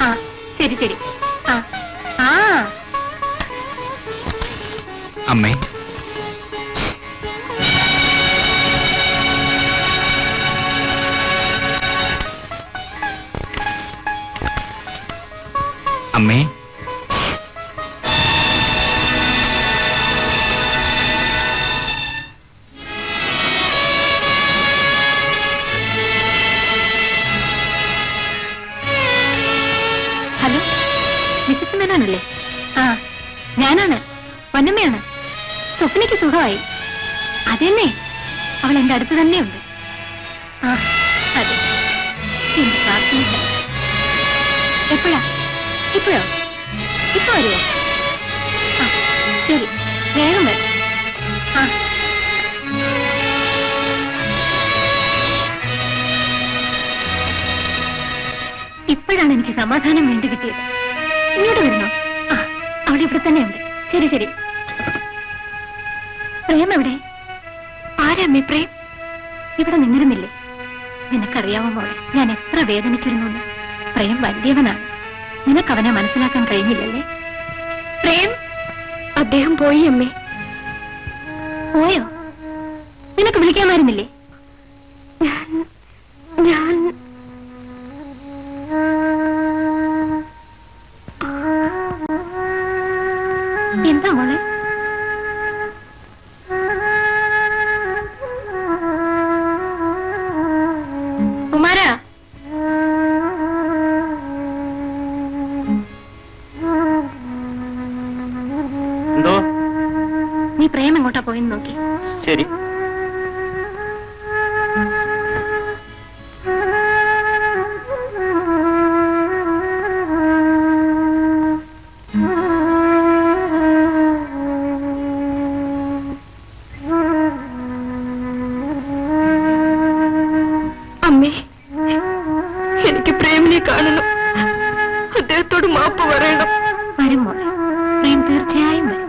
ആ ശരി ശരി ആ ആ അമ്മേ അമ്മേ ഹലോ മിസ്സസ് മേനോനല്ലേ ആ ഞാനാണ് പൊന്നമ്മയാണ് സ്വപ്നയ്ക്ക് സുഖമായി അതെന്നെ അവൾ എന്റെ അടുത്ത് തന്നെയുണ്ട് ആ അതെ എന്റെ പ്രാർത്ഥന എപ്പോഴാ ഇപ്പോഴോ ഇപ്പൊ വരുമോ ആ ശരി വേഗം വരും ആ ഇപ്പോഴാണ് എനിക്ക് സമാധാനം വേണ്ടി കിട്ടിയത് ഇങ്ങോട്ട് വരുന്നോ ആ അവിടെ ഇവിടെ തന്നെയുണ്ട് ശരി ശരി പ്രേം എവിടെ ആരാമ്മേ പ്രേം ഇവിടെ നിന്നിരുന്നില്ലേ നിനക്കറിയാമോ മോളെ ഞാൻ എത്ര വേദനിച്ചിരുന്നു പ്രേം വലിയവനാണ് നിനക്കവനെ മനസ്സിലാക്കാൻ കഴിഞ്ഞില്ലല്ലേ പ്രേം അദ്ദേഹം പോയി അമ്മേ പോയോ നിനക്ക് വിളിക്കാമായിരുന്നില്ലേ ഞാൻ എന്താ മോളെ കുമാരാ എന്തോ നീ പ്രേം എങ്ങോട്ടാ പോയെന്ന് നോക്കി ശരി അമ്മേ എനിക്ക് പ്രേമിനെ കാണണം അദ്ദേഹത്തോട് മാപ്പ് പറയണം വരും മോളെ പ്രേം തീർച്ചയായും വരും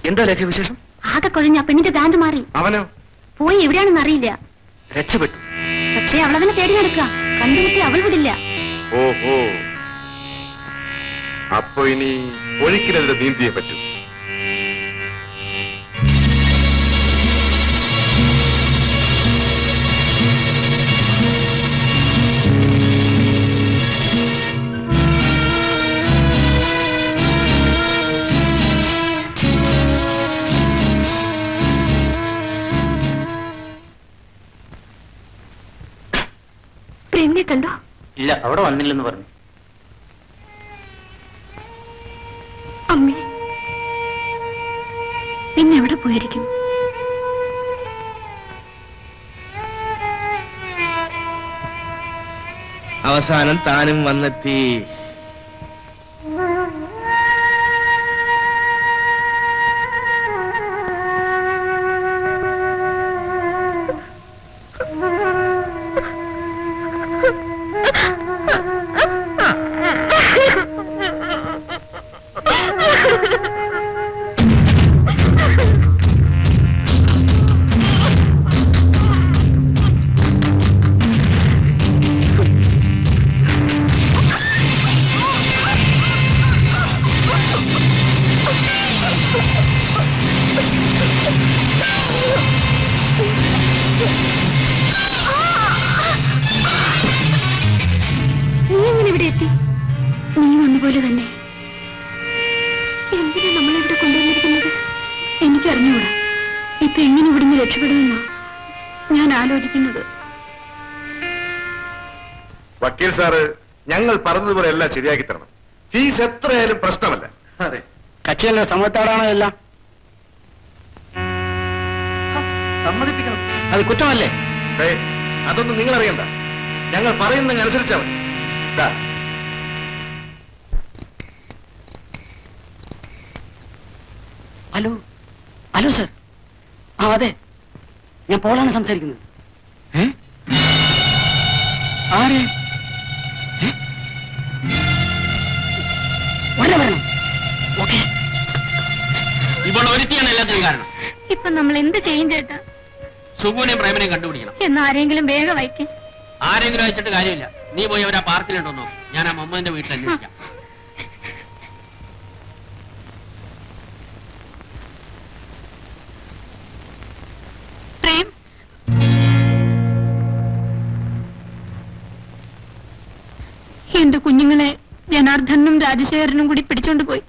എന്താ ലേഖ വിശേഷം ആകെ കൊഴിഞ്ഞ പെണ്ണിന്റെ ഭ്രാന്ത് മാറി അവനോ പോയി എവിടെയാണെന്ന് അറിയില്ല രക്ഷപ്പെട്ടു പക്ഷേ അവളവനെ തേടി നടക്കുക കണ്ടുമുട്ടി അവൾ വിടില്ല ഓഹോ അപ്പൊ ഇനി ഒഴുക്കിനെതിരെ നീന്തിയേ പറ്റൂ. പ്രേമിനെ കണ്ടോ? ഇല്ല, അവിടെ വന്നില്ലെന്ന് പറഞ്ഞു. അമ്മേ, നിന്നെവിടെ പോയിരിക്കും? അവസാനം താനും വന്നെത്തി. പോലെ തന്നെ എന്തിനാ നമ്മളിവിടെ കൊണ്ടുവന്നിരിക്കുന്നത്? എനിക്കറിഞ്ഞൂടാ. ഇപ്പൊ എങ്ങനെ ഇവിടുന്ന് രക്ഷപ്പെടുമെന്നോ ഞാൻ ആലോചിക്കുന്നത്. വക്കീൽ സാറ്, ഞങ്ങൾ പറഞ്ഞതുപോലെ എല്ലാം ശരിയാക്കി തരണം. ഫീസ് എത്രയായാലും പ്രശ്നമല്ല. അതെ, കക്ഷിയല്ല സമയത്താടാണോ എല്ലാം. സമ്മതിപ്പിക്കണം, അത് കുറ്റമല്ലേ? അതൊന്നും നിങ്ങൾ അറിയണ്ട, ഞങ്ങൾ പറയുന്നതിന് അനുസരിച്ചാ മതി. Hello hello sir. ആ അതെ, ഞാൻ പോളാണ് സംസാരിക്കുന്നത്. ആരെ? വരണം. ഓക്കെ, ഇപ്പോൾ ഒരുത്തിയാണ് എല്ലാത്തിനും കാരണം. ഇപ്പൊ നമ്മൾ എന്ത് ചെയ്യും ചേട്ടാ? സുഖുവിനെയും പ്രേമനെയും കണ്ടുപിടിക്കണം. എന്ന് ആരെങ്കിലും വേഗം വയ്ക്കും. ആരെങ്കിലും അയച്ചിട്ട് കാര്യമില്ല. നീ പോയി അവരാ പാർക്കിലുണ്ടോ നോക്കും. ഞാൻ ആ മമ്മന്റെ വീട്ടിൽ അന്വേഷിക്കാം. പ്രേം, എന്റെ കുഞ്ഞുങ്ങളെ ജനാർദ്ദനും രാജശേഖരനും കൂടി പിടിച്ചോണ്ട് പോയി.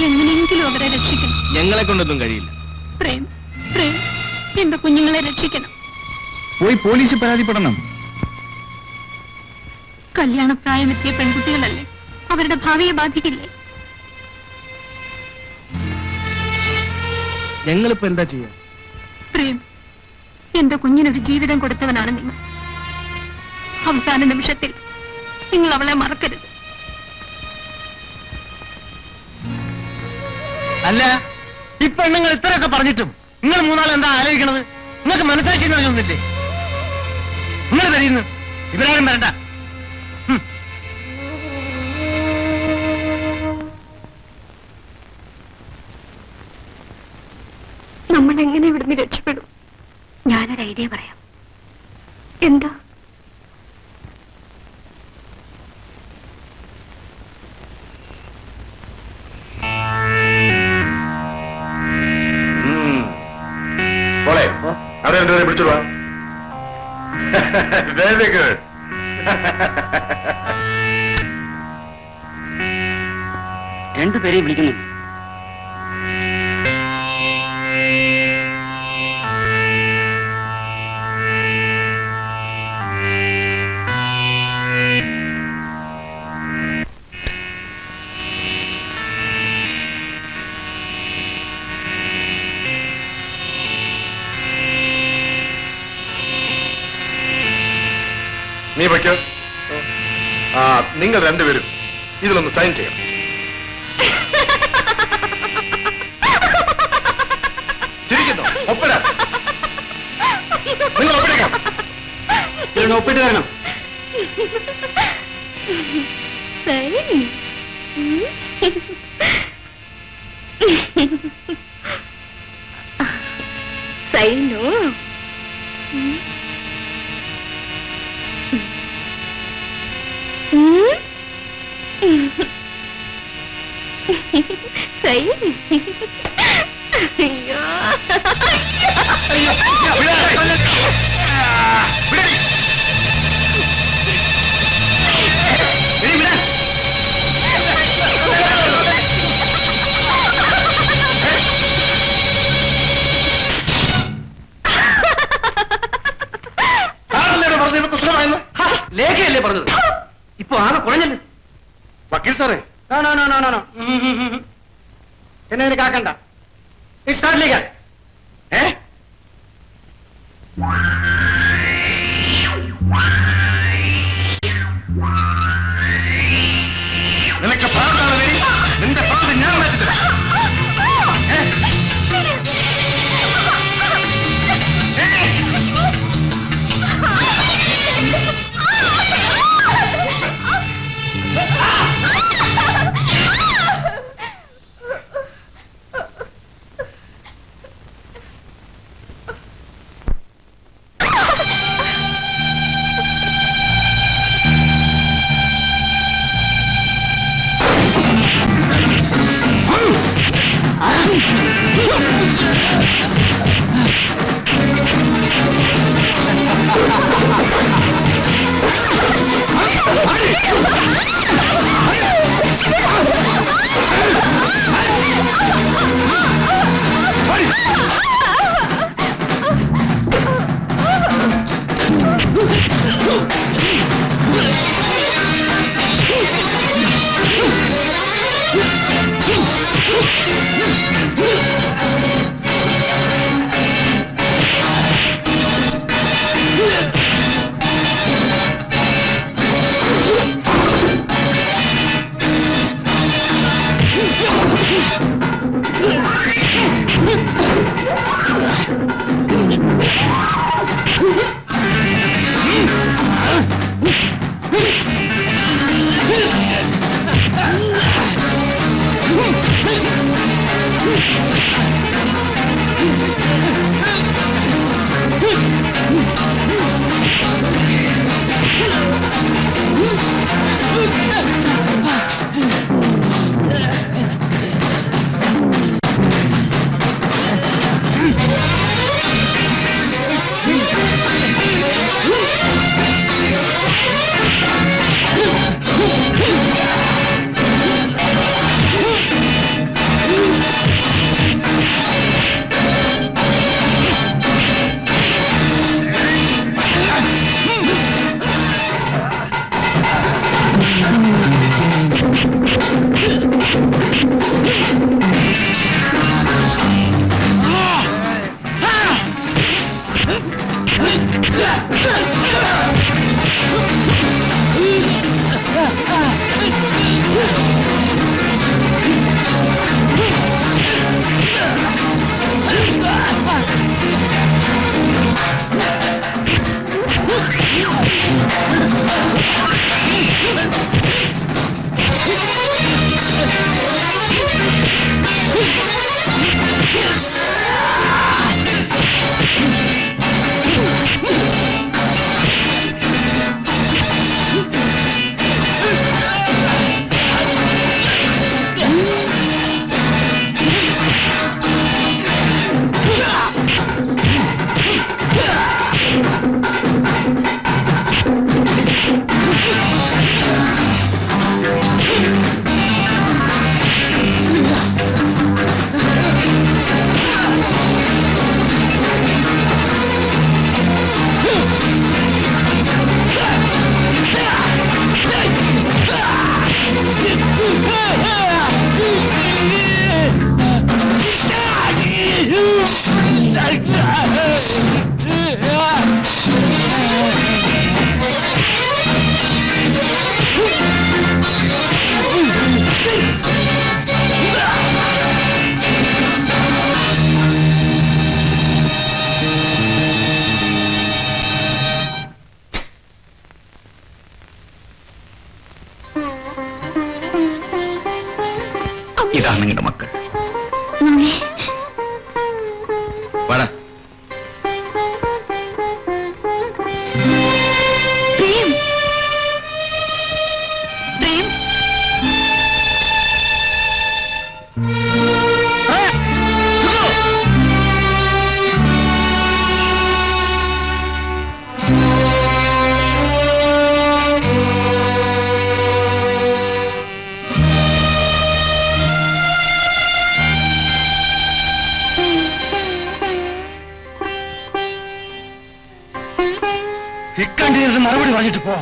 എങ്ങനെയെങ്കിലും അവരെ രക്ഷിക്കണം. ഞങ്ങളെ കൊണ്ടൊന്നും കഴിയില്ല. പ്രേം, പ്രേം, എന്റെ കുഞ്ഞുങ്ങളെ രക്ഷിക്കണം. പോയി പോലീസ് പരാതിപ്പെടണം. കല്യാണപ്രായമെത്തിയ പെൺകുട്ടികളല്ലേ, അവരുടെ ഭാവിയെ ബാധിക്കില്ലേ? ഞങ്ങളിപ്പോ എന്താ ചെയ്യാ? പ്രേം, എന്റെ കുഞ്ഞിനൊരു ജീവിതം കൊടുത്തവനാണ് നിങ്ങൾ. അവസാന നിമിഷത്തിൽ നിങ്ങൾ അവളെ മറക്കരുത്. അല്ല, ഈ പെണ്ണുങ്ങൾ ഇത്രയൊക്കെ പറഞ്ഞിട്ടും നിങ്ങൾ മൂന്നാളും എന്താ ആലോചിക്കണത്? നിങ്ങൾക്ക് മനസ്സാക്ഷി എന്ന് പറഞ്ഞൊന്നില്ലേ? നിങ്ങൾ തരുന്നു, ഇവരാരും വരണ്ട. നമ്മൾ എങ്ങനെ ഇവിടുന്ന് രക്ഷപ്പെടും? ഞാനൊരു ഐഡിയ പറയാം. എന്താ? അവരെ രണ്ടുപേരെ പിടിച്ചോളൂ. Very good. രണ്ടുപേരെയും വിളിക്കുന്നു. നീ വയ്ക്കോ. നിങ്ങൾ രണ്ടുപേരും ഇതിലൊന്ന് സൈൻ ചെയ്യണം. ചിരിക്കുന്നു. ഒപ്പിടാം. നിങ്ങൾ ഒപ്പിടിക്കണം. ഒപ്പിട്ട് തരണം. സൈനോ? പറഞ്ഞത്. ഇപ്പൊ ആകെ കുഴഞ്ഞല്ലോ. വക്കീൽ സാറേ, എന്നെ എനിക്ക് ആക്കണ്ട. It's not legal. നിനക്ക് പ്രാന്താണ് വരി. നിന്റെ പ്രാന്ത് ഞാൻ മാറ്റിത്തരാം. ഇതാണ് നിങ്ങളുടെ മക്കൾ. വാടാ. ഇക്കണ്ടിരുന്ന് മറുപടി പറഞ്ഞിട്ട് പോ.